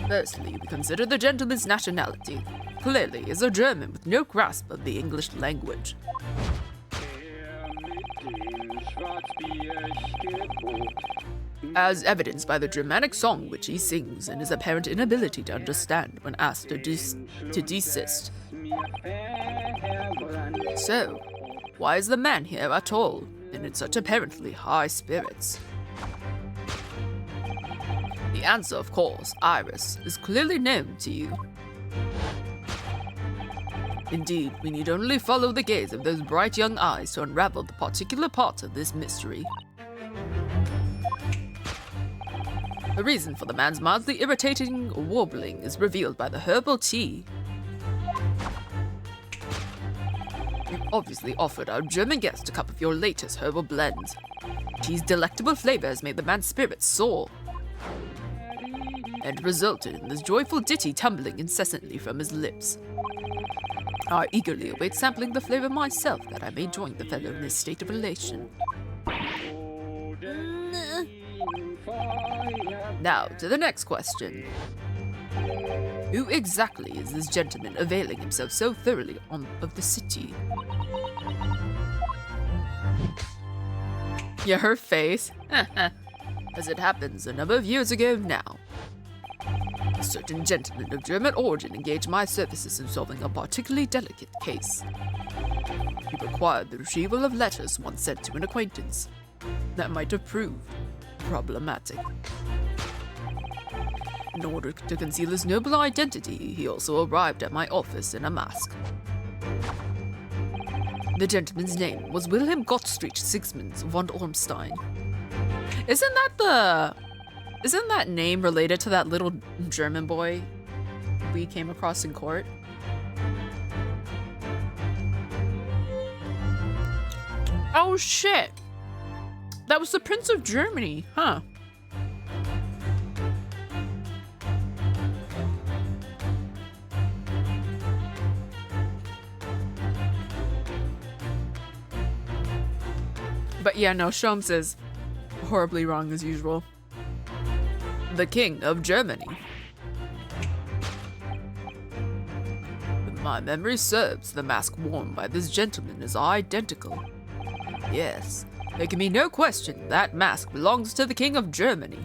Firstly, we consider the gentleman's nationality. Clearly, is a German with no grasp of the English language. As evidenced by the Germanic song which he sings and his apparent inability to understand when asked to desist. So, why is the man here at all, and in such apparently high spirits? The answer, of course, Iris, is clearly known to you. Indeed, we need only follow the gaze of those bright young eyes to unravel the particular part of this mystery. The reason for the man's mildly irritating warbling is revealed by the herbal tea. You've obviously offered our German guest a cup of your latest herbal blend. Tea's delectable flavor has made the man's spirits soar, and resulted in this joyful ditty tumbling incessantly from his lips. I eagerly await sampling the flavor myself, that I may join the fellow in this state of elation. Now, to the next question. Who exactly is this gentleman availing himself so thoroughly of the city? Yeah, her face. As it happens, a number of years ago now, a certain gentleman of German origin engaged my services in solving a particularly delicate case. He required the retrieval of letters once sent to an acquaintance that might have proved problematic. In order to conceal his noble identity, he also arrived at my office in a mask. The gentleman's name was Wilhelm Gottfried Sigismund von Ormstein. Isn't that name related to that little German boy we came across in court? Oh shit! That was the Prince of Germany, huh? But yeah, no, Sholmes is horribly wrong as usual. The King of Germany. If my memory serves, the mask worn by this gentleman is identical. Yes, there can be no question that mask belongs to the King of Germany.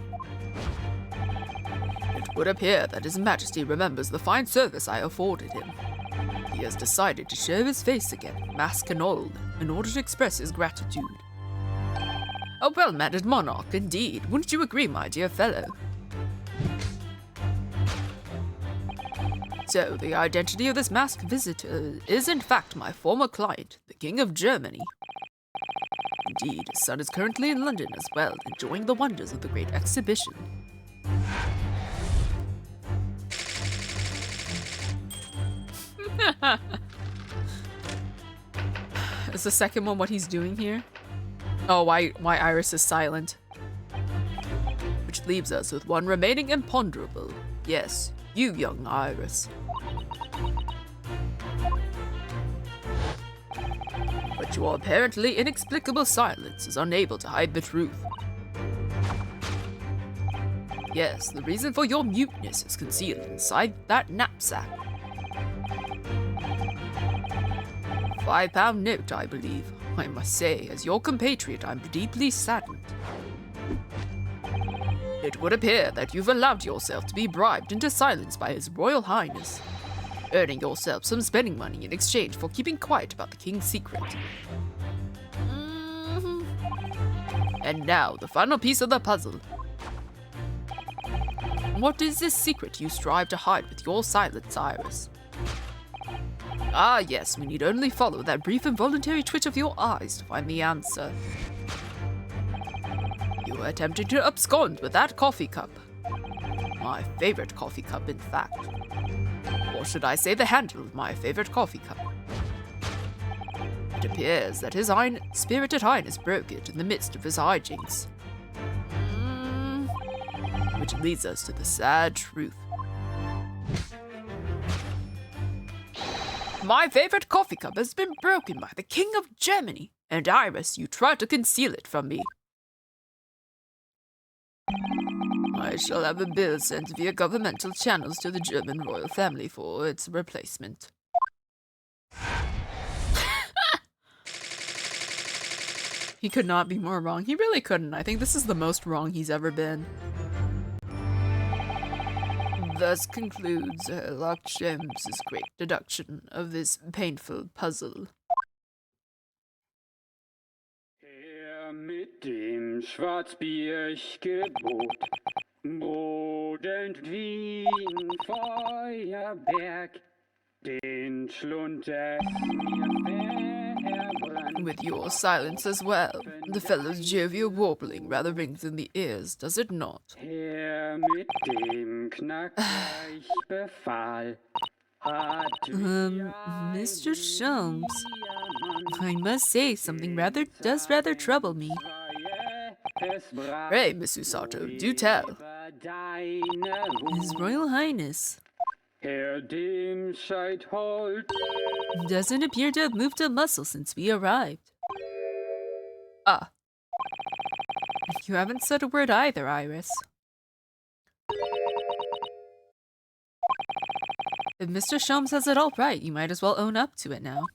It would appear that His Majesty remembers the fine service I afforded him. He has decided to show his face again, mask and all, in order to express his gratitude. A well-mannered monarch, indeed. Wouldn't you agree, my dear fellow? So, the identity of this masked visitor is in fact my former client, the King of Germany. Indeed, his son is currently in London as well, enjoying the wonders of the Great Exhibition. Is the second one what he's doing here? Oh, why Iris is silent. Which leaves us with one remaining imponderable. Yes, you, young Iris. But your apparently inexplicable silence is unable to hide the truth. Yes, the reason for your muteness is concealed inside that knapsack. £5 note, I believe. I must say, as your compatriot, I'm deeply saddened. It would appear that you've allowed yourself to be bribed into silence by His Royal Highness, earning yourself some spending money in exchange for keeping quiet about the King's secret. And now, the final piece of the puzzle. What is this secret you strive to hide with your silence, Iris? Ah, yes, we need only follow that brief involuntary twitch of your eyes to find the answer. You were attempting to abscond with that coffee cup. My favorite coffee cup, in fact. Or should I say the handle of my favorite coffee cup? It appears that His Spirited Highness broke it in the midst of his hijinks. Which leads us to the sad truth. My favorite coffee cup has been broken by the King of Germany, and Iris, you try to conceal it from me. I shall have a bill sent via governmental channels to the German royal family for its replacement. He could not be more wrong. He really couldn't. I think this is the most wrong he's ever been. Thus concludes Sherlock Sholmes' great deduction of this painful puzzle. Mit dem Schwarzbiergebot, brodend wie ein Feuerberg, den Schlund es mir With your silence as well. The fellow's jovial warbling rather rings in the ears, does it not? Herr mit dem Knackreich befahl. Mr. Sholmes, I must say something does rather trouble me. Pray, Miss Usato, do tell. His Royal Highness Herr dem seid hold. doesn't appear to have moved a muscle since we arrived. Ah. You haven't said a word either, Iris. If Mr. Sholmes has it all right, you might as well own up to it now.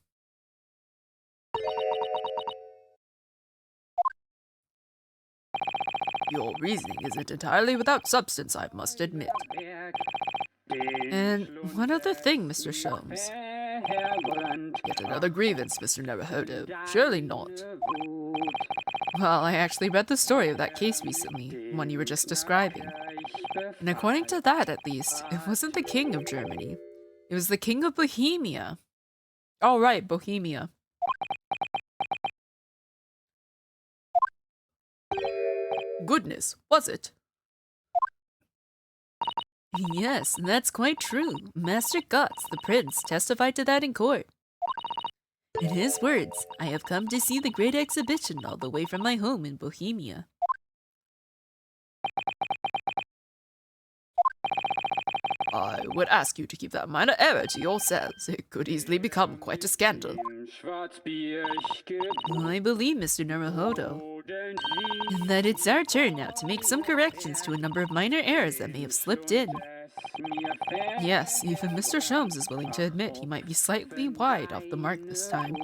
Your reasoning isn't entirely without substance, I must admit. And one other thing, Mr. Sholmes. Yet another grievance, Mr. Naruhodo. Surely not. Well, I actually read the story of that case recently, one you were just describing. And according to that, at least, it wasn't the king of Germany. It was the king of Bohemia. Oh, right, Bohemia. Goodness, was it? Yes, that's quite true. Master Gotz, the prince, testified to that in court. In his words, I have come to see the great exhibition all the way from my home in Bohemia. I would ask you to keep that minor error to yourselves. It could easily become quite a scandal. I believe, Mr. Naruhodo, that it's our turn now to make some corrections to a number of minor errors that may have slipped in. Yes, even Mr. Sholmes is willing to admit he might be slightly wide off the mark this time.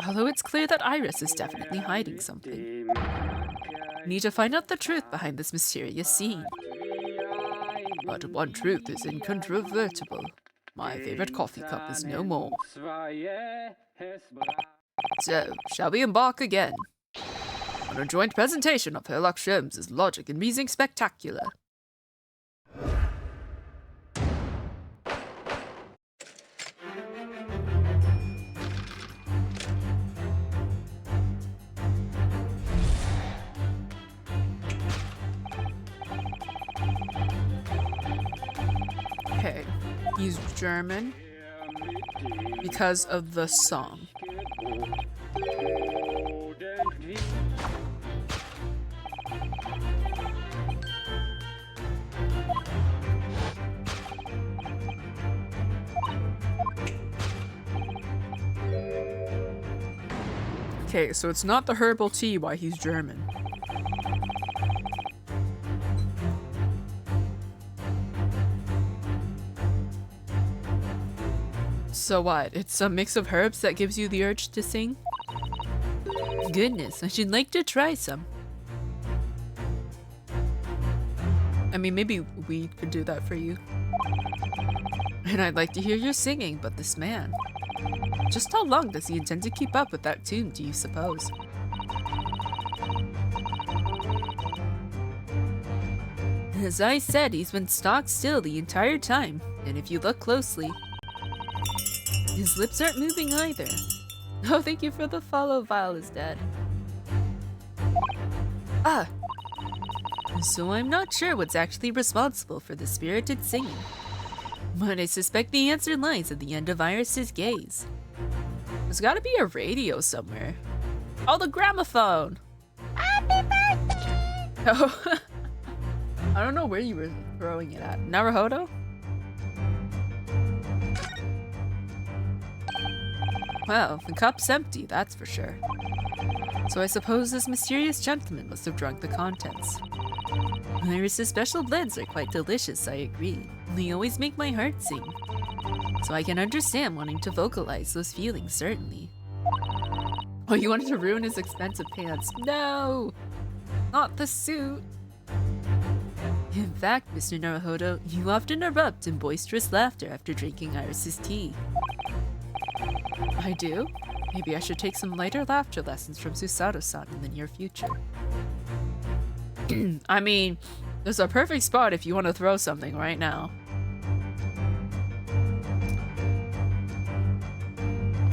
Although it's clear that Iris is definitely hiding something. We need to find out the truth behind this mysterious scene. But one truth is incontrovertible. My favorite coffee cup is no more. So, shall we embark again? On a joint presentation of Herlock Sholmes' logic and reasoning spectacular. Okay, he's German because of the song. Okay, so it's not the herbal tea why he's German. So what? It's a mix of herbs that gives you the urge to sing? Goodness, I should like to try some. I mean, maybe weed could do that for you. And I'd like to hear your singing, but this man... Just how long does he intend to keep up with that tune, do you suppose? As I said, he's been stock still the entire time, and if you look closely, his lips aren't moving either. Oh, thank you for the follow. Vile is dead. Ah! So I'm not sure what's actually responsible for the spirited singing, but I suspect the answer lies at the end of Iris's gaze. There's gotta be a radio somewhere. Oh, the gramophone! Happy birthday! Oh, I don't know where you were throwing it at. Naruhodo? Well, the cup's empty, that's for sure. So I suppose this mysterious gentleman must have drunk the contents. Iris's special blends are quite delicious, I agree. They always make my heart sing. So I can understand wanting to vocalize those feelings, certainly. Oh, you wanted to ruin his expensive pants. No! Not the suit. In fact, Mr. Naruhodo, you often erupt in boisterous laughter after drinking Iris's tea. I do? Maybe I should take some lighter laughter lessons from Susato-san in the near future. I mean, this is a perfect spot if you want to throw something right now.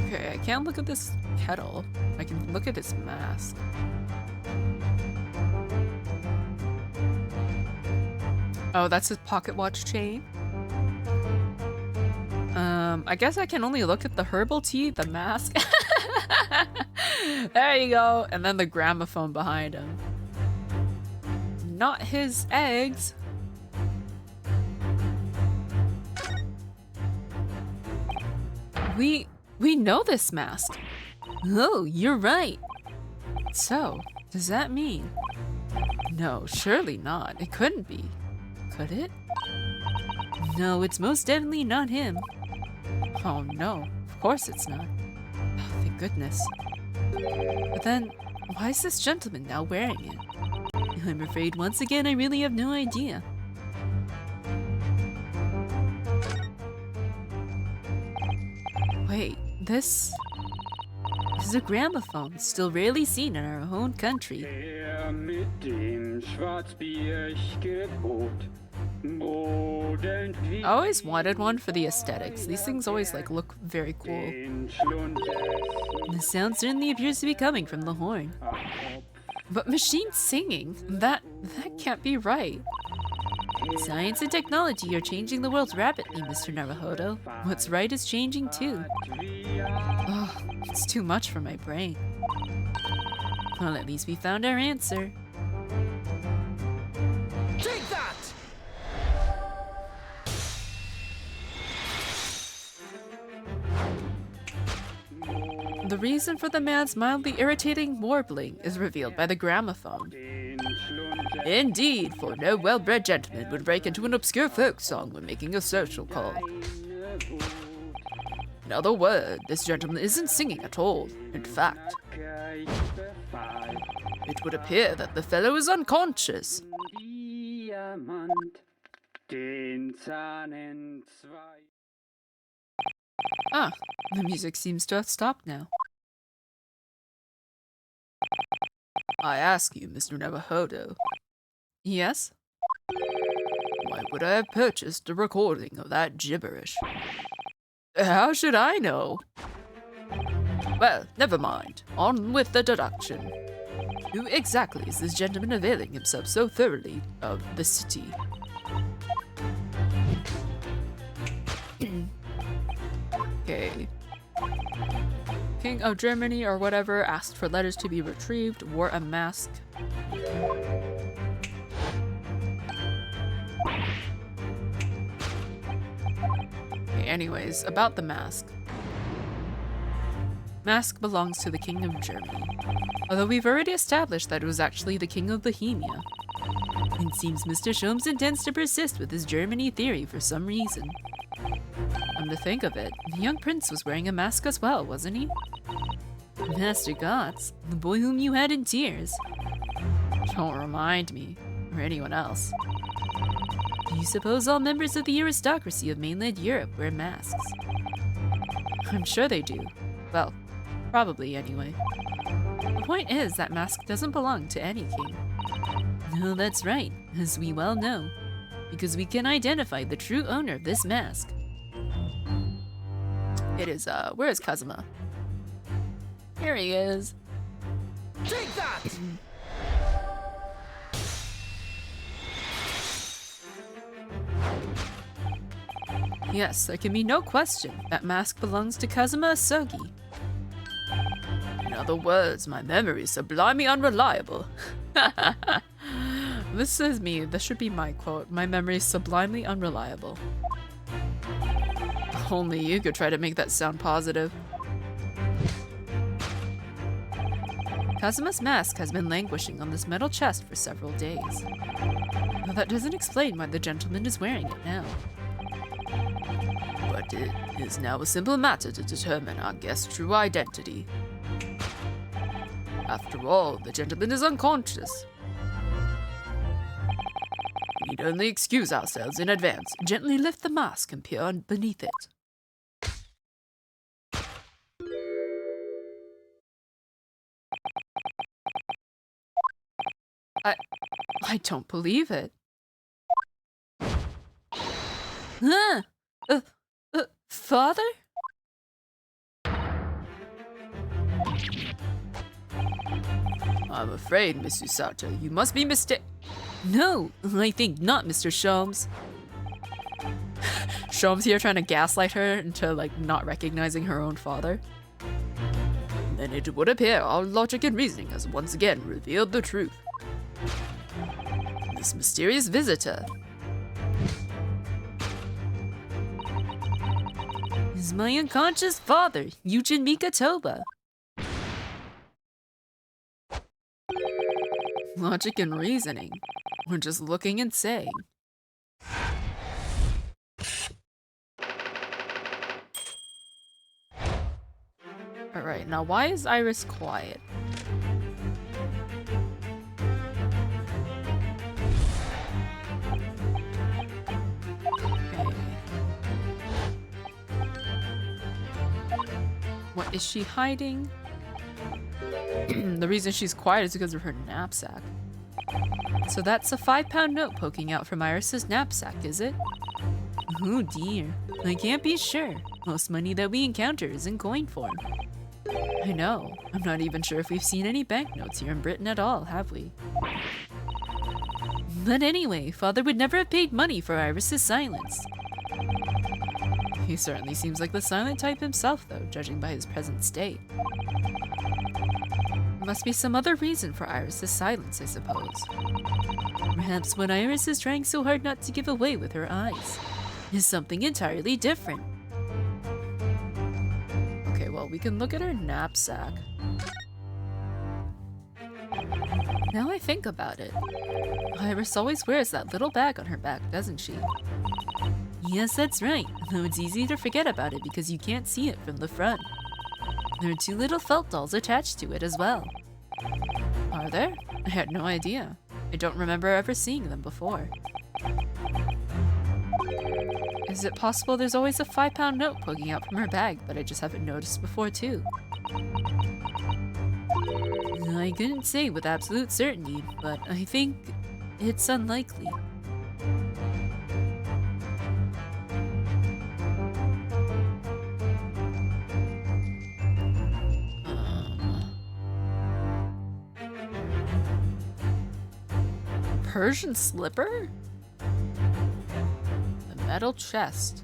Okay, I can't look at this kettle. I can look at this mask. Oh, that's his pocket watch chain? I guess I can only look at the herbal tea, the mask. There you go. And then the gramophone behind him. Not his eggs. We know this mask. Oh, you're right. So, does that mean? No, surely not. It couldn't be. Could it? No, it's most definitely not him. Oh no, of course it's not. Oh, thank goodness. But then, why is this gentleman now wearing it? I'm afraid once again I really have no idea. Wait, this is a gramophone, still rarely seen in our own country. Der mit dem Schwarzbiergebot. Modern wie I always wanted one for the aesthetics. These things always like look very cool. den Schlund The sound certainly appears to be coming from the horn. But machine singing? That can't be right. Science and technology are changing the world rapidly, Mr. Naruhodo. What's right is changing too. Ugh, it's too much for my brain. Well, at least we found our answer. The reason for the man's mildly irritating warbling is revealed by the gramophone. den Schlund Indeed, for no well-bred gentleman would break into an obscure folk song when making a social call. In other words, this gentleman isn't singing at all. In fact, ich befahl. it would appear that the fellow is unconscious. Diamant, den Zahn entzwei. Ah, the music seems to have stopped now. I ask you, Mr. Naruhodo, Yes? why would I have purchased a recording of that gibberish? How should I know? Well, never mind. On with the deduction. Who exactly is this gentleman availing himself so thoroughly of the city? Okay. King of Germany or whatever asked for letters to be retrieved, wore a mask. Okay, anyways, about the mask. Mask belongs to the King of Germany. Although we've already established that it was actually the King of Bohemia. It seems Mr. Sholmes intends to persist with his Germany theory for some reason. Come to think of it, the young prince was wearing a mask as well, wasn't he? Master Gotts, the boy whom you had in tears. Don't remind me, or anyone else. Do you suppose all members of the aristocracy of mainland Europe wear masks? I'm sure they do. Well, probably anyway. The point is that mask doesn't belong to any king. No, that's right, as we well know. Because we can identify the true owner of this mask. It is, where is Kazuma? Here he is. Take that! Yes, there can be no question that mask belongs to Kazuma Asogi. In other words, my memory is sublimely unreliable. This is me. This should be my quote. My memory is sublimely unreliable. Only you could try to make that sound positive. Kazuma's mask has been languishing on this metal chest for several days. Though that doesn't explain why the gentleman is wearing it now. But it is now a simple matter to determine our guest's true identity. After all, the gentleman is unconscious. We need only excuse ourselves in advance, gently lift the mask and peer beneath it. I don't believe it. Huh? Father? I'm afraid, Miss Usato, you must be No, I think not, Mr. Sholmes. Sholmes here trying to gaslight her into, like, not recognizing her own father. Then it would appear our logic and reasoning has once again revealed the truth. This mysterious visitor Is my unconscious father, Yujin Mikatoba. Logic and reasoning. We're just looking and saying. Alright, now why is Iris quiet? Okay. What is she hiding? The reason she's quiet is because of her knapsack. So that's a 5-pound note poking out from Iris's knapsack, is it? Oh dear, I can't be sure. Most money that we encounter is in coin form. I know, I'm not even sure if we've seen any banknotes here in Britain at all, have we? But anyway, Father would never have paid money for Iris's silence. He certainly seems like the silent type himself, though, judging by his present state. There must be some other reason for Iris's silence, I suppose. Perhaps what Iris is trying so hard not to give away with her eyes is something entirely different. Okay, well, we can look at her knapsack. Now I think about it, Iris always wears that little bag on her back, doesn't she? Yes, that's right, though it's easy to forget about it because you can't see it from the front. There are 2 little felt dolls attached to it as well. Are there? I had no idea. I don't remember ever seeing them before. Is it possible there's always a 5-pound note poking out from her bag, but I just haven't noticed before too? I couldn't say with absolute certainty, but I think it's unlikely. Persian slipper? The metal chest.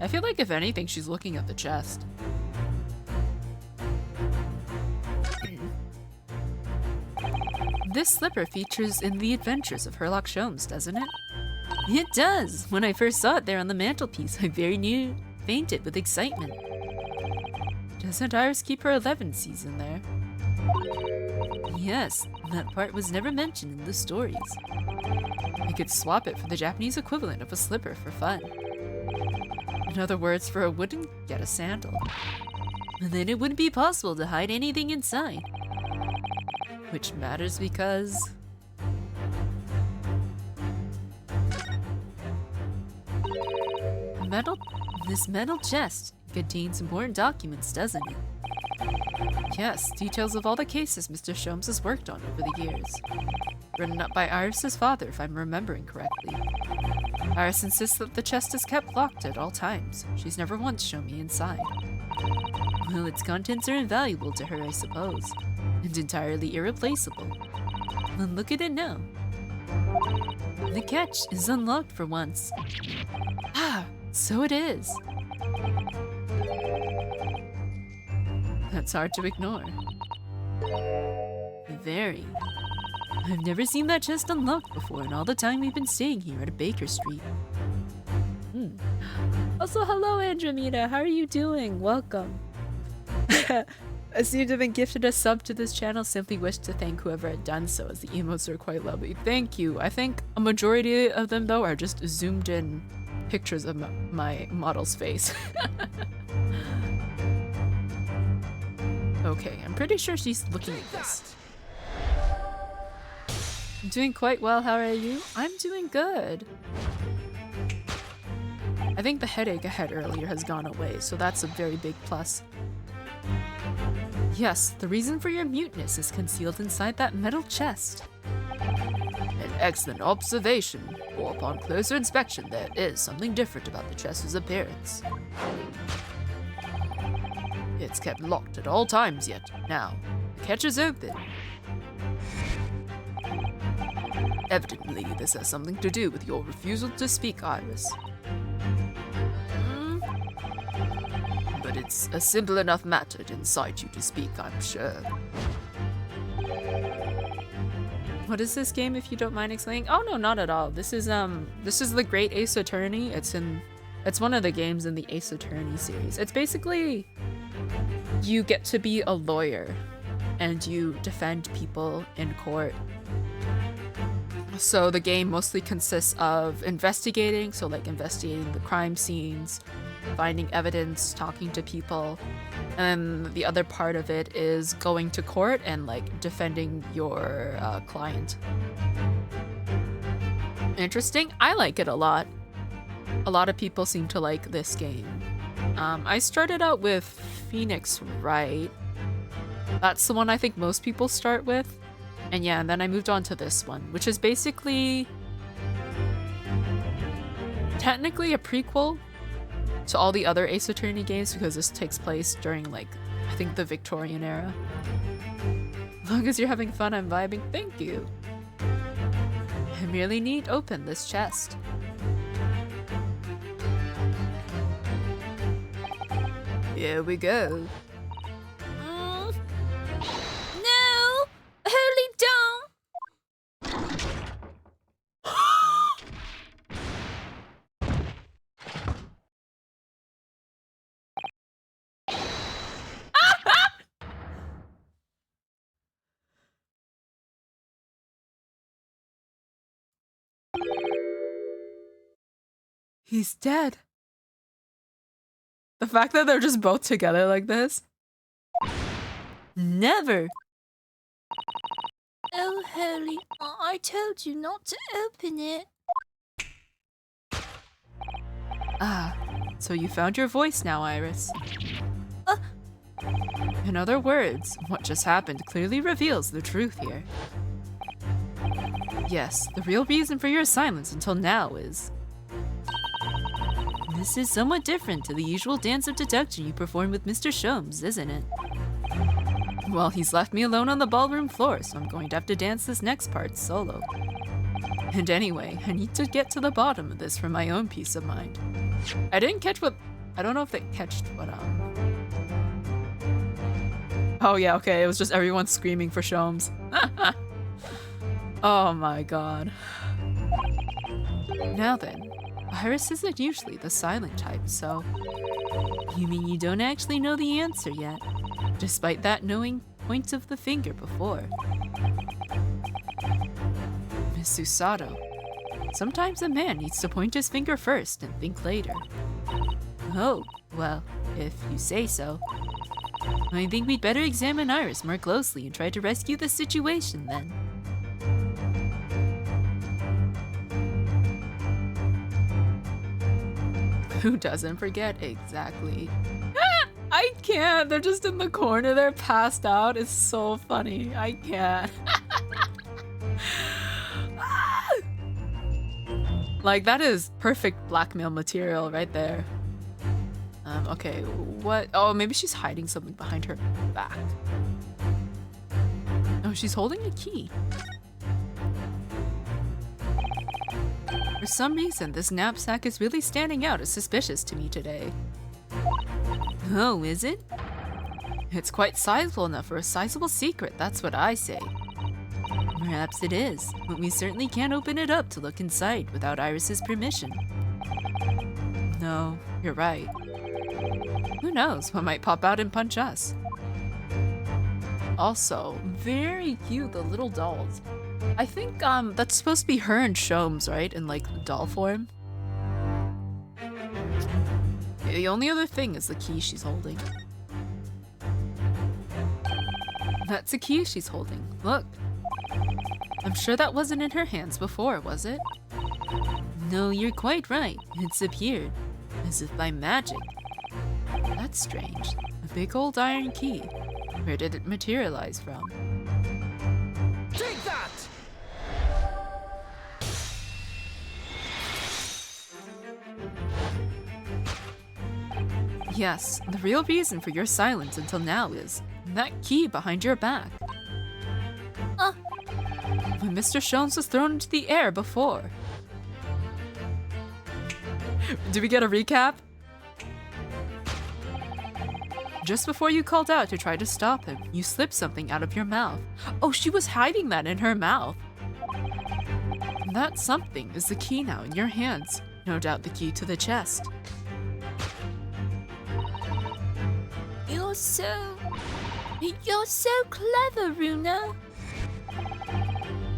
I feel like if anything, she's looking at the chest. This slipper features in The Adventures of Sherlock Sholmes, doesn't it? It does! When I first saw it there on the mantelpiece, I very near fainted with excitement. Doesn't Iris keep her 11 season there? Yes, that part was never mentioned in the stories. I could swap it for the Japanese equivalent of a slipper for fun. In other words, for a wooden, get a sandal. And then it wouldn't be possible to hide anything inside. Which matters because... This metal chest contains important documents, doesn't it? Yes, details of all the cases Mr. Sholmes has worked on over the years. Written up by Iris's father, if I'm remembering correctly. Iris insists that the chest is kept locked at all times. She's never once shown me inside. Well, its contents are invaluable to her, I suppose. And entirely irreplaceable. Then look at it now. The catch is unlocked for once. Ah, so it is. That's hard to ignore. Very. I've never seen that chest unlocked before in all the time we've been staying here at Baker Street. Also, hello Andromeda, how are you doing? Welcome. I seem to have been gifted a sub to this channel. Simply wish to thank whoever had done so, as the emotes are quite lovely. Thank you. I think a majority of them, though, are just zoomed in pictures of my model's face. Okay, I'm pretty sure she's looking at this. I'm doing quite well, how are you? I'm doing good. I think the headache I had earlier has gone away, so that's a very big plus. Yes, the reason for your muteness is concealed inside that metal chest. An excellent observation, for upon closer inspection there is something different about the chest's appearance. It's kept locked at all times yet. Now, the catch is open. Evidently, this has something to do with your refusal to speak, Iris. But it's a simple enough matter to incite you to speak, I'm sure. What is this game, if you don't mind explaining? Oh no, not at all. This is the Great Ace Attorney. It's one of the games in the Ace Attorney series. It's basically you get to be a lawyer and you defend people in court. So the game mostly consists of investigating, so like investigating the crime scenes, finding evidence, talking to people, and the other part of it is going to court and like defending your client. Interesting. I like it a lot. A lot of people seem to like this game. I started out with Phoenix Wright. That's the one I think most people start with. And yeah, and then I moved on to this one, which is basically technically a prequel to all the other Ace Attorney games because this takes place during, like, I think the Victorian era. As long as you're having fun, I'm vibing. Thank you. I merely need open this chest. Here we go. No! Holy don't! He's dead. The fact that they're just both together like this. Never. Oh, Holy, I told you not to open it. Ah, so you found your voice now, Iris. In other words, what just happened clearly reveals the truth here. Yes, the real reason for your silence until now is... This is somewhat different to the usual dance of deduction you perform with Mr. Sholmes, isn't it? Well, he's left me alone on the ballroom floor, so I'm going to have to dance this next part solo. And anyway, I need to get to the bottom of this for my own peace of mind. I didn't catch what... I don't know if they catched what, Oh yeah, okay, it was just everyone screaming for Sholmes. Oh my god. Now then, Iris isn't usually the silent type, so... You mean you don't actually know the answer yet, despite that knowing point of the finger before? Miss Susato, sometimes a man needs to point his finger first and think later. Oh, well, if you say so. I think we'd better examine Iris more closely and try to rescue the situation then. Who doesn't forget exactly? I can't. They're just in the corner. They're passed out. It's so funny. I can't. Like, that is perfect blackmail material right there. Okay, what? Oh, maybe she's hiding something behind her back. Oh, she's holding a key. For some reason, this knapsack is really standing out as suspicious to me today. Oh, is it? It's quite sizable enough for a sizable secret, that's what I say. Perhaps it is, but we certainly can't open it up to look inside without Iris's permission. No, you're right. Who knows, what might pop out and punch us? Also, very cute, the little dolls. I think that's supposed to be her and Sholmes, right? In like doll form. The only other thing is the key she's holding. That's a key she's holding. Look. I'm sure that wasn't in her hands before, was it? No, you're quite right. It's appeared. As if by magic. That's strange. A big old iron key. Where did it materialize from? Take that! Yes, the real reason for your silence until now is that key behind your back. when Mr. Sholmes was thrown into the air before. Do we get a recap? Just before you called out to try to stop him, you slipped something out of your mouth. Oh, she was hiding that in her mouth. And that something is the key now in your hands. No doubt the key to the chest. You're so clever, Runa.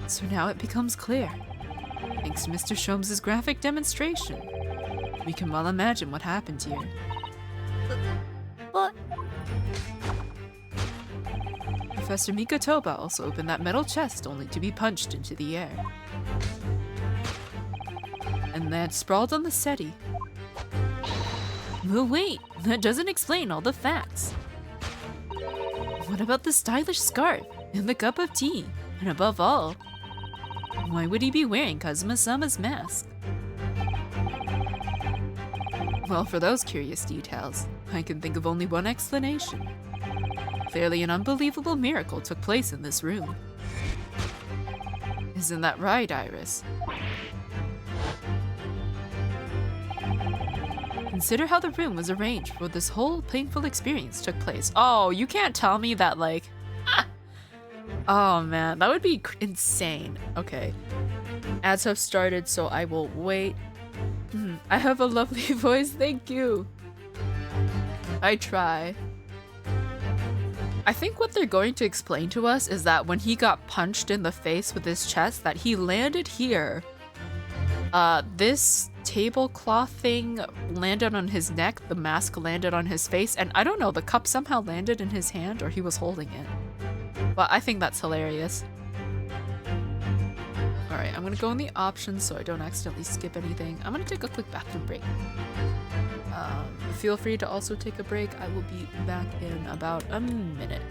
So now it becomes clear. Thanks to Mr. Sholmes' graphic demonstration, we can well imagine what happened here. But Professor Mikotoba also opened that metal chest only to be punched into the air. And then sprawled on the settee. But wait, that doesn't explain all the facts. What about the stylish scarf and the cup of tea? And above all, why would he be wearing Kazuma-sama's mask? Well, for those curious details, I can think of only one explanation. Clearly an unbelievable miracle took place in this room. Isn't that right, Iris? Consider how the room was arranged where this whole painful experience took place. Oh, you can't tell me that, like... Oh man, that would be insane. Okay. Ads have started, so I will wait. I have a lovely voice, thank you. I try. I think what they're going to explain to us is that when he got punched in the face with his chest, that he landed here. This tablecloth thing landed on his neck, the mask landed on his face, and I don't know, the cup somehow landed in his hand or he was holding it. But I think that's hilarious. Alright, I'm gonna go in the options so I don't accidentally skip anything. I'm gonna take a quick bathroom break. Feel free to also take a break. I will be back in about a minute.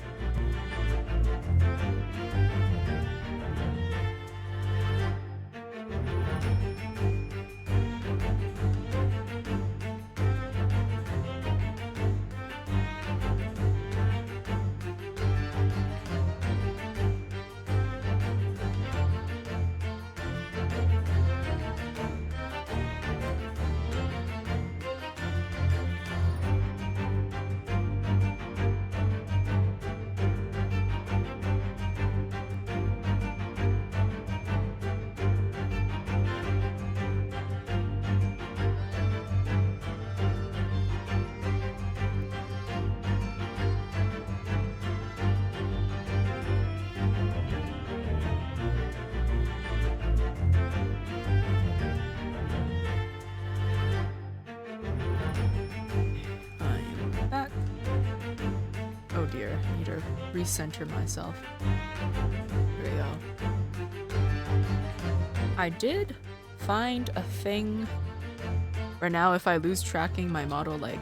Oh dear, I need to recenter myself. There we go. I did find a thing where now if I lose tracking, my model like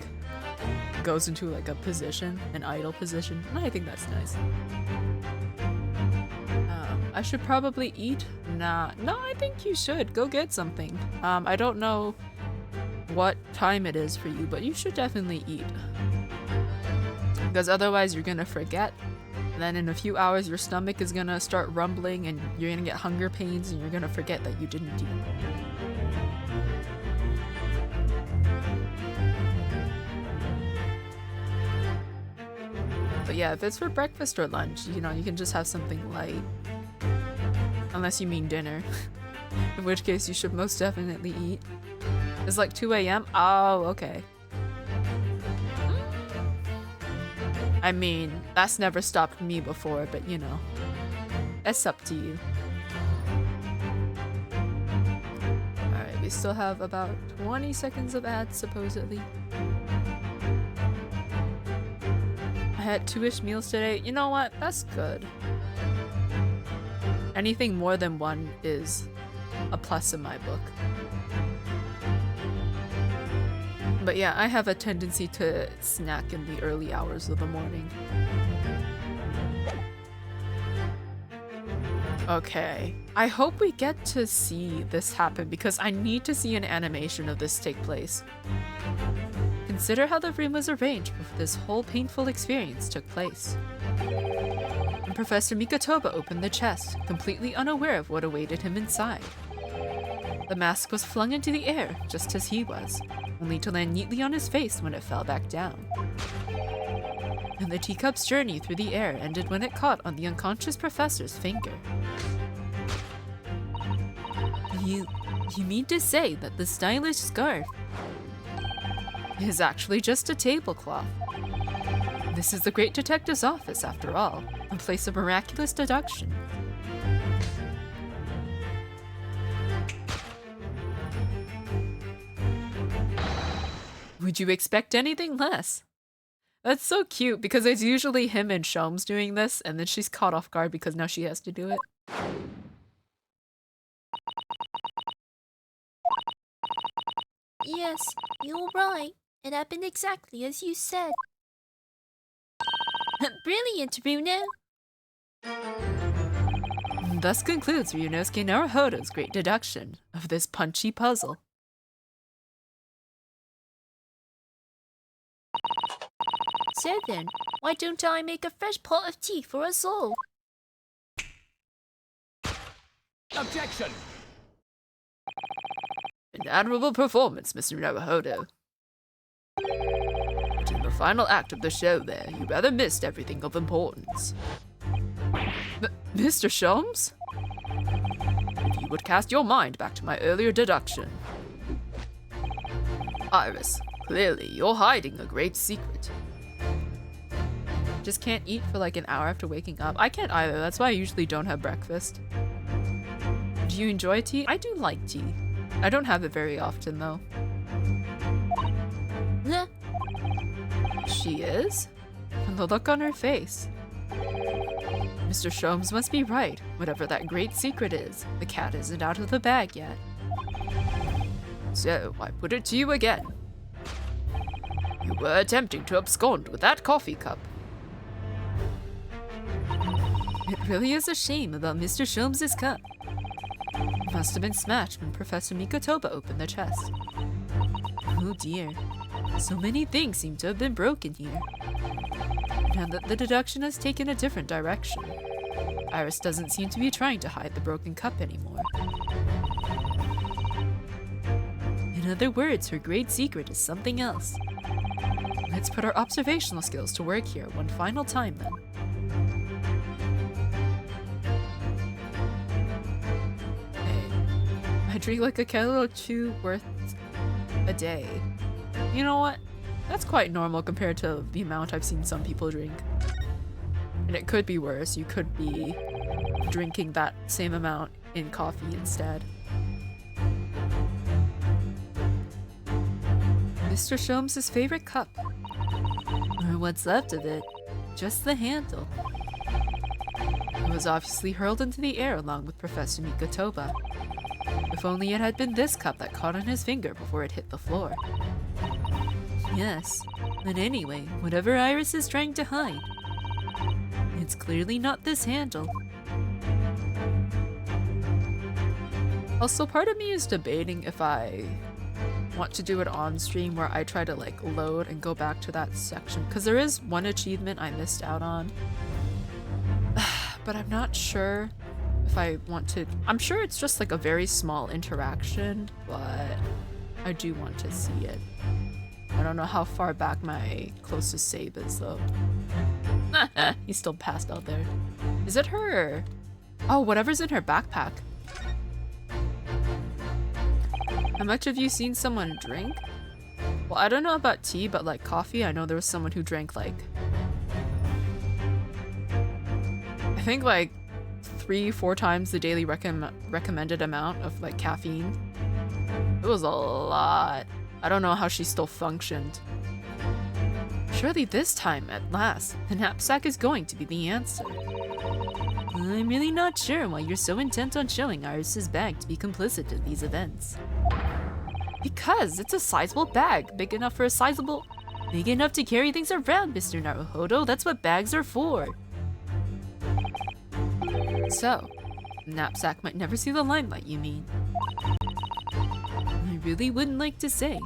goes into like a position, an idle position, and I think that's nice. I should probably eat? Nah, no, I think you should. Go get something. I don't know what time it is for you, but you should definitely eat. Because otherwise you're gonna forget. And then in a few hours your stomach is gonna start rumbling and you're gonna get hunger pains and you're gonna forget that you didn't eat. But yeah, if it's for breakfast or lunch, you know, you can just have something light. Unless you mean dinner. In which case you should most definitely eat. It's like 2 a.m? Oh, okay. I mean, that's never stopped me before, but you know. It's up to you. Alright, we still have about 20 seconds of ads, supposedly. I had 2-ish meals today. You know what? That's good. Anything more than one is a plus in my book. But yeah, I have a tendency to snack in the early hours of the morning. Okay, I hope we get to see this happen because I need to see an animation of this take place. Consider how the room was arranged before this whole painful experience took place. and Professor Mikotoba opened the chest, completely unaware of what awaited him inside. The mask was flung into the air, just as he was, only to land neatly on his face when it fell back down. And the teacup's journey through the air ended when it caught on the unconscious professor's finger. You mean to say that the stylish scarf is actually just a tablecloth? This is the great detective's office, after all, a place of miraculous deduction. Would you expect anything less? That's so cute because it's usually him and Sholmes doing this, and then she's caught off guard because now she has to do it. Yes, you're right. It happened exactly as you said. Brilliant, Bruno. Thus concludes Ryunosuke Naruhodo's great deduction of this punchy puzzle. So then, why don't I make a fresh pot of tea for us all? Objection! An admirable performance, Mr. Naruhodo. But in the final act of the show there, you rather missed everything of importance. Mr. Sholmes? If you would cast your mind back to my earlier deduction. Iris, clearly you're hiding a great secret. Just can't eat for like an hour after waking up. I can't either, that's why I usually don't have breakfast. Do you enjoy tea? I do like tea. I don't have it very often though. Huh? She is? And the look on her face. Mr. Sholmes must be right. Whatever that great secret is, the cat isn't out of the bag yet. So, I put it to you again. You were attempting to abscond with that coffee cup. It really is a shame about Mr. Sholmes' cup. It must have been smashed when Professor Mikotoba opened the chest. Oh dear. So many things seem to have been broken here. Now that the deduction has taken a different direction, Iris doesn't seem to be trying to hide the broken cup anymore. In other words, her great secret is something else. Let's put our observational skills to work here one final time then. I drink like a kettle or two worth a day. You know what? That's quite normal compared to the amount I've seen some people drink. And it could be worse. You could be drinking that same amount in coffee instead. Mr. Sholmes' favorite cup. Or what's left of it. Just the handle. It was obviously hurled into the air along with Professor Mikotoba. If only it had been this cup that caught on his finger before it hit the floor. Yes, but anyway, whatever Iris is trying to hide, it's clearly not this handle. Also, part of me is debating if I want to do it on stream where I try to like load and go back to that section, because there is one achievement I missed out on. But I'm not sure if I want to. I'm sure it's just like a very small interaction, but I do want to see it. I don't know how far back my closest save is though. He's still passed out there. Is it her? Oh, whatever's in her backpack. How much have you seen someone drink? Well, I don't know about tea, but like coffee, I know there was someone who drank like, I think like 3-4 times the daily recommended amount of like caffeine. It was a lot. I don't know how she still functioned. Surely this time, at last, the knapsack is going to be the answer. I'm really not sure why you're so intent on showing Iris's bag to be complicit in these events. Because it's a sizable bag, big enough to carry things around, Mr. Naruhodo. That's what bags are for. So, the knapsack might never see the limelight, you mean? I really wouldn't like to say.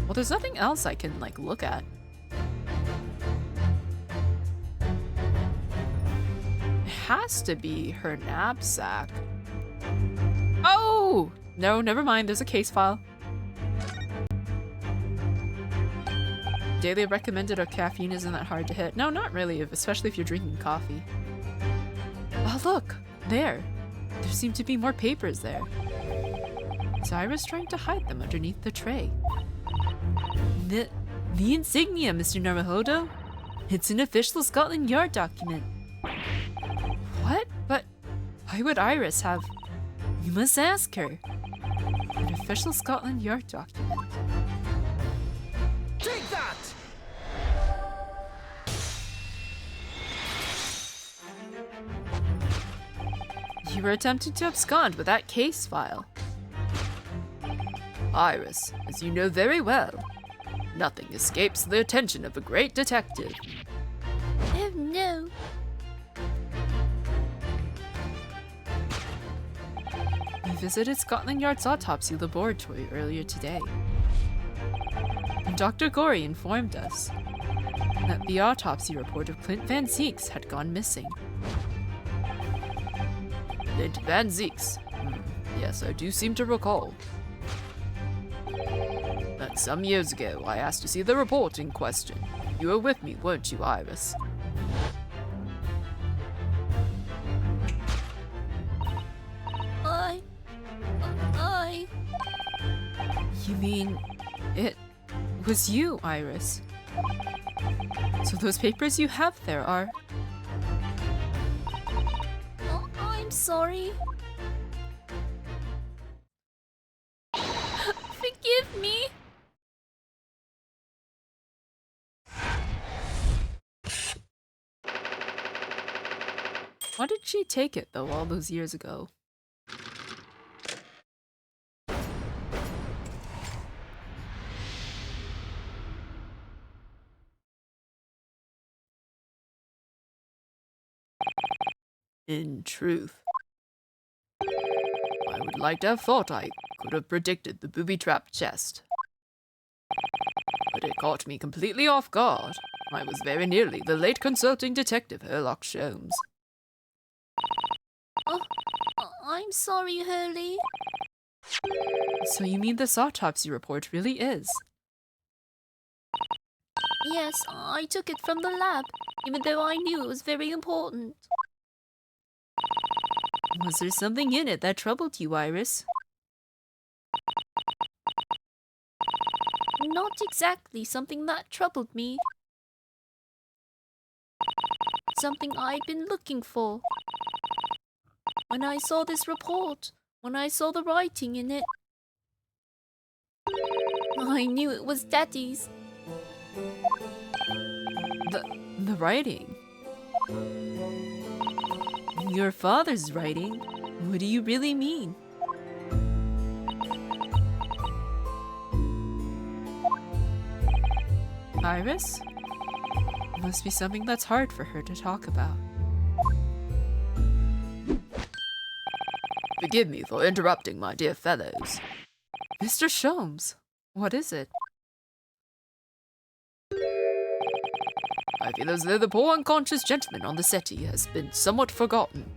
Well, there's nothing else I can, like, look at. has to be her knapsack. Oh! No, never mind. There's a case file. Daily recommended or caffeine isn't that hard to hit. No, not really, especially if you're drinking coffee. Oh, look! There! There seem to be more papers there. Is Iris trying to hide them underneath the tray? The insignia, Mr. Naruhodo? It's an official Scotland Yard document. What? But why would Iris have... You must ask her. An official Scotland Yard document. Take that! You were attempting to abscond with that case file. Iris, as you know very well, nothing escapes the attention of a great detective. Oh no. We visited Scotland Yard's autopsy laboratory earlier today. And Dr. Gorey informed us that the autopsy report of Clint Van Zeeks had gone missing. Clint Van Zeeks. Yes, I do seem to recall. But some years ago, I asked to see the report in question. You were with me, weren't you, Iris? You mean it was you, Iris? So those papers you have there are... Oh, I'm sorry. Forgive me. Why did she take it, though, all those years ago? In truth, I would like to have thought I could have predicted the booby-trapped chest. But it caught me completely off guard. I was very nearly the late consulting detective Herlock Sholmes. I'm sorry, Hurley. So you mean this autopsy report really is? Yes, I took it from the lab, even though I knew it was very important. Was there something in it that troubled you, Iris? Not exactly something that troubled me. Something I'd been looking for. When I saw this report, when I saw the writing in it, I knew it was Daddy's. The writing? Your father's writing? What do you really mean? Iris? Must be something that's hard for her to talk about. Forgive me for interrupting, my dear fellows. Mr. Sholmes, what is it? I feel as though the poor unconscious gentleman on the settee has been somewhat forgotten.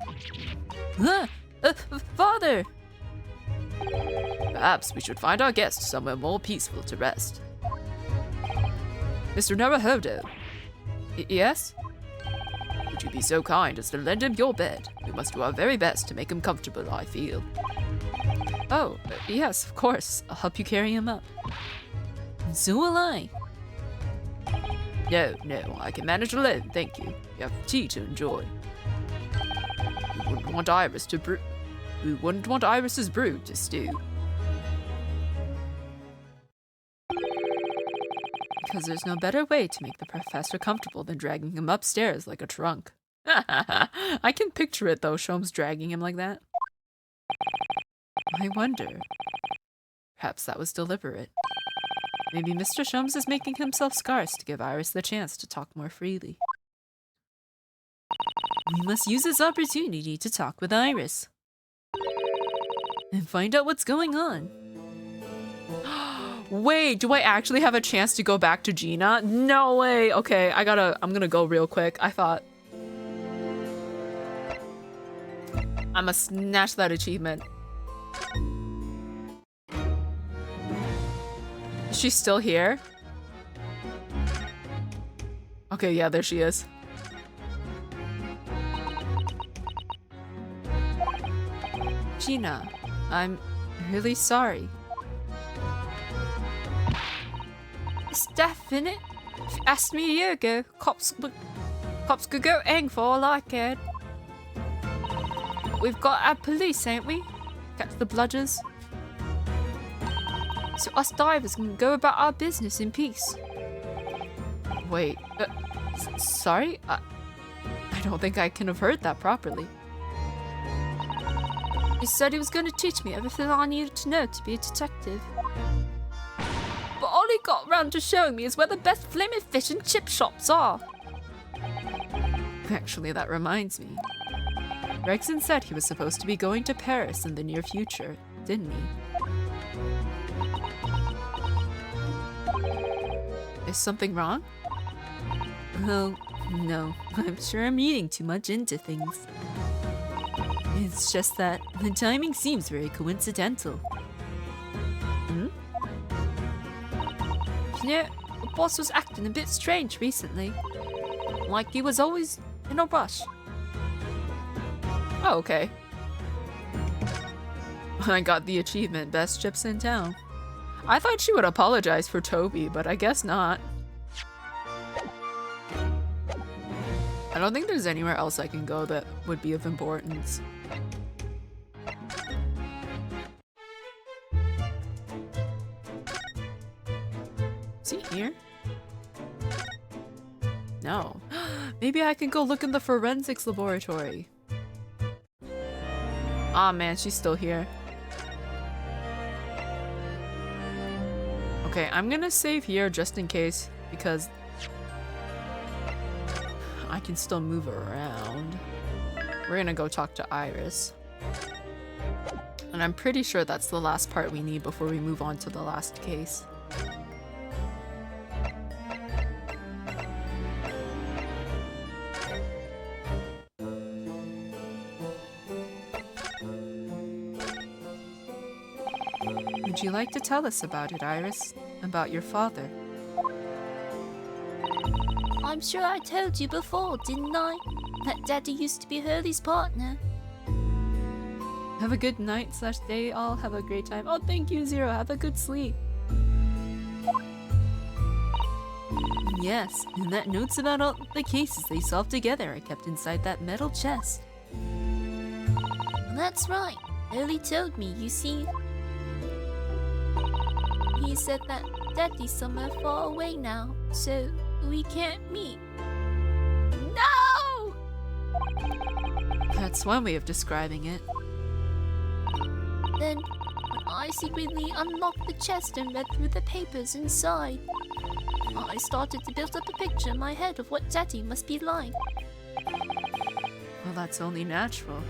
Father! Perhaps we should find our guest somewhere more peaceful to rest. Mr. Naruhodo. Yes? Would you be so kind as to lend him your bed? We must do our very best to make him comfortable, I feel. Oh, yes, of course. I'll help you carry him up. And so will I. No, I can manage alone, thank you. You have tea to enjoy. We wouldn't want Iris's brood to stew. Because there's no better way to make the professor comfortable than dragging him upstairs like a trunk. I can picture it though, Sholmes dragging him like that. I wonder. Perhaps that was deliberate. Maybe Mr. Sholmes is making himself scarce to give Iris the chance to talk more freely. We must use this opportunity to talk with Iris. And find out what's going on. Wait, do I actually have a chance to go back to Gina? No way. Okay, I'm gonna go real quick. I thought. I'ma snatch that achievement. Is she still here? Okay, yeah, there she is. Gina, I'm really sorry. It's definite. If you asked me a year ago, cops could go hang for all I cared. We've got our police, ain't we? Catch the bludgers. So us divers can go about our business in peace. Wait, sorry? I don't think I can have heard that properly. He said he was going to teach me everything I needed to know to be a detective. But all he got round to showing me is where the best flaming fish and chip shops are. Actually, that reminds me. Gregson said he was supposed to be going to Paris in the near future, didn't he? Is something wrong? Oh, no. I'm sure I'm reading too much into things. It's just that the timing seems very coincidental. Hmm? You know, the boss was acting a bit strange recently. Like he was always in a rush. Oh, okay. I got the achievement, best chips in town. I thought she would apologize for Toby, but I guess not. I don't think there's anywhere else I can go that would be of importance. Is he here? No. Maybe I can go look in the forensics laboratory. Aw, man, she's still here. Okay, I'm gonna save here just in case, because I can still move around. We're gonna go talk to Iris. And I'm pretty sure that's the last part we need before we move on to the last case. Would you like to tell us about it, Iris? About your father? I'm sure I told you before, didn't I? That Daddy used to be Hurley's partner. Have a good night / day, all. Have a great time. Oh, thank you, Zero. Have a good sleep. Yes, and that notes about all the cases they solved together are kept inside that metal chest. That's right. Hurley told me, you see. He said that Daddy's somewhere far away now, so we can't meet. No! That's one way of describing it. Then, when I secretly unlocked the chest and read through the papers inside, I started to build up a picture in my head of what Daddy must be like. Well, that's only natural.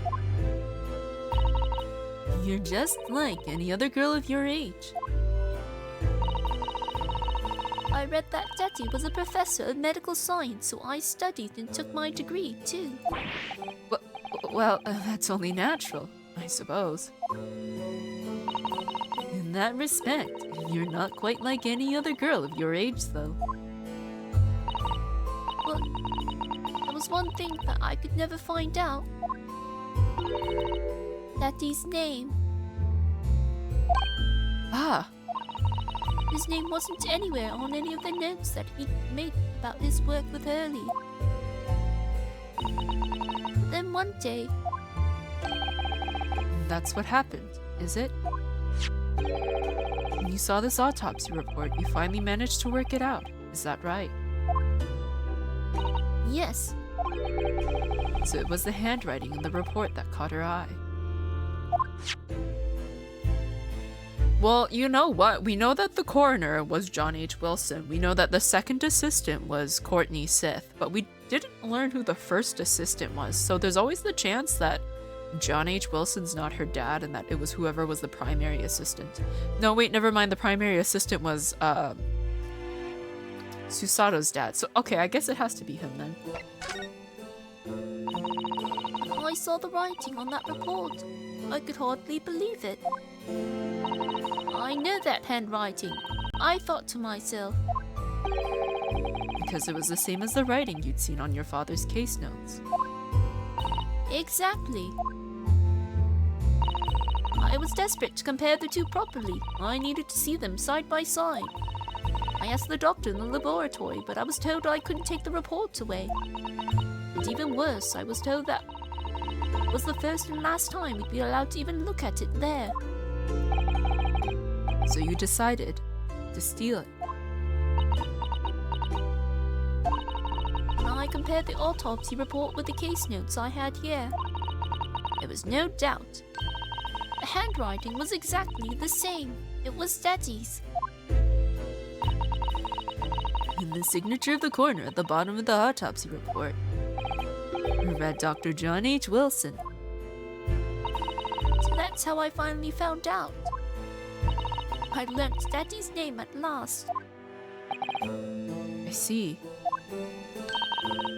You're just like any other girl of your age. I read that Daddy was a professor of medical science, so I studied and took my degree, too. Well, that's only natural, I suppose. In that respect, you're not quite like any other girl of your age, though. But there was one thing that I could never find out. Daddy's name. Ah, His name wasn't anywhere on any of the notes that he made about his work with Hurley. Then one day... that's what happened, is it? When you saw this autopsy report, you finally managed to work it out. Is that right? Yes. So it was the handwriting in the report that caught her eye. Well, you know what? We know that the coroner was John H. Wilson. We know that the second assistant was Courtney Sith, but we didn't learn who the first assistant was. So there's always the chance that John H. Wilson's not her dad and that it was whoever was the primary assistant. No, wait, never mind. The primary assistant was Susato's dad. So, okay, I guess it has to be him then. I saw the writing on that report, I could hardly believe it. I know that handwriting, I thought to myself. Because it was the same as the writing you'd seen on your father's case notes. Exactly. I was desperate to compare the two properly. I needed to see them side by side. I asked the doctor in the laboratory, but I was told I couldn't take the reports away. And even worse, I was told that it was the first and last time we'd be allowed to even look at it there. So you decided to steal it. I compared the autopsy report with the case notes I had here. There was no doubt. The handwriting was exactly the same. It was Daddy's. And the signature of the coroner at the bottom of the autopsy report read Dr. John H. Wilson. So that's how I finally found out. I learnt Daddy's name at last. I see.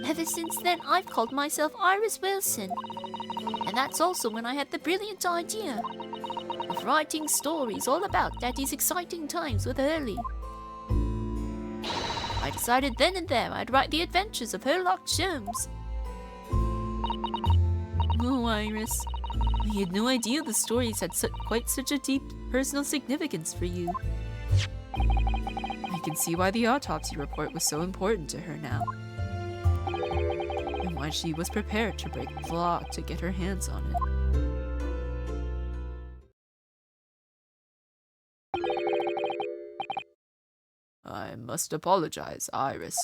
Ever since then, I've called myself Iris Wilson. And that's also when I had the brilliant idea of writing stories all about Daddy's exciting times with Hurley. I decided then and there I'd write the adventures of Herlock Sholmes. Oh, Iris. I had no idea the stories had quite such a deep personal significance for you. I can see why the autopsy report was so important to her now. And why she was prepared to break the law to get her hands on it. I must apologize, Iris.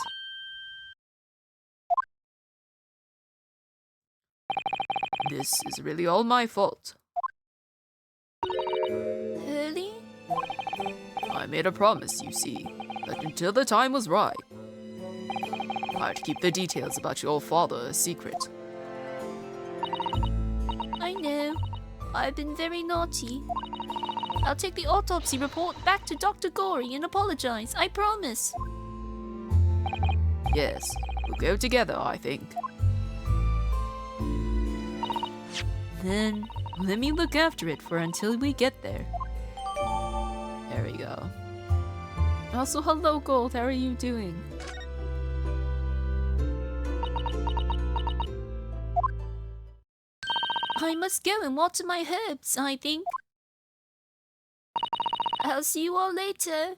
This is really all my fault. Hurley? I made a promise, you see, that until the time was right, I'd keep the details about your father a secret. I know. I've been very naughty. I'll take the autopsy report back to Dr. Gorey and apologize, I promise. Yes, we'll go together, I think. Then, let me look after it for until we get there. There we go. Also, hello, Gold. How are you doing? I must go and water my herbs, I think. I'll see you all later.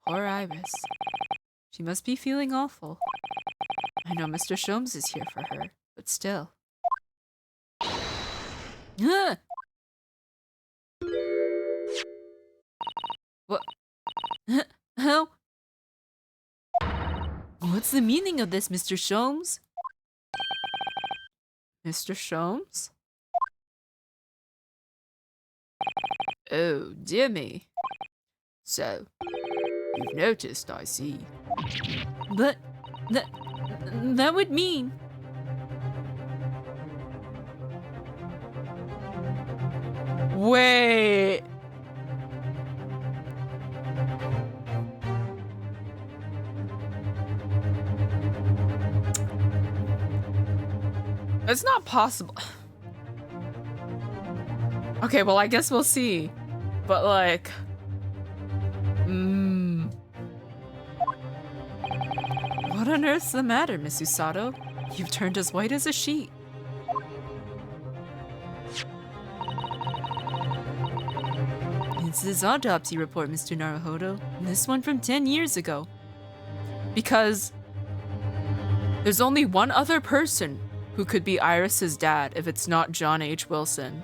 Poor Iris. She must be feeling awful. I know Mr. Sholmes is here for her, but still. Ah! What? How? What's the meaning of this, Mr. Sholmes? Mr. Sholmes? Oh, dear me. So, you've noticed, I see. But that would mean... Wait... It's not possible. Okay, well, I guess we'll see. But, like... What on earth's the matter, Miss Usato? You've turned as white as a sheet. It's this autopsy report, Mr. Naruhodo. This one from 10 years ago. Because... there's only one other person who could be Iris's dad if it's not John H. Wilson.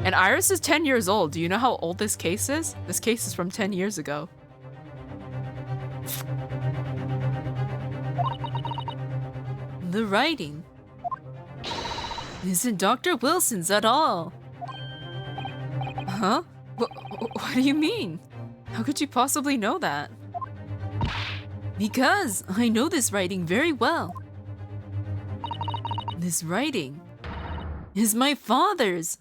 And Iris is 10 years old. Do you know how old this case is? This case is from 10 years ago. The writing isn't Dr. Wilson's at all. Huh? What do you mean? How could you possibly know that? Because I know this writing very well. This writing is my father's.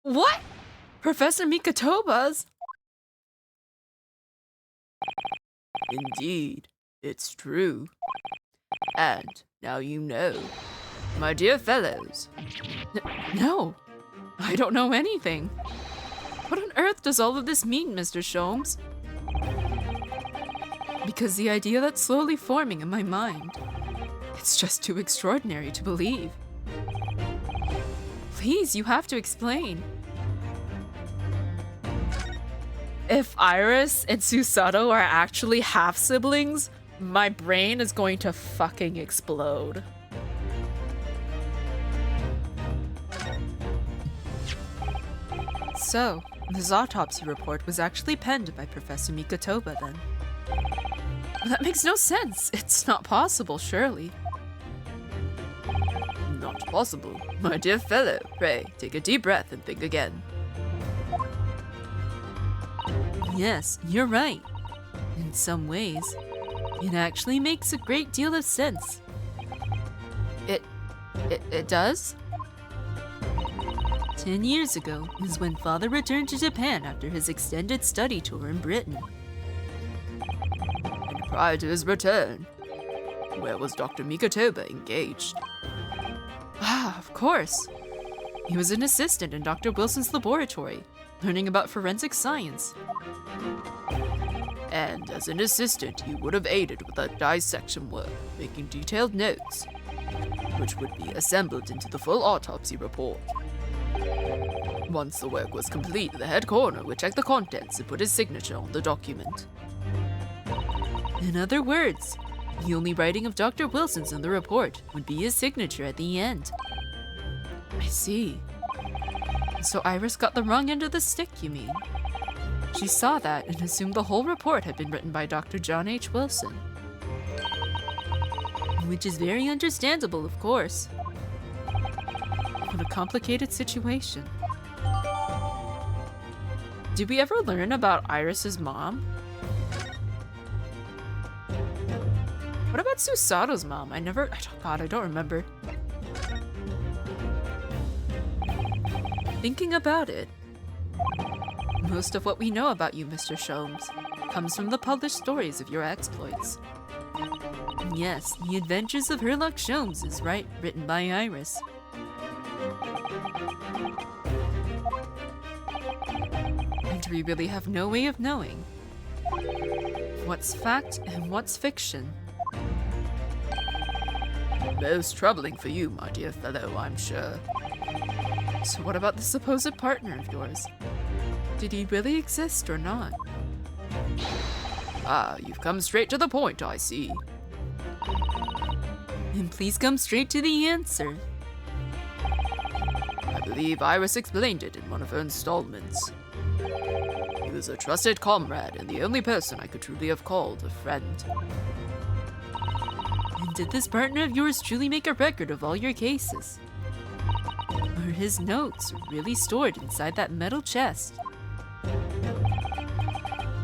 What? Professor Mikatoba's? Indeed, it's true. And now you know. My dear fellows, No, I don't know anything. What on earth does all of this mean, Mr. Sholmes? Because the idea that's slowly forming in my mind, it's just too extraordinary to believe. Please, you have to explain. If Iris and Susato are actually half-siblings, my brain is going to fucking explode. So, this autopsy report was actually penned by Professor Mikotoba then. That makes no sense. It's not possible, surely. not possible. My dear fellow, pray, take a deep breath and think again. Yes, you're right. In some ways, it actually makes a great deal of sense. It does? 10 years ago is when Father returned to Japan after his extended study tour in Britain. And prior to his return, where was Dr. Mikotoba engaged? Ah, of course. He was an assistant in Dr. Wilson's laboratory, learning about forensic science. And as an assistant, he would have aided with that dissection work, making detailed notes, which would be assembled into the full autopsy report. Once the work was complete, the head coroner would check the contents and put his signature on the document. In other words, the only writing of Dr. Wilson's in the report would be his signature at the end. I see. So Iris got the wrong end of the stick, you mean? She saw that and assumed the whole report had been written by Dr. John H. Wilson. Which is very understandable, of course. What a complicated situation. Did we ever learn about Iris's mom? What about Susato's mom? I don't remember. Thinking about it, most of what we know about you, Mr. Sholmes, comes from the published stories of your exploits. Yes, The Adventures of Herlock Sholmes is right, written by Iris. And we really have no way of knowing what's fact and what's fiction. Most troubling for you, my dear fellow, I'm sure. So what about the supposed partner of yours? Did he really exist or not? Ah, you've come straight to the point, I see. And please come straight to the answer. I believe Iris explained it in one of her installments. He was a trusted comrade and the only person I could truly have called a friend. And did this partner of yours truly make a record of all your cases? Are his notes really stored inside that metal chest?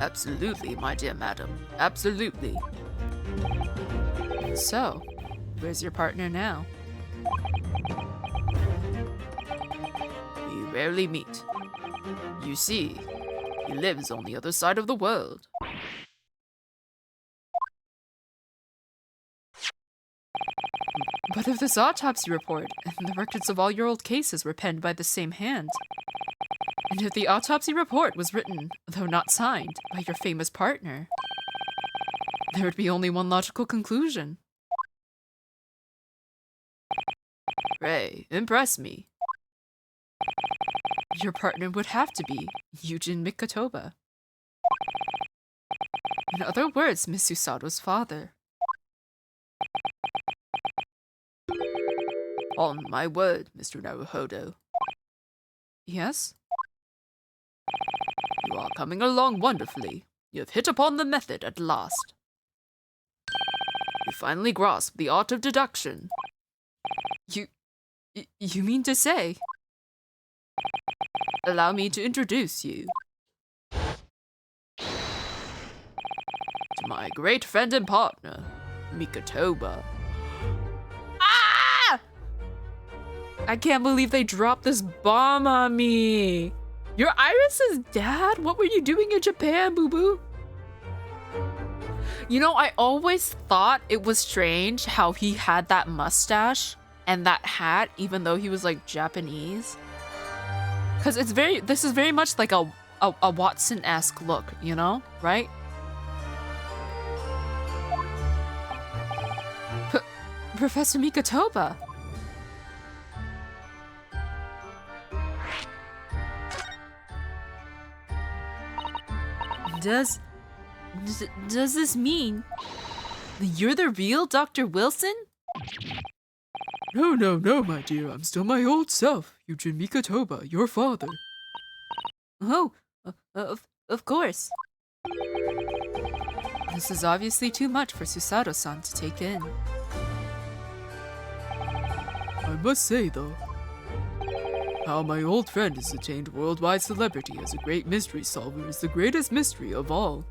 Absolutely, my dear madam. Absolutely. So, where's your partner now? We rarely meet. You see, he lives on the other side of the world. But if this autopsy report and the records of all your old cases were penned by the same hand, and if the autopsy report was written, though not signed, by your famous partner, there would be only one logical conclusion. Pray, impress me. Your partner would have to be Yujin Mikotoba. In other words, Miss Susato's father. On my word, Mr. Naruhodo. Yes? You are coming along wonderfully. You have hit upon the method at last. You finally grasp the art of deduction. You mean to say? Allow me to introduce you to my great friend and partner, Mikotoba. Ah! I can't believe they dropped this bomb on me. You're Iris's dad? What were you doing in Japan, boo-boo? You know, I always thought it was strange how he had that mustache and that hat, even though he was like Japanese. Because this is very much like a Watson-esque look, you know, right? Professor Mikotoba. Does this mean that you're the real Dr. Wilson? No, no, no, my dear. I'm still my old self, Eugene Mikotoba, your father. Oh, of course. This is obviously too much for Susato-san to take in. I must say, though, how my old friend has attained worldwide celebrity as a great mystery solver is the greatest mystery of all.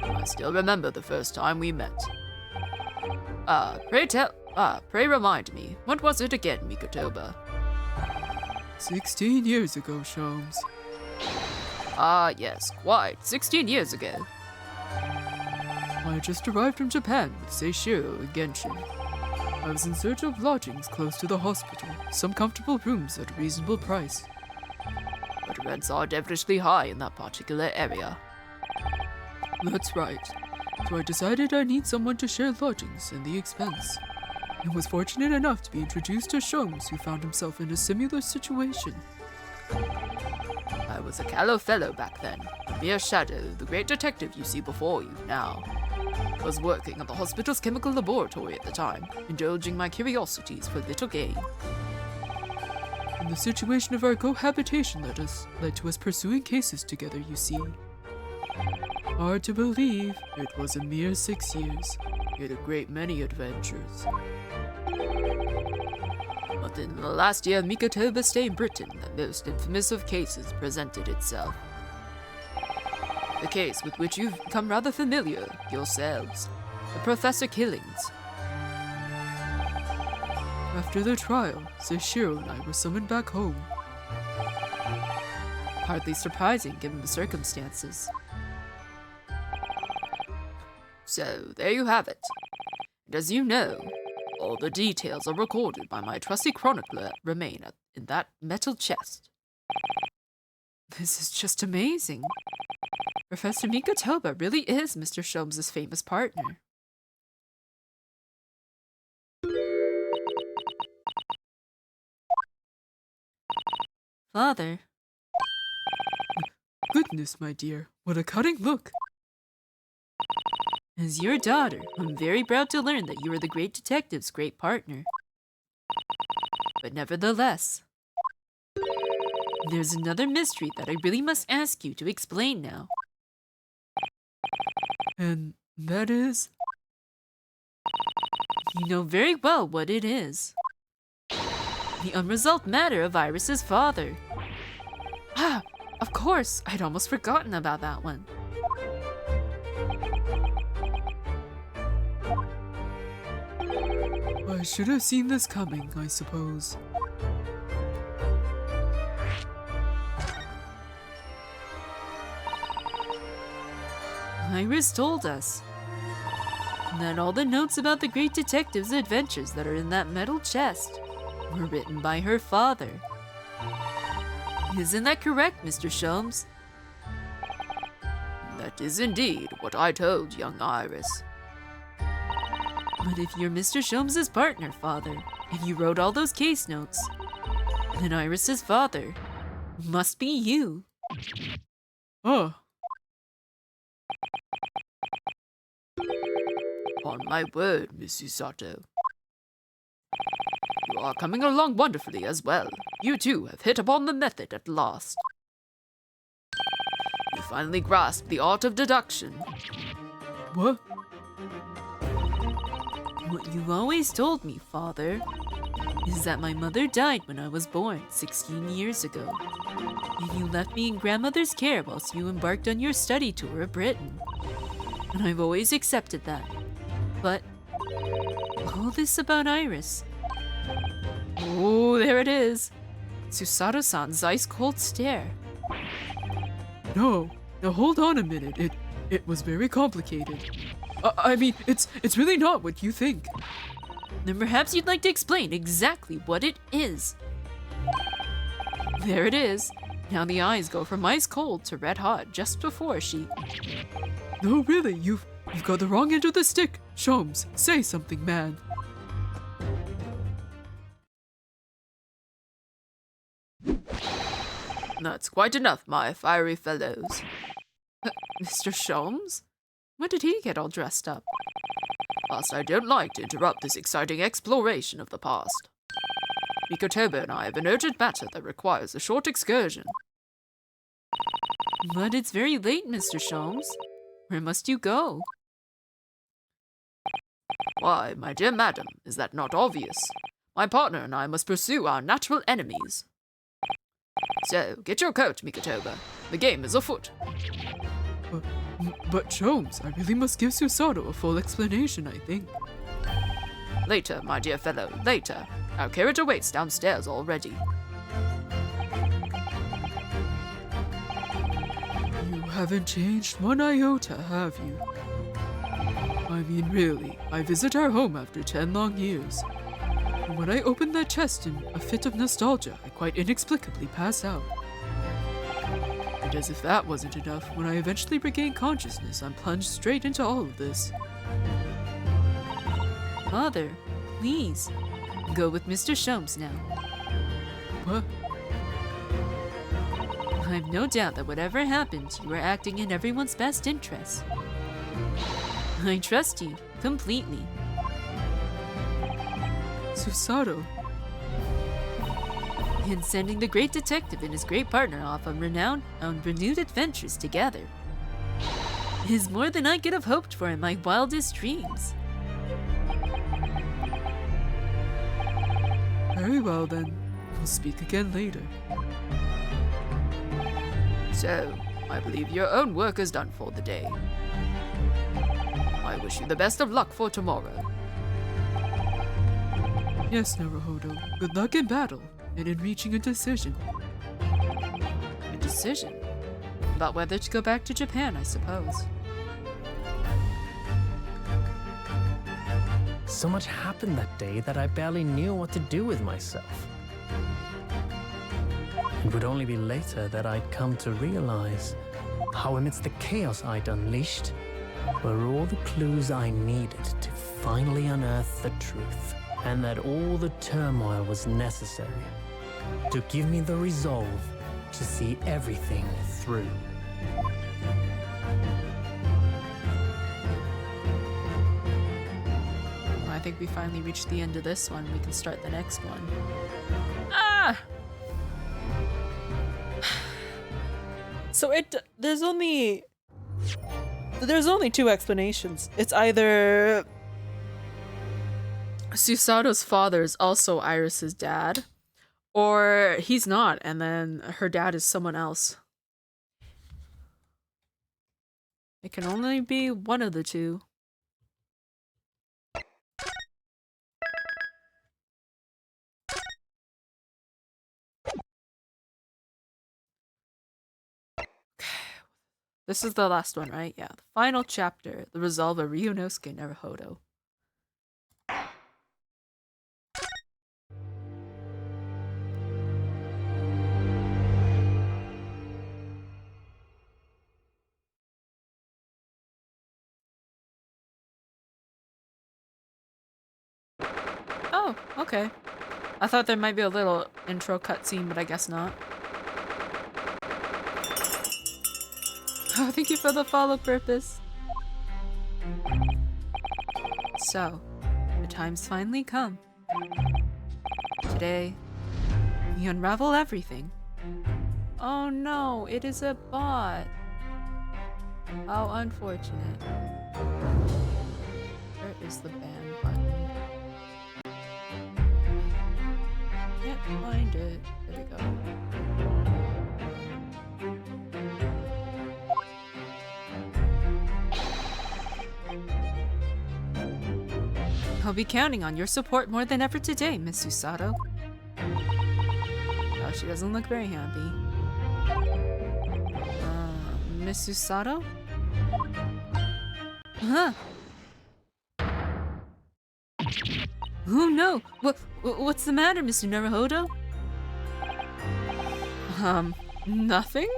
I still remember the first time we met. Pray remind me, what was it again, Mikotoba? 16 years ago, Sholmes. Ah, yes, quite. 16 years ago. I just arrived from Japan with Seishiro and Genshin. I was in search of lodgings close to the hospital, some comfortable rooms at a reasonable price. But rents are devilishly high in that particular area. That's right. So I decided I need someone to share lodgings and the expense. And was fortunate enough to be introduced to Sholmes, who found himself in a similar situation. I was a callow fellow back then, a mere shadow of the great detective you see before you now. I was working at the hospital's chemical laboratory at the time, indulging my curiosities for little gain. And the situation of our cohabitation led to us pursuing cases together, you see. Hard to believe, it was a mere 6 years. We had a great many adventures. But in the last year Mikotoba stayed in Britain, the most infamous of cases presented itself. The case with which you've become rather familiar yourselves, the Professor killings. After the trial, Seishiro and I were summoned back home. Hardly surprising given the circumstances. So, there you have it. And as you know, all the details are recorded by my trusty chronicler remain in that metal chest. This is just amazing. Professor Mikotoba really is Mr. Sholmes' famous partner. Father. Goodness, my dear, what a cutting look! As your daughter, I'm very proud to learn that you are the great detective's great partner. But nevertheless, there's another mystery that I really must ask you to explain now. And that is? You know very well what it is. The unresolved matter of Iris's father. Ah, of course, I'd almost forgotten about that one. I should have seen this coming, I suppose. Iris told us that all the notes about the great detective's adventures that are in that metal chest were written by her father. Isn't that correct, Mr. Sholmes? That is indeed what I told young Iris. But if you're Mr. Sholmes' partner, father, and you wrote all those case notes, then Iris's father must be you. Oh. On my word, Miss Susato. You are coming along wonderfully as well. You too have hit upon the method at last. You finally grasped the art of deduction. What? What you've always told me, father, is that my mother died when I was born 16 years ago, and you left me in grandmother's care whilst you embarked on your study tour of Britain. And I've always accepted that. But all this about Iris. Oh, there it is. Susato-san's ice-cold stare. No, Now hold on a minute. It was very complicated. I mean, it's really not what you think. Then perhaps you'd like to explain exactly what it is. There it is. Now the eyes go from ice cold to red hot just before she... No, really, you've got the wrong end of the stick. Sholmes, say something, man. That's quite enough, my fiery fellows. Mr. Sholmes? When did he get all dressed up? Whilst I don't like to interrupt this exciting exploration of the past, Mikotoba and I have an urgent matter that requires a short excursion. But it's very late, Mr. Sholmes. Where must you go? Why, my dear madam, is that not obvious? My partner and I must pursue our natural enemies. So, get your coat, Mikotoba. The game is afoot. But Sholmes, I really must give Susato a full explanation, I think. Later, my dear fellow, later. Our carriage awaits downstairs already. You haven't changed one iota, have you? I mean, really, I visit our home after 10 long years. And when I open that chest in a fit of nostalgia, I quite inexplicably pass out. And as if that wasn't enough, when I eventually regain consciousness, I'm plunged straight into all of this. Father, please. Go with Mr. Sholmes now. What? I've no doubt that whatever happened, you were acting in everyone's best interest. I trust you completely. Susato? In sending the great detective and his great partner off on renewed adventures together is more than I could have hoped for in my wildest dreams. Very well then. We'll speak again later. So, I believe your own work is done for the day. I wish you the best of luck for tomorrow. Yes, Naruhodo. Good luck in battle, and in reaching a decision. A decision? About whether to go back to Japan, I suppose. So much happened that day that I barely knew what to do with myself. It would only be later that I'd come to realize how amidst the chaos I'd unleashed were all the clues I needed to finally unearth the truth, and that all the turmoil was necessary to give me the resolve to see everything through. I think we finally reached the end of this one. We can start the next one. Ah! So there's only two explanations. It's either Susato's father is also Iris's dad, or he's not, and then her dad is someone else. It can only be one of the two. This is the last one, right? Yeah. The final chapter. The resolve of Ryunosuke Naruhodo. Oh, okay. I thought there might be a little intro cutscene, but I guess not. Oh, thank you for the follow, Purpose. So, the time's finally come. Today, we unravel everything. Oh no, it is a bot. How unfortunate. Where is the ban button? Can't find it. There we go. I'll be counting on your support more than ever today, Miss Susato. Oh, she doesn't look very happy. Miss Usato? Huh? Oh no! What's the matter, Mr. Naruhodo? Nothing?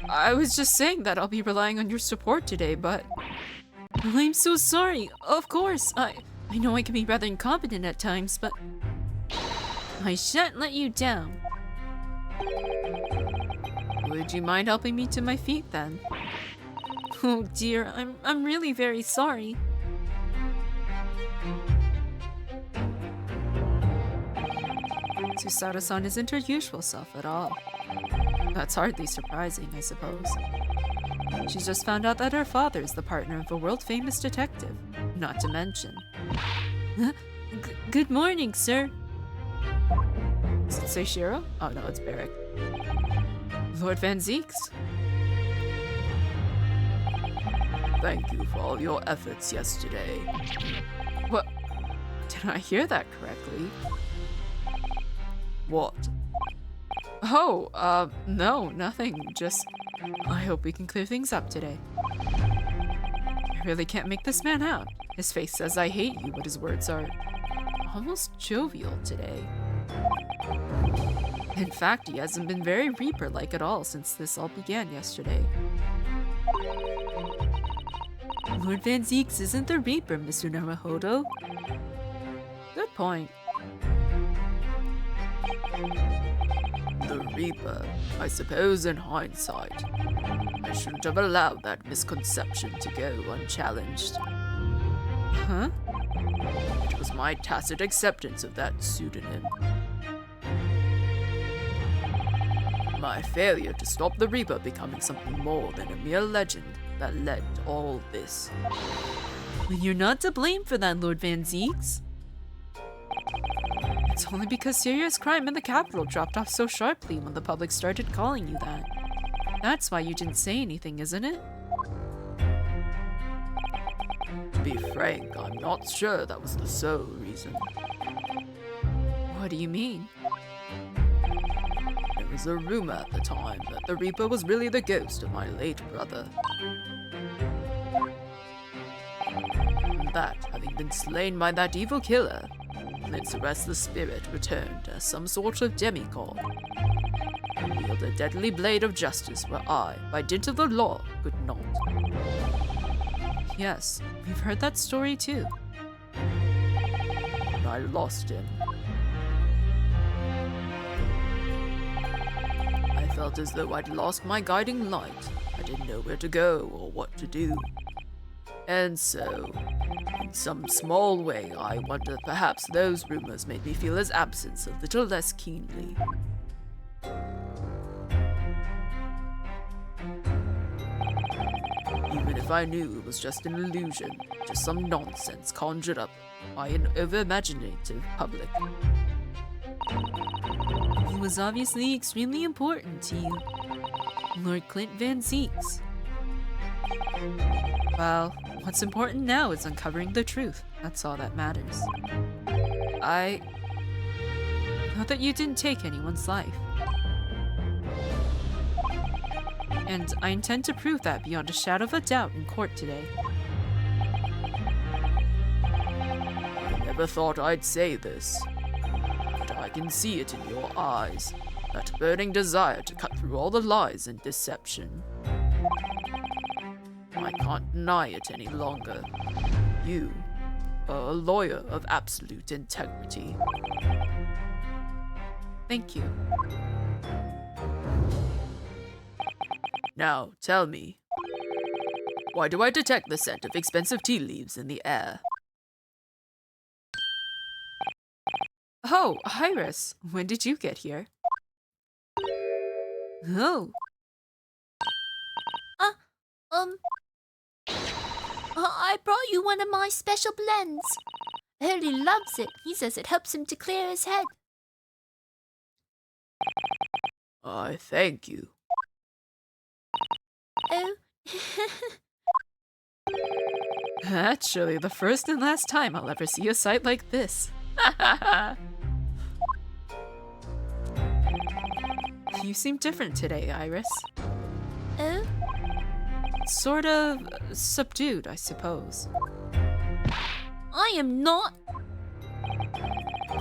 I was just saying that I'll be relying on your support today, but... I'm so sorry. Of course, I know I can be rather incompetent at times, but... I shan't let you down. Would you mind helping me to my feet then? Oh dear, I'm really very sorry. Susato-san isn't her usual self at all. That's hardly surprising, I suppose. She's just found out that her father is the partner of a world-famous detective. Not to mention... Good morning, sir. Is it Seishiro? Oh no, it's Barrick. Lord Van Zeeks? Thank you for all your efforts yesterday. What? Did I hear that correctly? What? Oh, no, nothing. Just, I hope we can clear things up today. I really can't make this man out. His face says I hate you, but his words are almost jovial today. In fact, he hasn't been very Reaper-like at all since this all began yesterday. Lord Van Zeeks isn't the Reaper, Mr. Naruhodo. Good point. The Reaper. I suppose in hindsight, I shouldn't have allowed that misconception to go unchallenged. Huh? It was my tacit acceptance of that pseudonym. My failure to stop the Reaper becoming something more than a mere legend that led to all this. You're not to blame for that, Lord Van Zeeks. It's only because serious crime in the capital dropped off so sharply when the public started calling you that. That's why you didn't say anything, isn't it? To be frank, I'm not sure that was the sole reason. What do you mean? There was a rumor at the time that the Reaper was really the ghost of my late brother. And that, having been slain by that evil killer, its restless spirit returned as some sort of demigod, to wield a deadly blade of justice where I, by dint of the law, could not. Yes, we've heard that story too. And I lost him. I felt as though I'd lost my guiding light. I didn't know where to go or what to do. And so, in some small way, I wonder if perhaps those rumors made me feel his absence a little less keenly. Even if I knew it was just an illusion, just some nonsense conjured up by an over-imaginative public. He was obviously extremely important to you, Lord Clint Van Zeeks. Well, what's important now is uncovering the truth. That's all that matters. I know that you didn't take anyone's life. And I intend to prove that beyond a shadow of a doubt in court today. I never thought I'd say this, but I can see it in your eyes, that burning desire to cut through all the lies and deception. I can't deny it any longer. You are a lawyer of absolute integrity. Thank you. Now, tell me, why do I detect the scent of expensive tea leaves in the air? Oh, Iris, when did you get here? Oh, I brought you one of my special blends. Hurley loves it. He says it helps him to clear his head. I thank you. Oh. that's surely the first and last time I'll ever see a sight like this. You seem different today, Iris. Oh? sort of subdued, I suppose. I am not.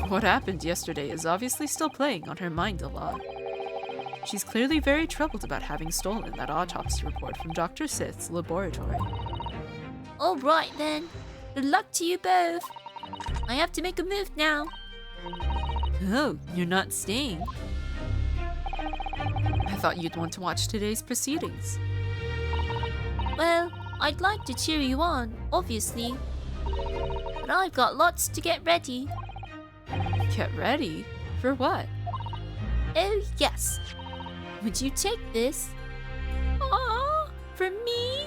What happened yesterday is obviously still playing on her mind a lot. She's clearly very troubled about having stolen that autopsy report from Dr. Sith's laboratory. All right then. Good luck to you both. I have to make a move now. Oh, you're not staying? I thought you'd want to watch today's proceedings. Well, I'd like to cheer you on, obviously. But I've got lots to get ready. Get ready? For what? Oh, yes. Would you take this? Aww, for me?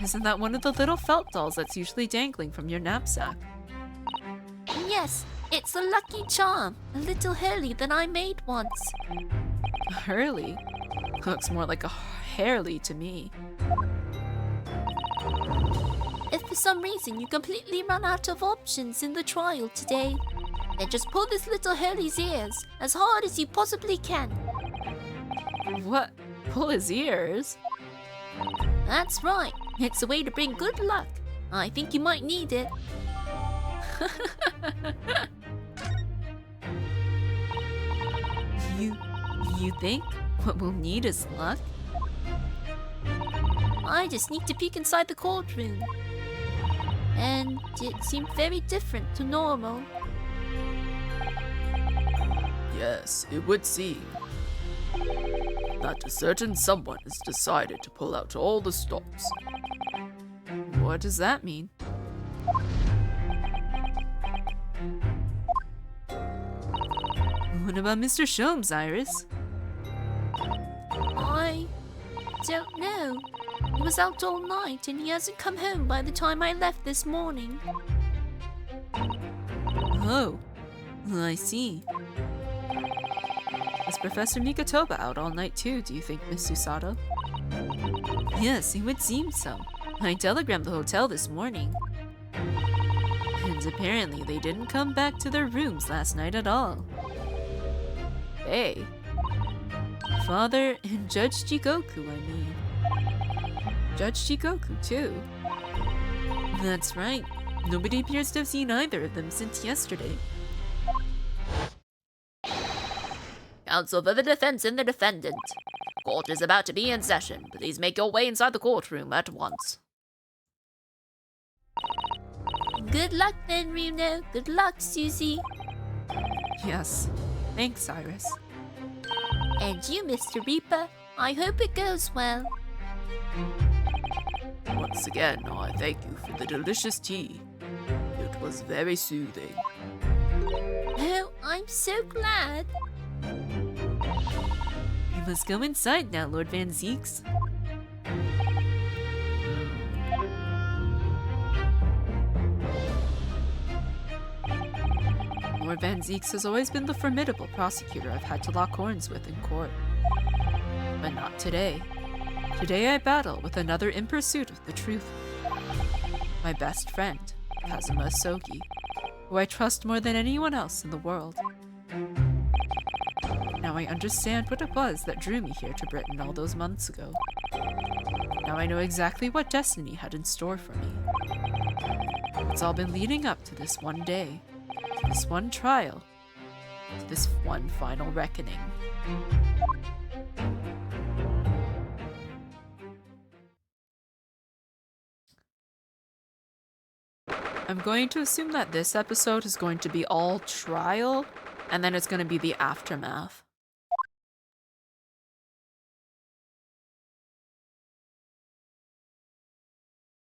Isn't that one of the little felt dolls that's usually dangling from your knapsack? Yes, it's a lucky charm. A little Hurley that I made once. A Hurley? Looks more like a Hairly to me. If for some reason you completely run out of options in the trial today, then just pull this little Hurley's ears as hard as you possibly can. What? Pull his ears? That's right. It's a way to bring good luck. I think you might need it. You think what we'll need is luck? I just need to peek inside the courtroom. And it seemed very different to normal. Yes, it would seem that a certain someone has decided to pull out all the stops. What does that mean? What about Mr. Sholmes, Iris? I don't know. He was out all night and he hasn't come home by the time I left this morning. Oh, I see. Was Professor Mikotoba out all night too, do you think, Miss Susato? Yes, it would seem so. I telegrammed the hotel this morning. And apparently they didn't come back to their rooms last night at all. Hey. Father and Judge Jigoku, I mean. Judge Jigoku, too. That's right. Nobody appears to have seen either of them since yesterday. Counsel for the defense and the defendant. Court is about to be in session. Please make your way inside the courtroom at once. Good luck then, Runo. Good luck, Susie. Yes. Thanks, Iris. And you, Mr. Reaper. I hope it goes well. Once again, I thank you for the delicious tea. It was very soothing. Oh, I'm so glad. You must go inside now, Lord Van Zeeks. Lord Van Zeeks has always been the formidable prosecutor I've had to lock horns with in court. But not today. Today I battle with another in pursuit of the truth. My best friend, Kazuma Asogi, who I trust more than anyone else in the world. Now I understand what it was that drew me here to Britain all those months ago. Now I know exactly what destiny had in store for me. It's all been leading up to this one day, to this one trial, to this one final reckoning. I'm going to assume that this episode is going to be all trial, and then it's going to be the aftermath.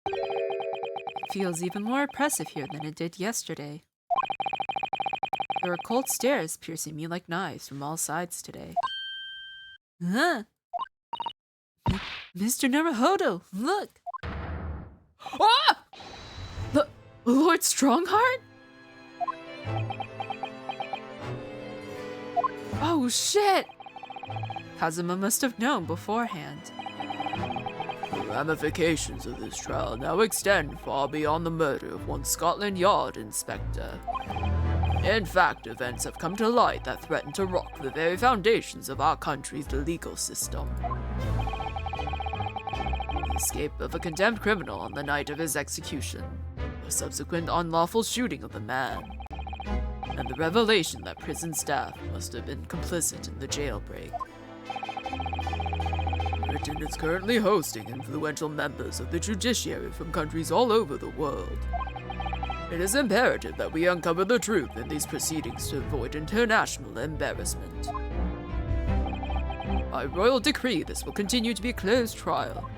It feels even more oppressive here than it did yesterday. There are cold stares piercing me like knives from all sides today. Huh? Mr. Naruhodo, look! Ah! Lord Strongheart? Oh shit! Kazuma must have known beforehand. The ramifications of this trial now extend far beyond the murder of one Scotland Yard inspector. In fact, events have come to light that threaten to rock the very foundations of our country's legal system. escape of a condemned criminal on the night of his execution, the subsequent unlawful shooting of the man, and the revelation that prison staff must have been complicit in the jailbreak. Britain is currently hosting influential members of the judiciary from countries all over the world. It is imperative that we uncover the truth in these proceedings to avoid international embarrassment. By royal decree, this will continue to be a closed trial,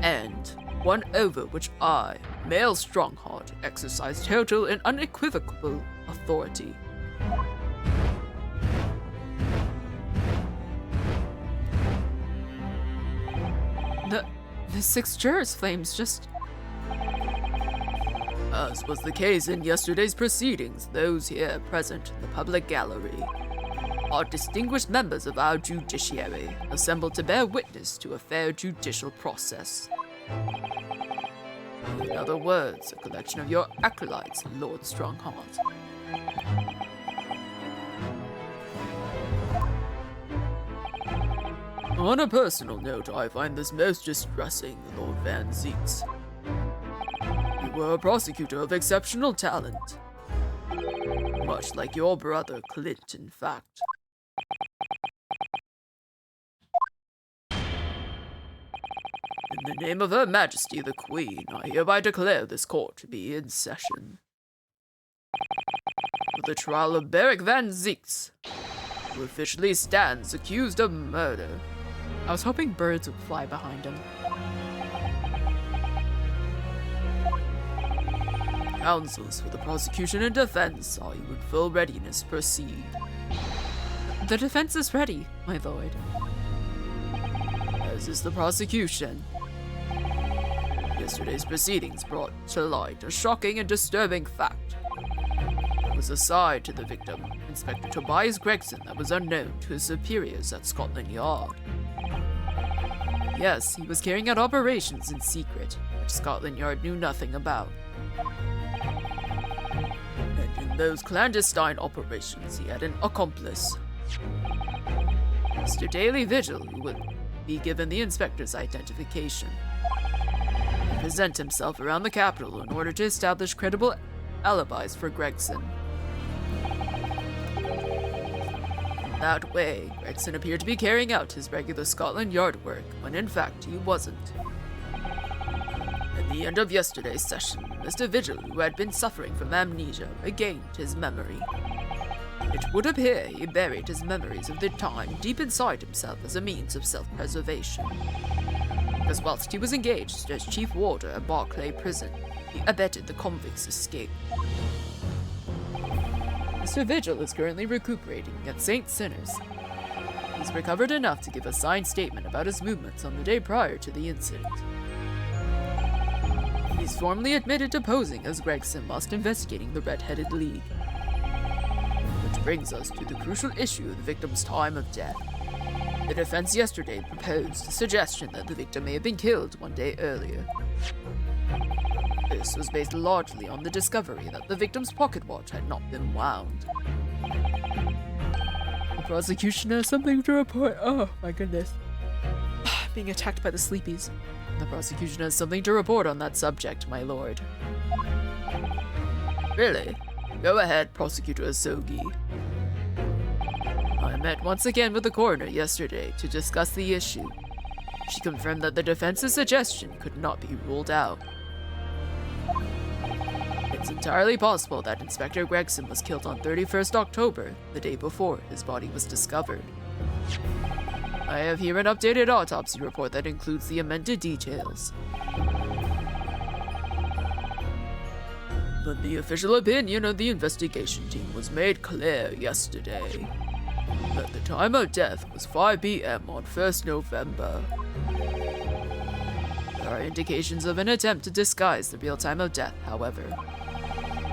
and one over which I, male Strongheart, exercise total and unequivocal authority. The 6 jurors' flames just... As was the case in yesterday's proceedings, those here present in the public gallery are distinguished members of our judiciary, assembled to bear witness to a fair judicial process. In other words, a collection of your acolytes, Lord Strongheart. On a personal note, I find this most distressing, Lord Van Zieks. You were a prosecutor of exceptional talent. Much like your brother Clint, in fact. In the name of Her Majesty the Queen, I hereby declare this court to be in session. For the trial of Beric Van Zieks, who officially stands accused of murder. I was hoping birds would fly behind him. Counsels for the prosecution and defense are you in full readiness to proceed. The defense is ready, my lord. As is the prosecution. Yesterday's proceedings brought to light a shocking and disturbing fact. There was a side to the victim, Inspector Tobias Gregson, that was unknown to his superiors at Scotland Yard. Yes, he was carrying out operations in secret, which Scotland Yard knew nothing about. And in those clandestine operations, he had an accomplice. Mr. Daily Vigil, who would be given the inspector's identification. He present himself around the capital in order to establish credible alibis for Gregson. In that way, Gregson appeared to be carrying out his regular Scotland Yard work, when in fact he wasn't. At the end of yesterday's session, Mr. Vigil, who had been suffering from amnesia, regained his memory. It would appear he buried his memories of the time deep inside himself as a means of self-preservation. Because whilst he was engaged as chief warder at Barclay Prison, he abetted the convict's escape. Mr. Vigil is currently recuperating at St. Sinners. He's recovered enough to give a signed statement about his movements on the day prior to the incident. He's formally admitted to posing as Gregson whilst investigating the Red-Headed League. Which brings us to the crucial issue of the victim's time of death. The defense yesterday proposed the suggestion that the victim may have been killed one day earlier. This was based largely on the discovery that the victim's pocket watch had not been wound. The prosecution has something to report. Oh my goodness. Being attacked by the sleepies. The prosecution has something to report on that subject, my lord. Really? Go ahead, Prosecutor Asogi. I met once again with the coroner yesterday to discuss the issue. She confirmed that the defense's suggestion could not be ruled out. It's entirely possible that Inspector Gregson was killed on 31st October, the day before his body was discovered. I have here an updated autopsy report that includes the amended details. But the official opinion of the investigation team was made clear yesterday that the time of death was 5 p.m. on 1st November. There are indications of an attempt to disguise the real time of death, however.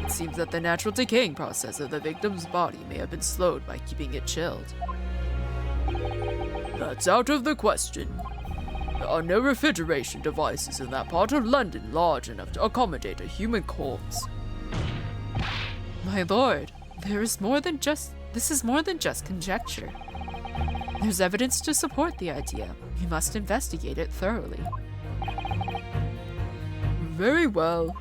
It seems that the natural decaying process of the victim's body may have been slowed by keeping it chilled. That's out of the question. There are no refrigeration devices in that part of London large enough to accommodate a human corpse. My lord, this is more than just conjecture. There's evidence to support the idea. We must investigate it thoroughly. Very well.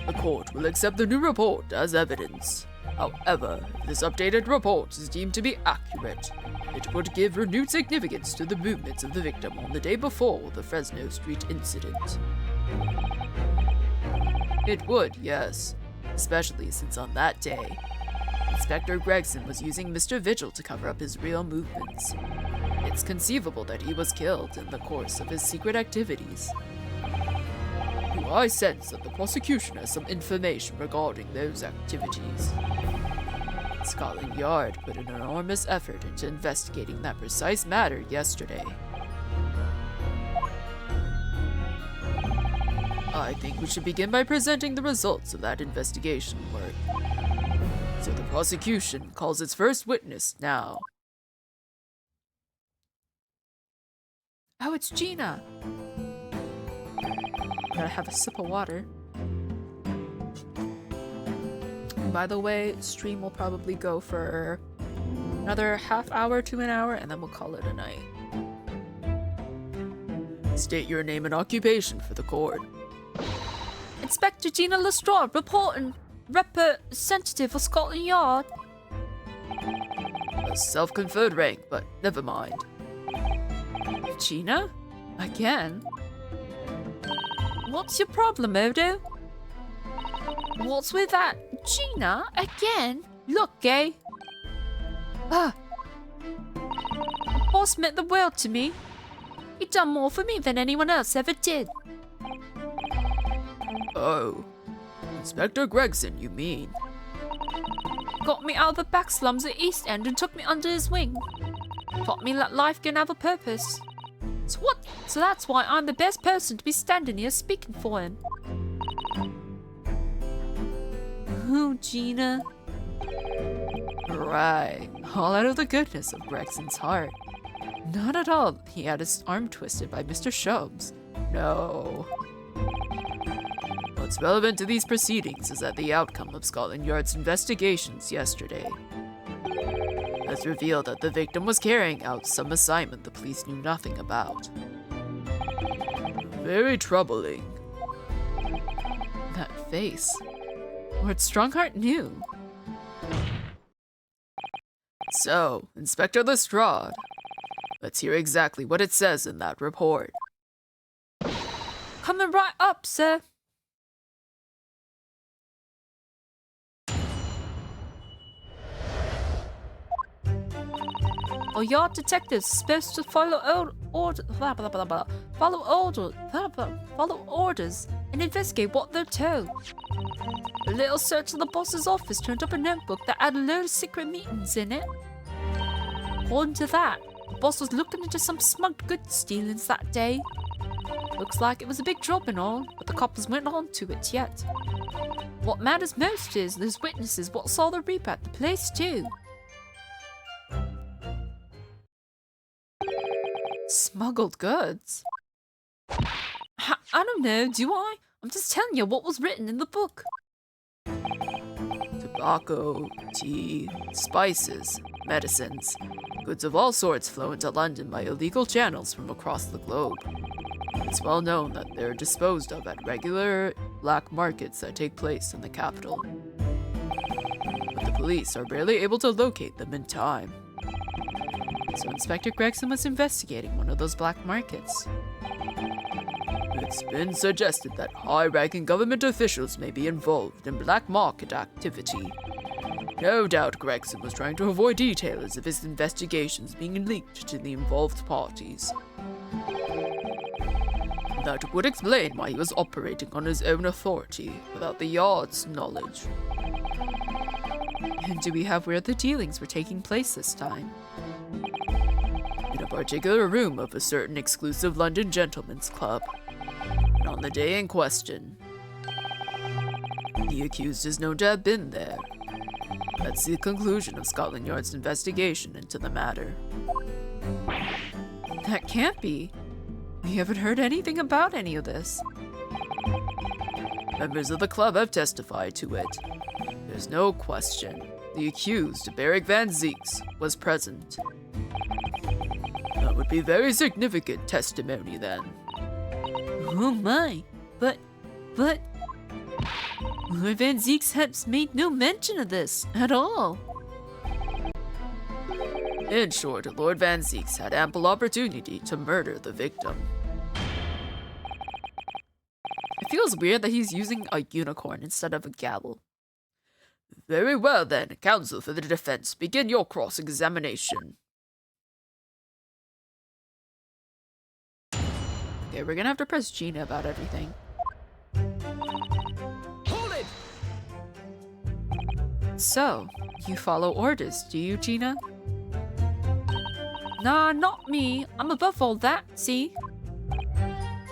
The court will accept the new report as evidence. However, if this updated report is deemed to be accurate, it would give renewed significance to the movements of the victim on the day before the Fresno Street incident. It would, yes, especially since on that day, Inspector Gregson was using Mr. Vigil to cover up his real movements. It's conceivable that he was killed in the course of his secret activities. I sense that the prosecution has some information regarding those activities. Scotland Yard put an enormous effort into investigating that precise matter yesterday. I think we should begin by presenting the results of that investigation work. So the prosecution calls its first witness now. Oh, it's Gina. Gotta have a sip of water. And by the way, stream will probably go for another half hour to an hour, and then we'll call it a night. State your name and occupation for the court. Inspector Gina Lestrade reporting. Representative of Scotland Yard. A self-conferred rank, but never mind. Gina? Again? What's your problem, Odo? What's with that? Gina? Again? Look, Gay. The boss meant the world to me. He done more for me than anyone else ever did. Oh. Inspector Gregson, you mean? Got me out of the back slums at East End and took me under his wing. Taught me that life can have a purpose. So that's why I'm the best person to be standing here speaking for him. Oh, Gina. Right. All out of the goodness of Gregson's heart. Not at all. He had his arm twisted by Mr. Sholmes. No. What's relevant to these proceedings is that the outcome of Scotland Yard's investigations yesterday has revealed that the victim was carrying out some assignment the police knew nothing about. Very troubling. That face. Lord Strongheart knew. So, Inspector Lestrade, let's hear exactly what it says in that report. Coming right up, sir. Our yard detectives supposed to follow orders and investigate what they're told. A little search of the boss's office turned up a notebook that had a load of secret meetings in it. According to that, the boss was looking into some smuggled goods dealings that day. Looks like it was a big job and all, but the coppers weren't on to it yet. What matters most is there's witnesses what saw the reaper at the place too. Smuggled goods? I don't know, do I? I'm just telling you what was written in the book. Tobacco, tea, spices, medicines. Goods of all sorts flow into London by illegal channels from across the globe. It's well known that they're disposed of at regular black markets that take place in the capital. But the police are barely able to locate them in time. So Inspector Gregson was investigating one of those black markets. It's been suggested that high-ranking government officials may be involved in black market activity. No doubt Gregson was trying to avoid details of his investigations being leaked to the involved parties. That would explain why he was operating on his own authority without the Yard's knowledge. And do we have where the dealings were taking place this time? In a particular room of a certain exclusive London gentleman's club. And on the day in question, the accused is known to have been there. That's the conclusion of Scotland Yard's investigation into the matter. That can't be. We haven't heard anything about any of this. Members of the club have testified to it. There's no question. The accused, Barrick Van Zeeks, was present. That would be very significant testimony then. Oh my, but, Lord Van Ziek's made no mention of this at all. In short, Lord Van Zieks had ample opportunity to murder the victim. It feels weird that he's using a unicorn instead of a gavel. Very well then, counsel for the defense, begin your cross-examination. Okay, we're gonna have to press Gina about everything. Hold it! So, you follow orders, do you, Gina? Nah, not me. I'm above all that, see?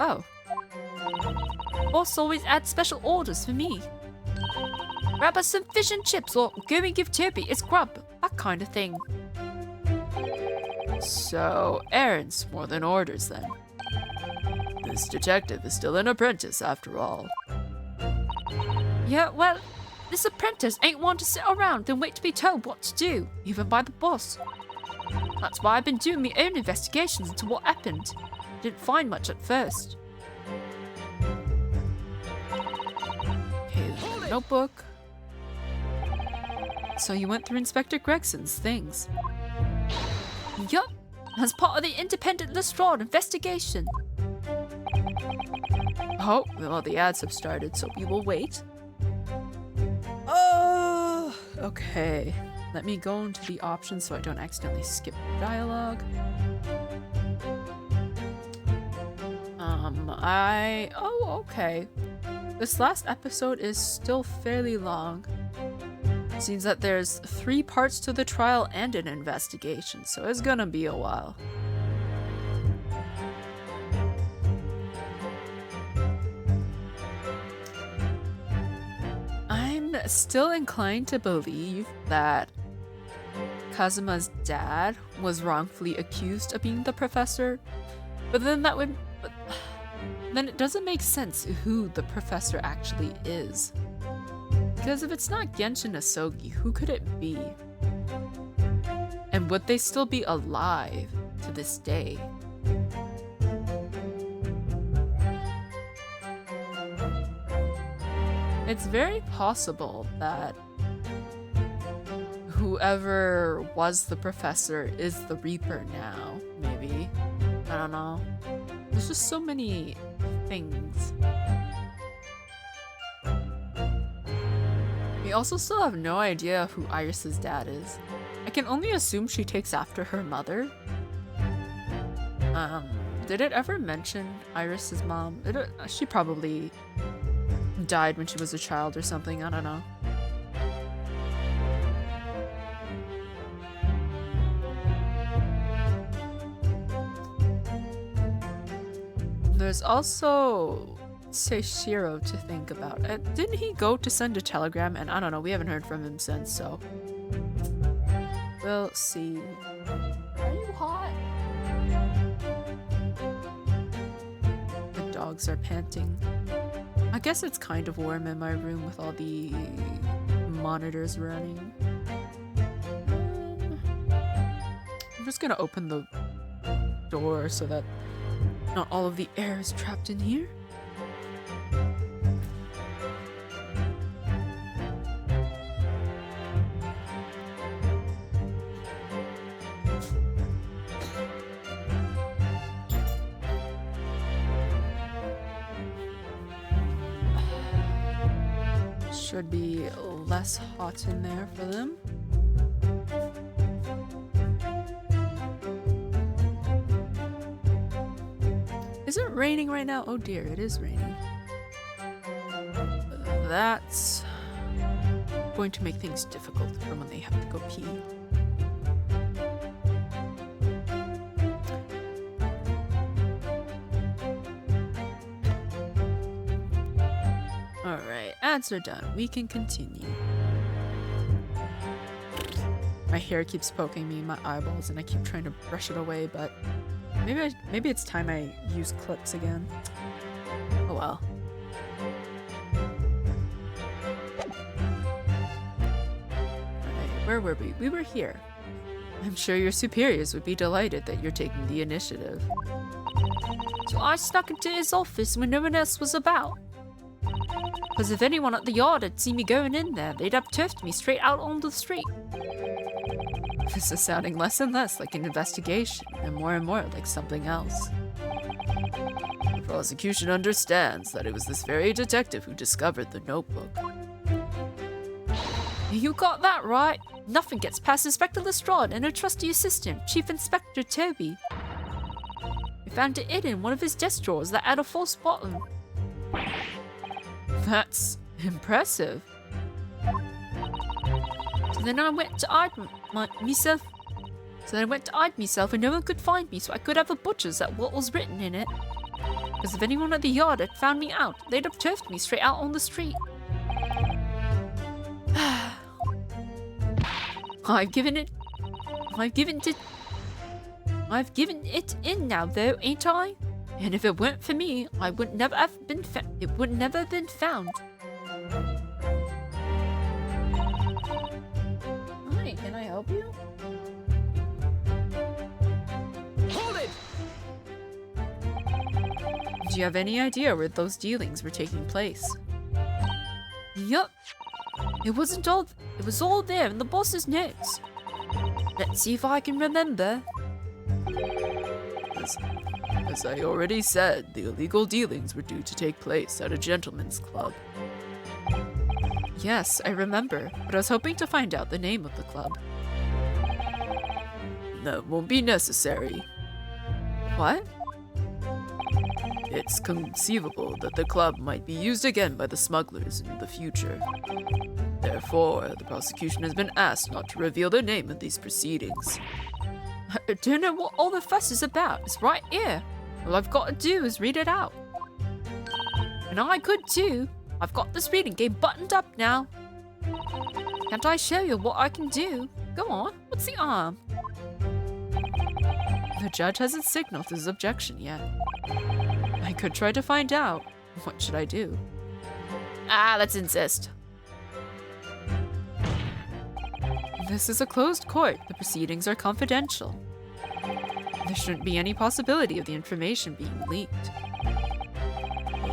Oh, Boss always adds special orders for me. Grab us some fish and chips or go and give Toby his grub. That kind of thing. So, errands more than orders then. This detective is still an apprentice after all. Yeah, well, this apprentice ain't one to sit around and wait to be told what to do, even by the boss. That's why I've been doing my own investigations into what happened. Didn't find much at first. okay, the notebook. So you went through Inspector Gregson's things. Yup, as part of the independent Lestrade investigation. Oh, Well, the ads have started, so we will wait. oh, okay. Let me go into the options so I don't accidentally skip dialogue. Oh, okay. This last episode is still fairly long. Seems that there's 3 parts to the trial and an investigation, so it's gonna be a while. I'm still inclined to believe that Kazuma's dad was wrongfully accused of being the professor, but then then it doesn't make sense who the professor actually is. Because if it's not Genshin Asogi, who could it be? And would they still be alive to this day? It's very possible that whoever was the professor is the Reaper now, maybe. I don't know. There's just so many things. We also still have no idea who Iris's dad is. I can only assume she takes after her mother. Did it ever mention Iris's mom? She probably died when she was a child or something, I don't know. There's also Seishiro to think about. Didn't he go to send a telegram? And I don't know, we haven't heard from him since, so we'll see. Are you hot? The dogs are panting. I guess it's kind of warm in my room with all the monitors running. I'm just gonna open the door so that not all of the air is trapped in here. Should be less hot in there for them. Is it raining right now? Oh dear, it is raining. That's going to make things difficult for when they have to go pee. Alright, ads are done. We can continue. My hair keeps poking me in my eyeballs and I keep trying to brush it away, but maybe it's time I use clips again. Oh well. Alright, where were we? We were here. I'm sure your superiors would be delighted that you're taking the initiative. So I snuck into his office when no one else was about. Because if anyone at the yard had seen me going in there, they'd have turfed me straight out onto the street. This is sounding less and less like an investigation, and more like something else. The prosecution understands that it was this very detective who discovered the notebook. You got that right. Nothing gets past Inspector Lestrade and her trusty assistant, Chief Inspector Toby. We found it hidden in one of his desk drawers that had a false bottom. That's impressive. So then I went to hide myself. And no one could find me, so I could have a butcher's at what was written in it. Because if anyone at the yard had found me out, they'd have turfed me straight out on the street. I've given it in now, though, ain't I? And if it weren't for me, I would never have been it would never have been found. Hi, can I help you? Hold it! Do you have any idea where those dealings were taking place? Yup. It was all there in the boss's notes. Let's see if I can remember. As I already said, the illegal dealings were due to take place at a gentleman's club. Yes, I remember, but I was hoping to find out the name of the club. That won't be necessary. What? It's conceivable that the club might be used again by the smugglers in the future. Therefore, the prosecution has been asked not to reveal the name of these proceedings. I don't know what all the fuss is about. It's right here. All I've got to do is read it out. And I could too. I've got this reading game buttoned up now. Can't I show you what I can do? Go on. What's the arm? The judge hasn't signaled his objection yet. I could try to find out. What should I do? Let's insist. This is a closed court. The proceedings are confidential. There shouldn't be any possibility of the information being leaked.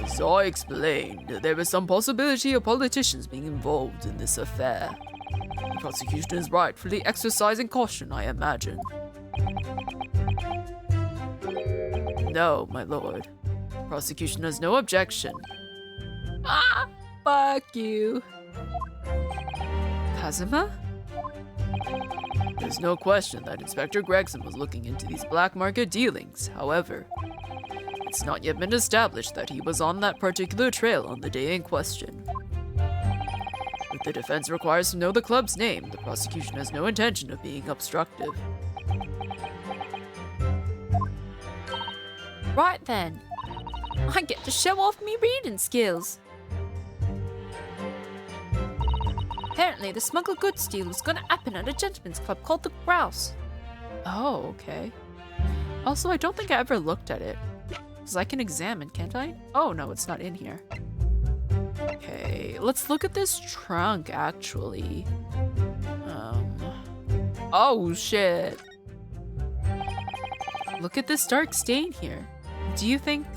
As I explained, there is some possibility of politicians being involved in this affair. The prosecution is rightfully exercising caution, I imagine. No, my lord. The prosecution has no objection. Fuck you. Kazuma? There's no question that Inspector Gregson was looking into these black market dealings. However, it's not yet been established that he was on that particular trail on the day in question. If the defense requires to know the club's name, the prosecution has no intention of being obstructive. Right then. I get to show off me reading skills. Apparently, the smuggled goods deal was gonna happen at a gentleman's club called the Grouse. Oh, okay. Also, I don't think I ever looked at it. Because I can examine, can't I? Oh, no, it's not in here. Okay, let's look at this trunk, actually. Oh, shit. Look at this dark stain here. Do you think...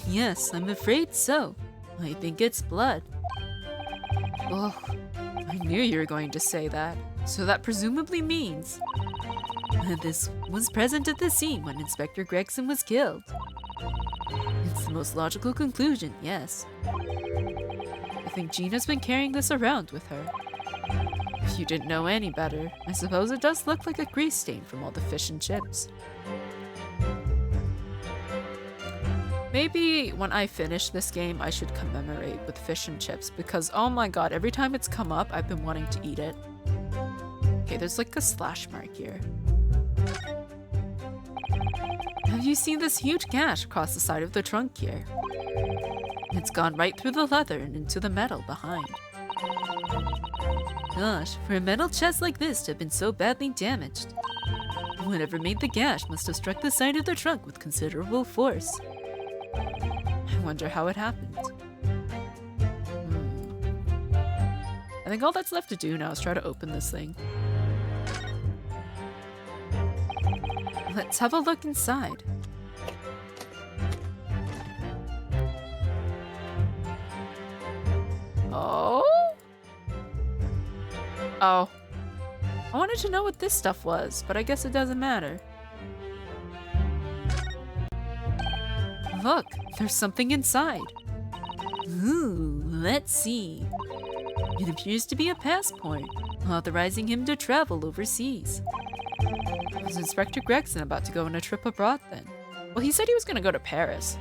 Yes, I'm afraid so. I think it's blood. Ugh, I knew you were going to say that. So that presumably means... This was present at the scene when Inspector Gregson was killed. It's the most logical conclusion, yes. I think Gina's been carrying this around with her. If you didn't know any better, I suppose it does look like a grease stain from all the fish and chips. Maybe when I finish this game, I should commemorate with fish and chips because, oh my god, every time it's come up, I've been wanting to eat it. Okay, there's like a slash mark here. Have you seen this huge gash across the side of the trunk here? It's gone right through the leather and into the metal behind. Gosh, for a metal chest like this to have been so badly damaged. Whatever made the gash must have struck the side of the trunk with considerable force. I wonder how it happened. I think all that's left to do now is try to open this thing. Let's have a look inside. Oh? Oh. I wanted to know what this stuff was, but I guess it doesn't matter. Look, there's something inside. Ooh, let's see. It appears to be a passport, authorizing him to travel overseas. Was Inspector Gregson about to go on a trip abroad then? Well, he said he was going to go to Paris.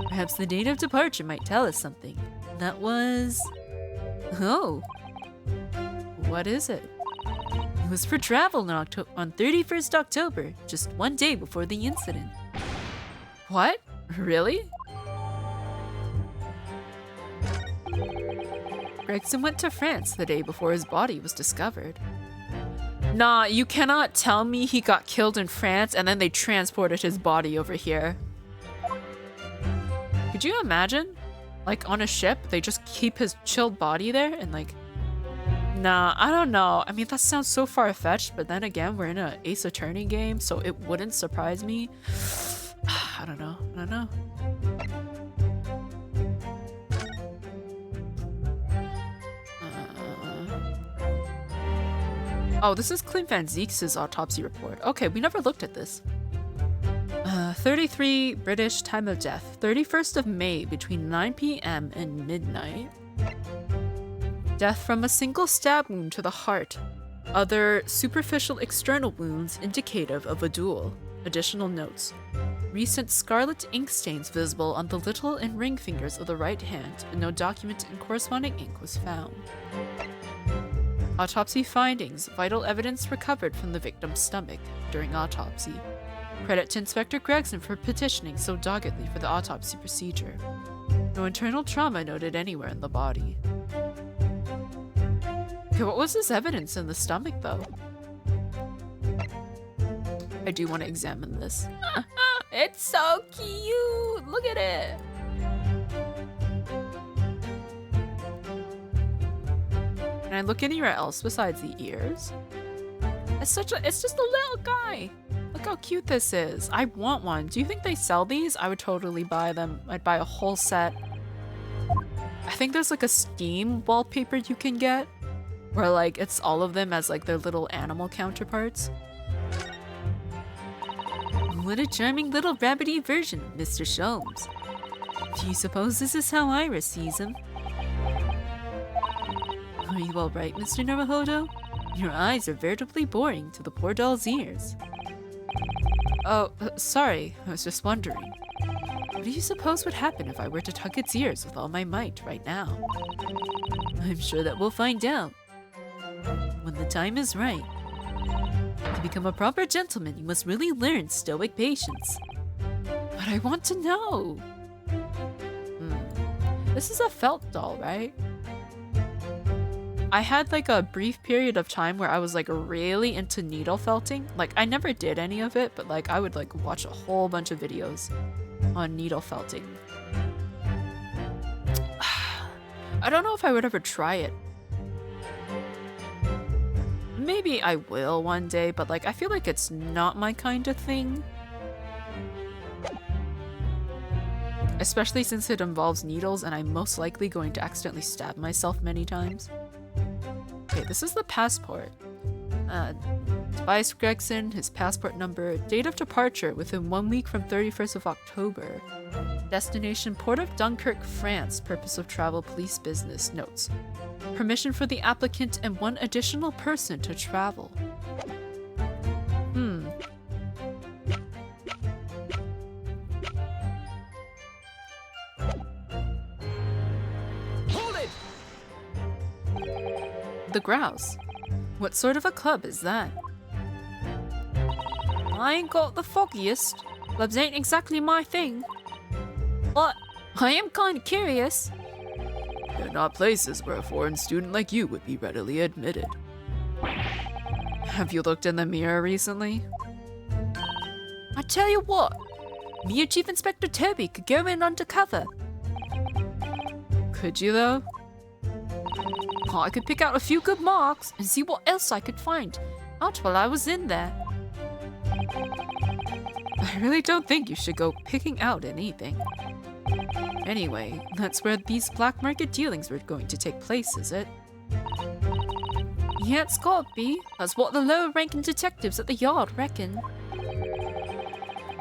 Perhaps the date of departure might tell us something. That was... Oh. What is it? It was for travel on 31st October, just one day before the incident. What? Really? Gregson went to France the day before his body was discovered. Nah, you cannot tell me he got killed in France and then they transported his body over here. Could you imagine? Like on a ship, they just keep his chilled body there and like... Nah, I don't know. I mean, that sounds so far-fetched, but then again, we're in an Ace Attorney game, so it wouldn't surprise me. I don't know. I don't know. Oh, this is Clint Van Zieks' autopsy report. Okay, we never looked at this. 33 British time of death. 31st of May between 9 p.m. and midnight. Death from a single stab wound to the heart. Other superficial external wounds indicative of a duel. Additional notes. Recent scarlet ink stains visible on the little and ring fingers of the right hand, and no document in corresponding ink was found. Autopsy findings. Vital evidence recovered from the victim's stomach during autopsy. Credit to Inspector Gregson for petitioning so doggedly for the autopsy procedure. No internal trauma noted anywhere in the body. Okay, what was this evidence in the stomach, though? I do want to examine this. It's so cute! Look at it! Can I look anywhere else besides the ears? It's just a little guy! Look how cute this is. I want one. Do you think they sell these? I would totally buy them. I'd buy a whole set. I think there's like a Steam wallpaper you can get where like it's all of them as like their little animal counterparts. What a charming little rabbity version of Mr. Sholmes. Do you suppose this is how Iris sees him? Are you alright, Mr. Naruhodo? Your eyes are veritably boring to the poor doll's ears. Oh, sorry. I was just wondering. What do you suppose would happen if I were to tug its ears with all my might right now? I'm sure that we'll find out. When the time is right. To become a proper gentleman, you must really learn stoic patience. But I want to know. This is a felt doll, right? I had like a brief period of time where I was like really into needle felting. Like I never did any of it, but like I would like watch a whole bunch of videos on needle felting. I don't know if I would ever try it. Maybe I will one day, but like I feel like it's not my kind of thing. Especially since it involves needles and I'm most likely going to accidentally stab myself many times. Okay, this is the passport. Tobias Gregson, his passport number, date of departure within 1 week from 31st of October. Destination Port of Dunkirk, France, purpose of travel, police business, notes. Permission for the applicant and one additional person to travel. Hold it! The Grouse. What sort of a club is that? I ain't got the foggiest. Clubs ain't exactly my thing. But I am kind of curious. They're not places where a foreign student like you would be readily admitted. Have you looked in the mirror recently? I tell you what, me and Chief Inspector Toby could go in undercover. Could you though? I could pick out a few good marks and see what else I could find out while I was in there. I really don't think you should go picking out anything. Anyway, that's where these black market dealings were going to take place, is it? Yeah, it's gotta be. That's what the lower-ranking detectives at the yard reckon.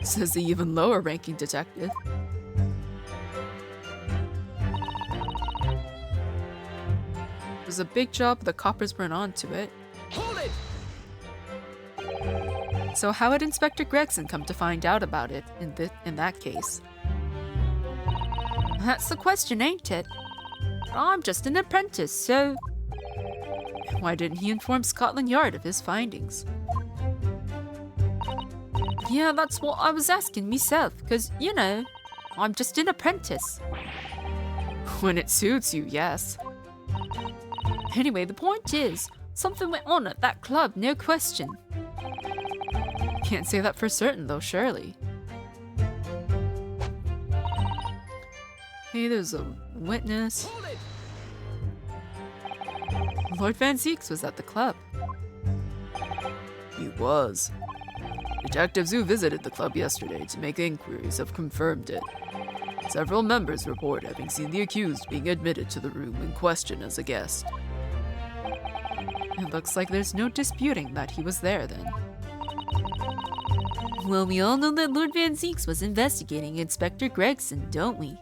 Says the even lower ranking detective. It was a big job, the coppers weren't on to it. Hold it! So how had Inspector Gregson come to find out about it in that case? That's the question, ain't it? I'm just an apprentice, so... Why didn't he inform Scotland Yard of his findings? Yeah, that's what I was asking myself, because, you know, I'm just an apprentice. When it suits you, yes. Anyway, the point is, something went on at that club, no question. Can't say that for certain, though, surely. Hey, there's a witness. Hold it! Lord Van Zeeks was at the club. He was. Detectives who visited the club yesterday to make inquiries have confirmed it. Several members report having seen the accused being admitted to the room in question as a guest. It looks like there's no disputing that he was there then. Well, we all know that Lord Van Zeeks was investigating Inspector Gregson, don't we?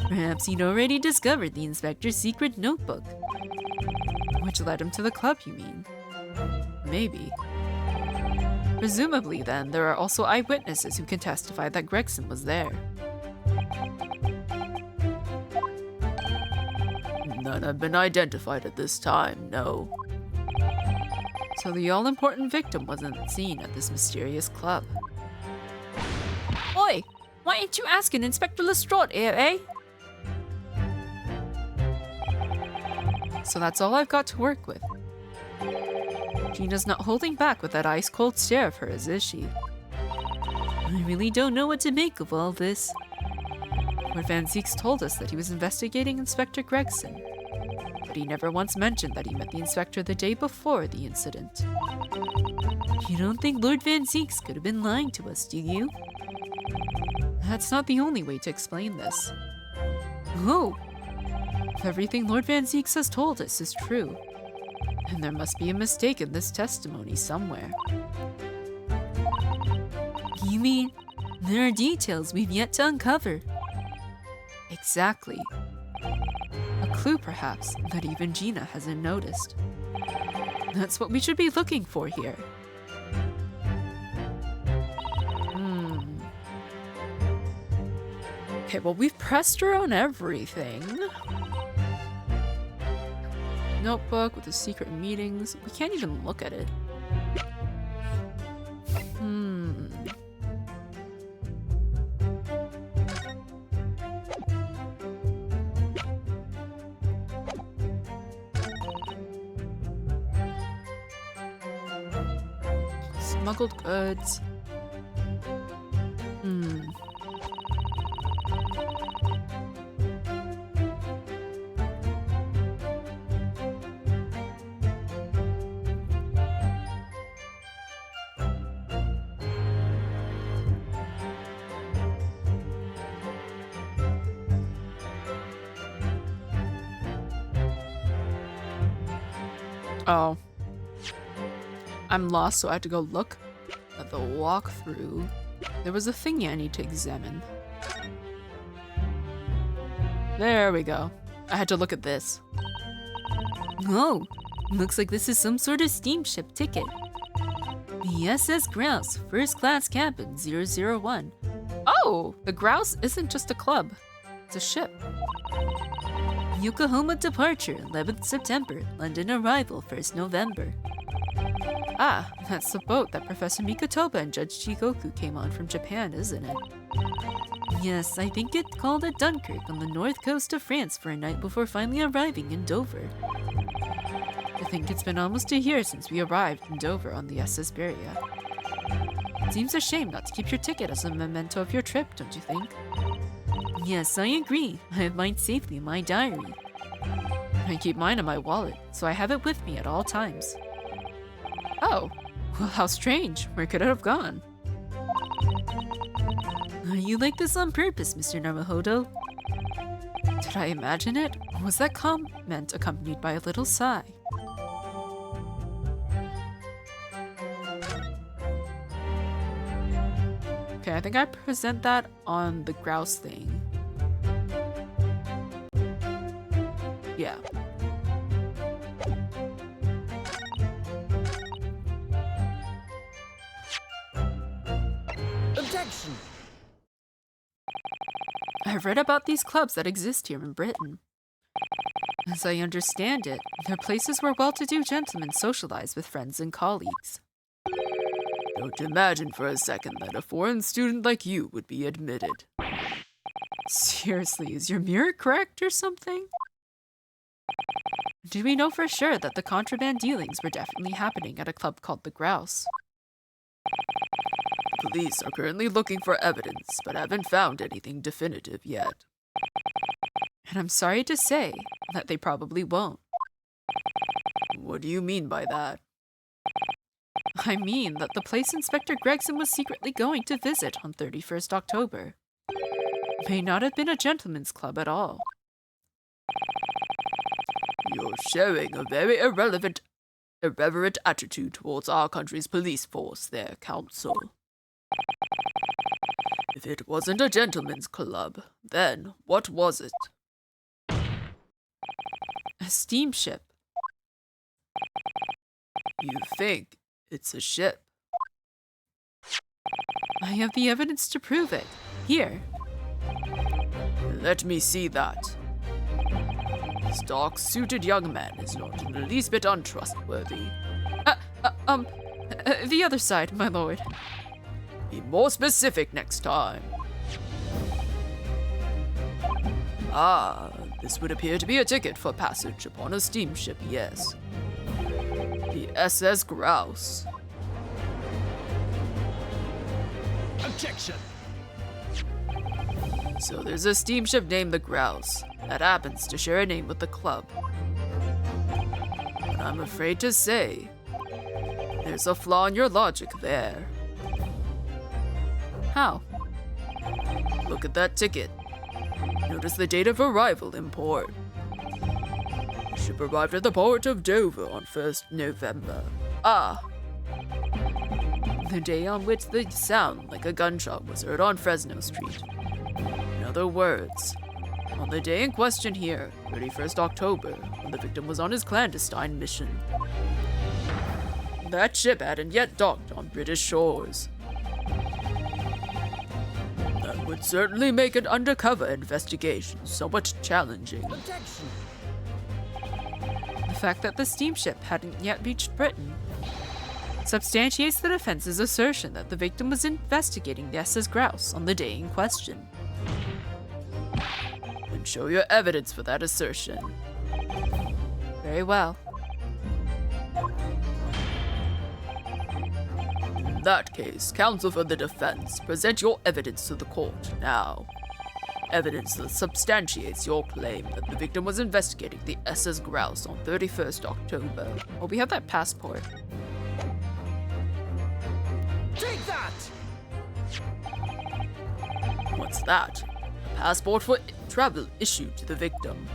Perhaps he'd already discovered the inspector's secret notebook. Which led him to the club, you mean? Maybe. Presumably, then, there are also eyewitnesses who can testify that Gregson was there. None have been identified at this time, no. So the all-important victim wasn't seen at this mysterious club. Oi! Why ain't you asking Inspector Lestrade here, eh? So that's all I've got to work with. Gina's not holding back with that ice-cold stare of hers, is she? I really don't know what to make of all this. Lord Van Zeeks told us that he was investigating Inspector Gregson, but he never once mentioned that he met the inspector the day before the incident. You don't think Lord Van Zeeks could have been lying to us, do you? That's not the only way to explain this. Oh! If everything Lord Van Zeeks has told us is true, then there must be a mistake in this testimony somewhere. You mean there are details we've yet to uncover? Exactly. A clue, perhaps, that even Gina hasn't noticed. That's what we should be looking for here. Okay, well, we've pressed her on everything. Notebook with the secret meetings. We can't even look at it. Smuggled goods. Oh. I'm lost, so I had to go look at the walkthrough. There was a thingy I need to examine. There we go. I had to look at this. Oh, looks like this is some sort of steamship ticket. The SS Grouse, first class cabin 001. Oh! The Grouse isn't just a club. It's a ship. Yokohama departure 11th September, London arrival 1st November. Ah, that's the boat that Professor Mikotoba and Judge Chigoku came on from Japan, isn't it? Yes, I think it called at Dunkirk on the north coast of France for a night before finally arriving in Dover. I think it's been almost a year since we arrived in Dover on the SS Beria. It seems a shame not to keep your ticket as a memento of your trip, don't you think? Yes, I agree. I have mine safely in my diary. I keep mine in my wallet, so I have it with me at all times. Oh, Well, how strange. Where could it have gone? You like this on purpose, Mr. Namahodo? Did I imagine it? Or was that comment accompanied by a little sigh? Okay, I think I present that on the grouse thing. Yeah. Objection! I've read about these clubs that exist here in Britain. As I understand it, they're places where well-to-do gentlemen socialize with friends and colleagues. Don't imagine for a second that a foreign student like you would be admitted. Seriously, is your mirror correct or something? Do we know for sure that the contraband dealings were definitely happening at a club called the Grouse? Police are currently looking for evidence, but haven't found anything definitive yet. And I'm sorry to say that they probably won't. What do you mean by that? I mean that the place Inspector Gregson was secretly going to visit on 31st October may not have been a gentleman's club at all. You're showing a very irreverent attitude towards our country's police force there, Counsel. If it wasn't a gentleman's club, then what was it? A steamship. You think it's a ship? I have the evidence to prove it. Here. Let me see that. This dark-suited young man is not in the least bit untrustworthy. The other side, my lord. Be more specific next time. Ah, this would appear to be a ticket for passage upon a steamship, yes. The SS Grouse. Objection! So there's a steamship named the Grouse that happens to share a name with the club. But I'm afraid to say, there's a flaw in your logic there. How? Look at that ticket. Notice the date of arrival in port. The ship arrived at the port of Dover on 1st November. Ah! The day on which the sound like a gunshot was heard on Fresno Street. In other words, on the day in question here, 31st October, when the victim was on his clandestine mission. That ship hadn't yet docked on British shores. That would certainly make an undercover investigation somewhat challenging. Objection! The fact that the steamship hadn't yet reached Britain substantiates the defense's assertion that the victim was investigating the SS Grouse on the day in question. Then show your evidence for that assertion. Very well. In that case, counsel for the defense, present your evidence to the court now. Evidence that substantiates your claim that the victim was investigating the SS Grouse on 31st October. Well, we have that passport. Take that! What's that? A passport for travel issued to the victim.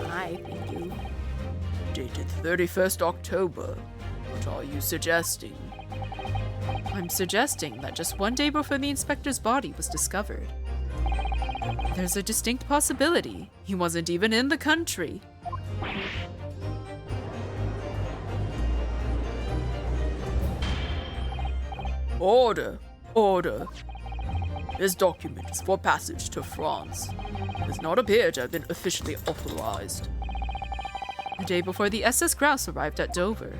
Hi, thank you. Dated 31st October. What are you suggesting? I'm suggesting that just one day before the inspector's body was discovered, there's a distinct possibility he wasn't even in the country. Order! Order! This document is for passage to France. It does not appear to have been officially authorized. The day before the SS Grouse arrived at Dover,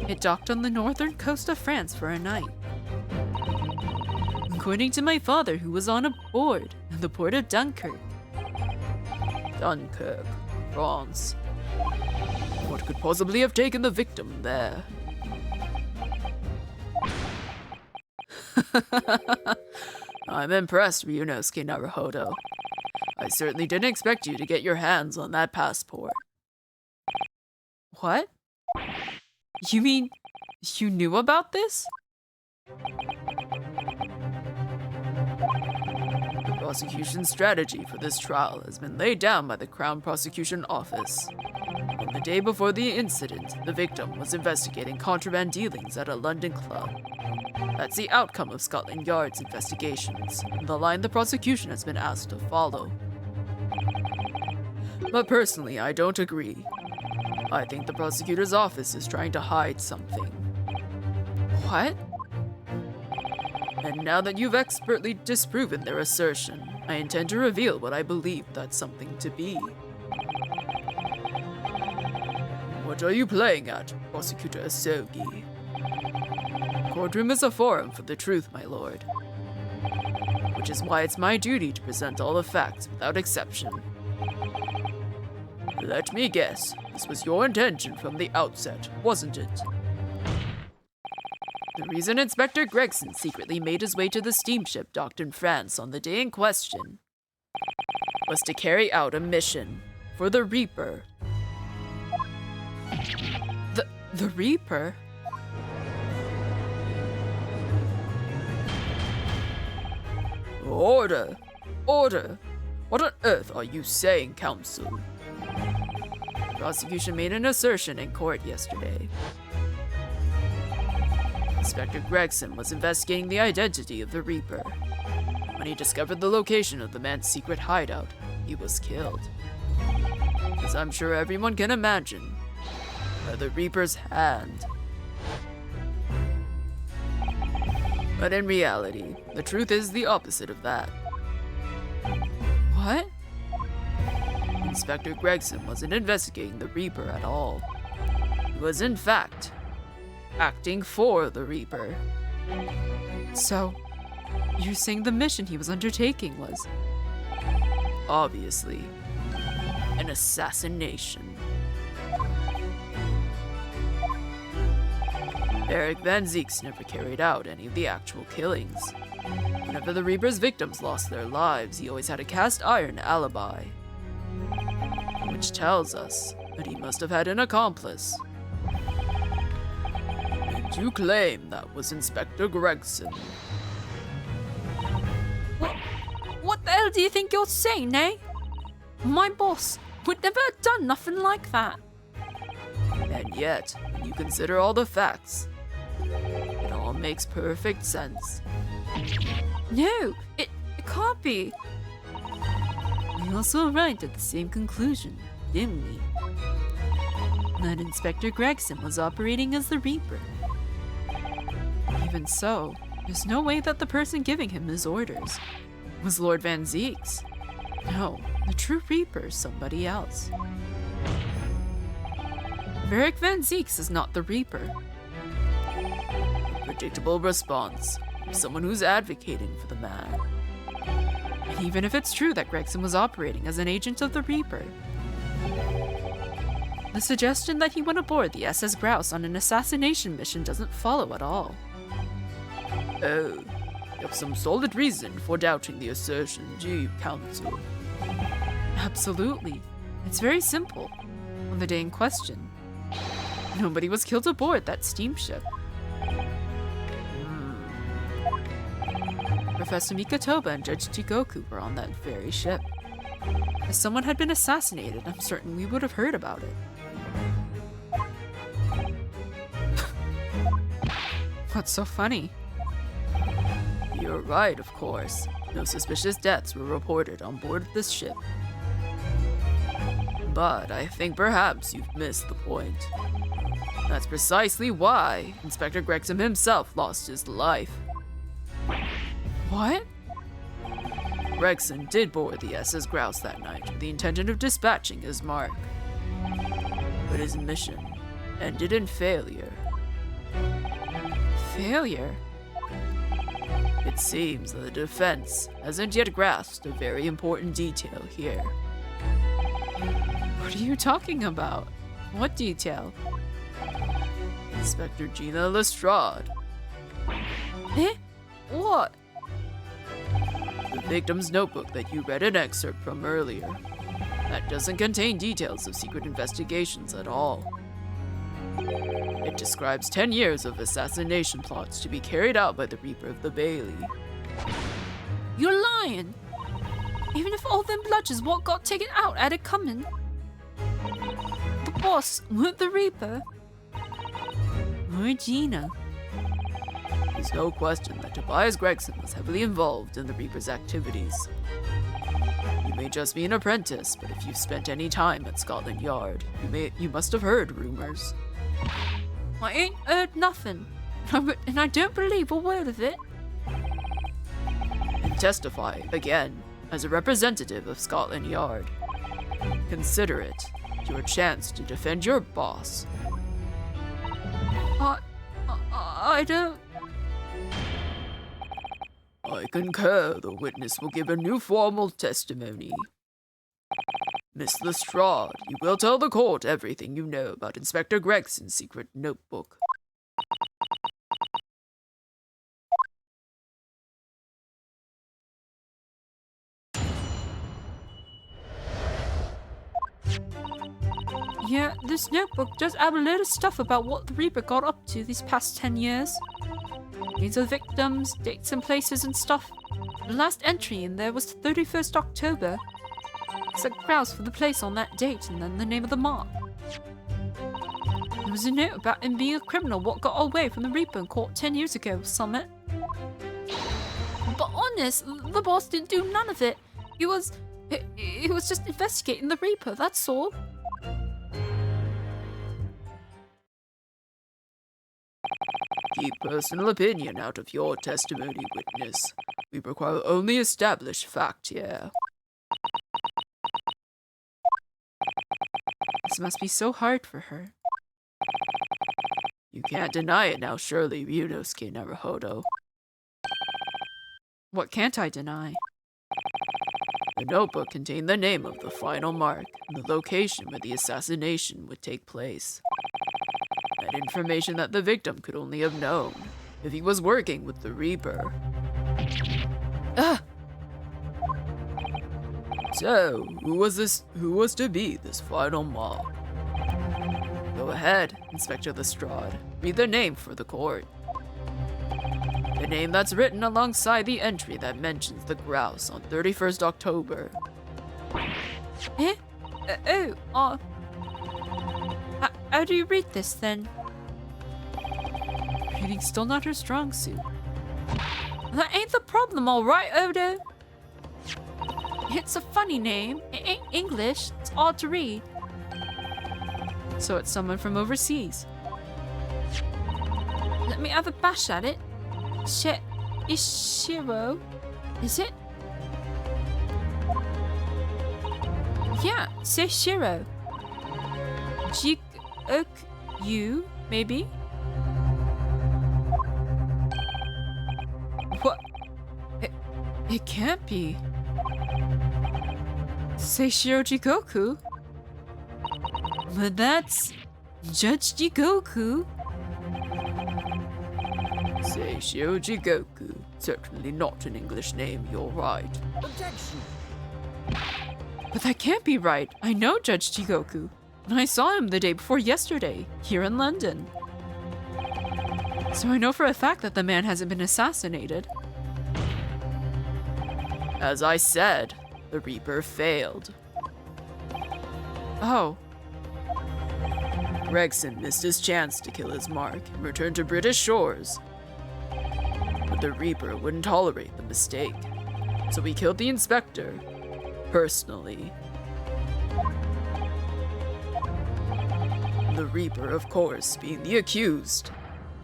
it docked on the northern coast of France for a night. According to my father, who was on board in the port of Dunkirk. Dunkirk, France. What could possibly have taken the victim there? I'm impressed, Ryunosuke Naruhodo. I certainly didn't expect you to get your hands on that passport. What? You mean you knew about this? The prosecution strategy for this trial has been laid down by the Crown Prosecution Office. On the day before the incident, the victim was investigating contraband dealings at a London club. That's the outcome of Scotland Yard's investigations, and the line the prosecution has been asked to follow. But personally, I don't agree. I think the prosecutor's office is trying to hide something. What? And now that you've expertly disproven their assertion, I intend to reveal what I believe that something to be. What are you playing at, Prosecutor Asogi? Courtroom is a forum for the truth, my lord. Which is why it's my duty to present all the facts without exception. Let me guess, this was your intention from the outset, wasn't it? The reason Inspector Gregson secretly made his way to the steamship docked in France on the day in question was to carry out a mission for the Reaper. The Reaper? Order! Order! What on earth are you saying, Counsel? The prosecution made an assertion in court yesterday. Inspector Gregson was investigating the identity of the Reaper. When he discovered the location of the man's secret hideout, he was killed. As I'm sure everyone can imagine, by the Reaper's hand. But in reality, the truth is the opposite of that. What? Inspector Gregson wasn't investigating the Reaper at all. He was, in fact, acting for the Reaper. So, you're saying the mission he was undertaking was... Obviously, an assassination. Eric Van Zeeks never carried out any of the actual killings. Whenever the Reaper's victims lost their lives, he always had a cast iron alibi. Which tells us that he must have had an accomplice. And you claim that was Inspector Gregson. What the hell do you think you're saying, eh? My boss would never have done nothing like that. And yet, when you consider all the facts, it all makes perfect sense. No, it can't be. We also arrived at the same conclusion, didn't we? That Inspector Gregson was operating as the Reaper. Even so, there's no way that the person giving him his orders was Lord Van Zeeks. No, the true Reaper is somebody else. Eric Van Zeeks is not the Reaper. Predictable response from someone who's advocating for the man. And even if it's true that Gregson was operating as an agent of the Reaper, the suggestion that he went aboard the SS Grouse on an assassination mission doesn't follow at all. Oh, you have some solid reason for doubting the assertion, do you, Counsel? Absolutely. It's very simple. On the day in question, nobody was killed aboard that steamship. Professor Mikatoba and Judge Chigoku were on that very ship. If someone had been assassinated, I'm certain we would have heard about it. What's so funny? You're right, of course. No suspicious deaths were reported on board this ship. But I think perhaps you've missed the point. That's precisely why Inspector Gregson himself lost his life. What? Gregson did board the SS Grouse that night with the intention of dispatching his mark. But his mission ended in failure. Failure? It seems that the defense hasn't yet grasped a very important detail here. What are you talking about? What detail? Inspector Gina Lestrade. Eh? What? The victim's notebook that you read an excerpt from earlier. That doesn't contain details of secret investigations at all. It describes 10 years of assassination plots to be carried out by the Reaper of the Bailey. You're lying. Even if all them bludgers what got taken out had it coming. The boss weren't the Reaper. Or Gina. There's no question that Tobias Gregson was heavily involved in the Reaper's activities. You may just be an apprentice, but if you've spent any time at Scotland Yard, you must have heard rumors. I ain't heard nothing. And I don't believe a word of it. And testify, again, as a representative of Scotland Yard. Consider it your chance to defend your boss. I don't... I concur the witness will give a new formal testimony. Miss Lestrade, you will tell the court everything you know about Inspector Gregson's secret notebook. Yeah, this notebook does have a lot of stuff about what the Reaper got up to these past 10 years. Names of victims, dates and places and stuff. The last entry in there was the 31st October. It's a grouse for the place on that date and then the name of the mark. There was a note about him being a criminal what got away from the Reaper in court 10 years ago, summit. But honest, the boss didn't do none of it. He was just investigating the Reaper, that's all. Keep personal opinion out of your testimony, witness. We require only established fact here. This must be so hard for her. You can't deny it now, surely, Ryunosuke Naruhodo. What can't I deny? The notebook contained the name of the final mark and the location where the assassination would take place. That information that the victim could only have known if he was working with the Reaper. So, who was to be this final mark? Go ahead, Inspector Lestrade. Read the name for the court. The name that's written alongside the entry that mentions the grouse on 31st October. How do you read this then? Reading's still not her strong suit. That ain't the problem, alright, Odo? It's a funny name. It ain't English. It's odd to read. So it's someone from overseas. Let me have a bash at it. Ishiro? Is it? Yeah, say Shiro. Jik-ok-you, maybe? What? It can't be. Seishiro Jigoku? But that's Judge Jigoku. Seishiro Jigoku. Certainly not an English name, you're right. Objection! But that can't be right. I know Judge Jigoku. And I saw him the day before yesterday, here in London. So I know for a fact that the man hasn't been assassinated. As I said, the Reaper failed. Oh, Gregson missed his chance to kill his mark and return to British shores. But the Reaper wouldn't tolerate the mistake, so he killed the inspector, personally. The Reaper, of course, being the accused,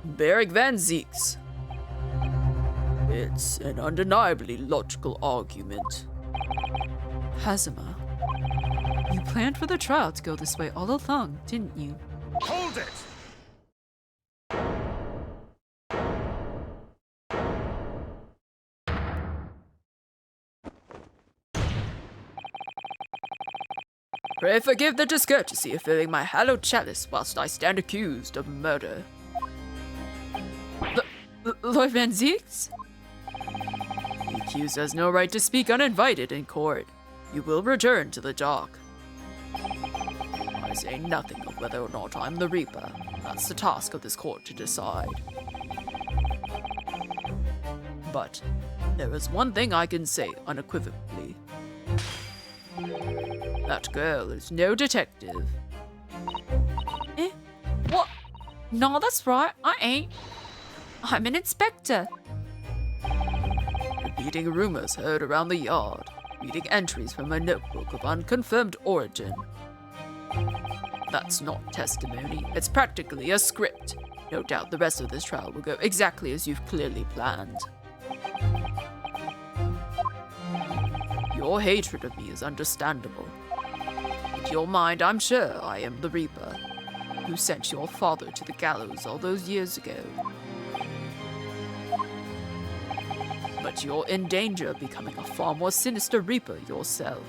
Beric Van Zieks. It's an undeniably logical argument. Hazama. You planned for the trial to go this way all along, didn't you? Hold it! Pray forgive the discourtesy of filling my hallowed chalice whilst I stand accused of murder. Lord Van Zieks? The accused has no right to speak uninvited in court. You will return to the dock. I say nothing of whether or not I'm the Reaper. That's the task of this court to decide. But there is one thing I can say unequivocally. That girl is no detective. Eh? What? No, that's right. I ain't. I'm an inspector. Repeating rumors heard around the yard. Reading entries from a notebook of unconfirmed origin. That's not testimony. It's practically a script. No doubt the rest of this trial will go exactly as you've clearly planned. Your hatred of me is understandable. In your mind, I'm sure I am the Reaper, who sent your father to the gallows all those years ago. But you're in danger of becoming a far more sinister Reaper yourself.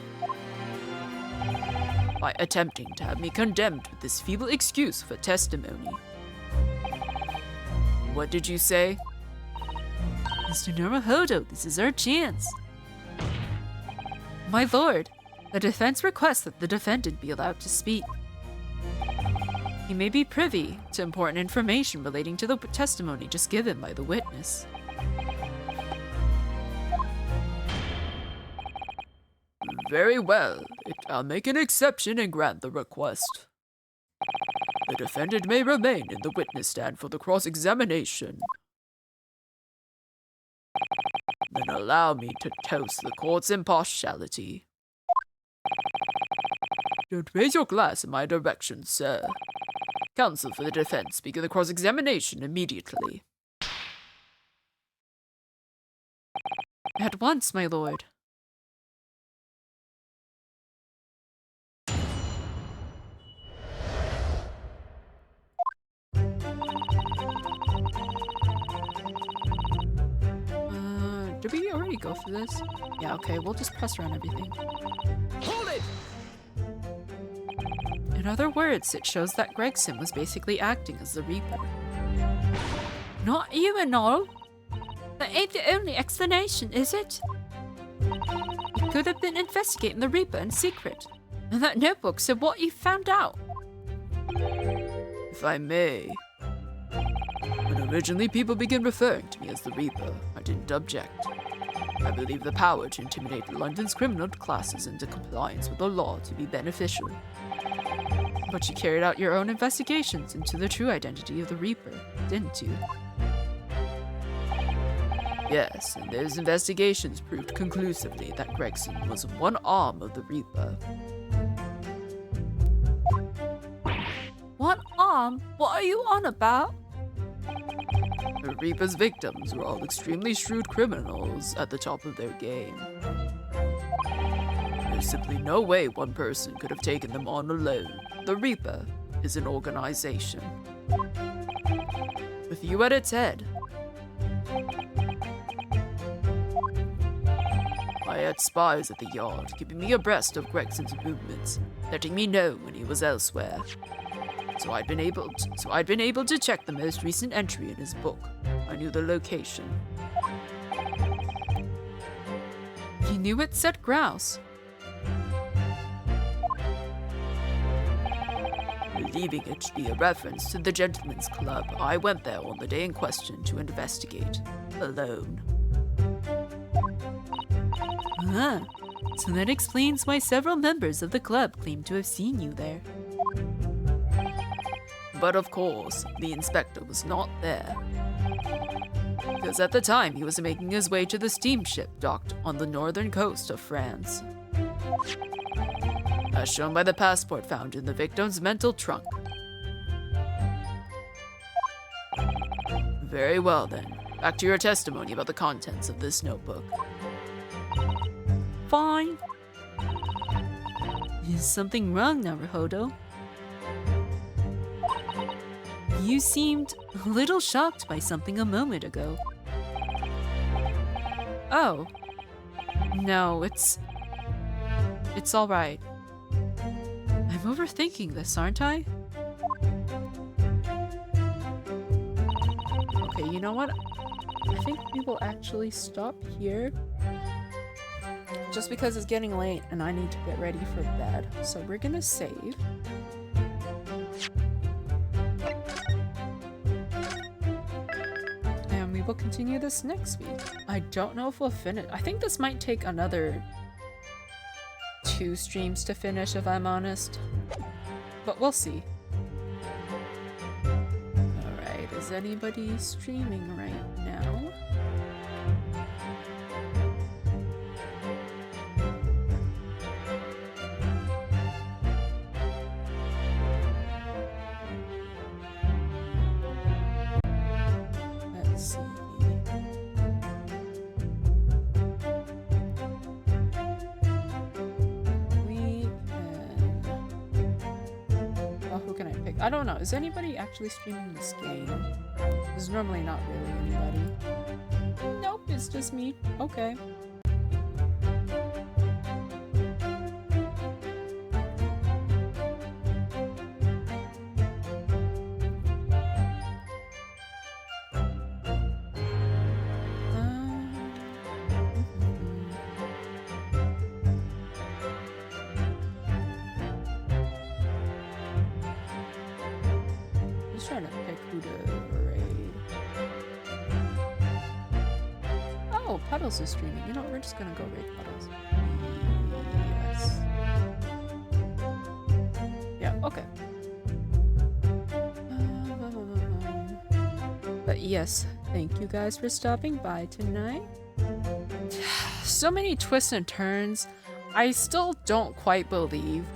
By attempting to have me condemned with this feeble excuse for testimony. What did you say? Mr. Naruhodo, this is our chance. My lord, the defense requests that the defendant be allowed to speak. He may be privy to important information relating to the testimony just given by the witness. Very well. I'll make an exception and grant the request. The defendant may remain in the witness stand for the cross-examination. Then allow me to toast the court's impartiality. Don't raise your glass in my direction, sir. Counsel for the defense, begin the cross-examination immediately. At once, my lord. Did we already go through this? Yeah, okay, we'll just press around everything. Hold it! In other words, it shows that Gregson was basically acting as the Reaper. Not you and all. That ain't the only explanation, is it? You could have been investigating the Reaper in secret. And that notebook said what you found out. If I may. When originally people began referring to me as the Reaper, I didn't object. I believe the power to intimidate London's criminal classes into compliance with the law to be beneficial. But you carried out your own investigations into the true identity of the Reaper, didn't you? Yes, and those investigations proved conclusively that Gregson was one arm of the Reaper. One arm? What are you on about? The Reaper's victims were all extremely shrewd criminals at the top of their game. There's simply no way one person could have taken them on alone. The Reaper is an organization. With you at its head. I had spies at the yard, keeping me abreast of Gregson's movements, letting me know when he was elsewhere. So I'd been able to check the most recent entry in his book. I knew the location. You knew it said grouse. Believing it to be a reference to the Gentleman's Club, I went there on the day in question to investigate. Alone. Ah, so that explains why several members of the club claim to have seen you there. But of course, the inspector was not there. Because at the time he was making his way to the steamship docked on the northern coast of France. As shown by the passport found in the victim's mental trunk. Very well then, back to your testimony about the contents of this notebook. Fine. Is something wrong, Naruhodo? You seemed a little shocked by something a moment ago. Oh. No, it's all right. I'm overthinking this, aren't I? Okay, you know what? I think we will actually stop here. Just because it's getting late and I need to get ready for bed. So we're gonna save. and we will continue this next week. I don't know if we'll finish. I think this might take another 2 streams to finish, if I'm honest. But we'll see. Alright, is anybody streaming right now? Let's see. Who can I pick? I don't know. Is anybody actually streaming this game? There's normally not really anybody. Nope, it's just me. Okay. Trying to pick who to raid. Oh, Puddles is streaming. You know what? We're just gonna go raid Puddles. Yes. Yeah, okay. But yes, thank you guys for stopping by tonight. So many twists and turns. I still don't quite believe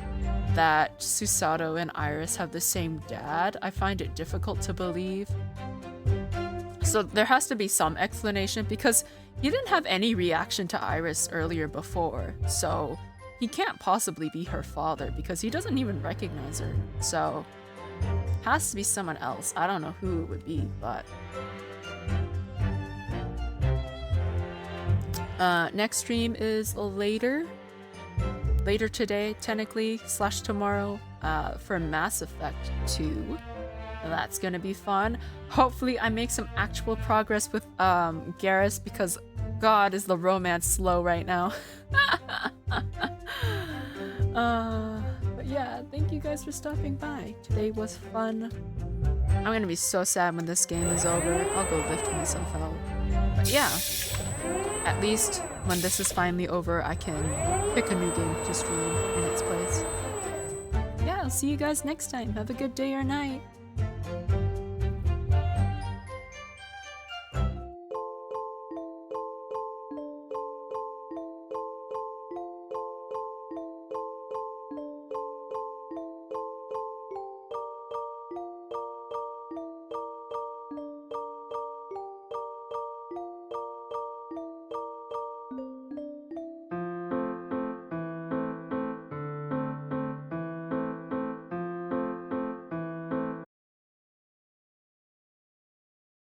that Susato and Iris have the same dad. I find it difficult to believe. So there has to be some explanation because he didn't have any reaction to Iris earlier before. So he can't possibly be her father because he doesn't even recognize her. So has to be someone else. I don't know who it would be, but next stream is later today, technically, / tomorrow, for Mass Effect 2. That's gonna be fun. Hopefully I make some actual progress with Garrus because God is the romance slow right now. But yeah, thank you guys for stopping by. Today was fun. I'm gonna be so sad when this game is over. I'll go lift myself out. But yeah, at least when this is finally over, I can pick a new game to stream in its place. Yeah, I'll see you guys next time. Have a good day or night.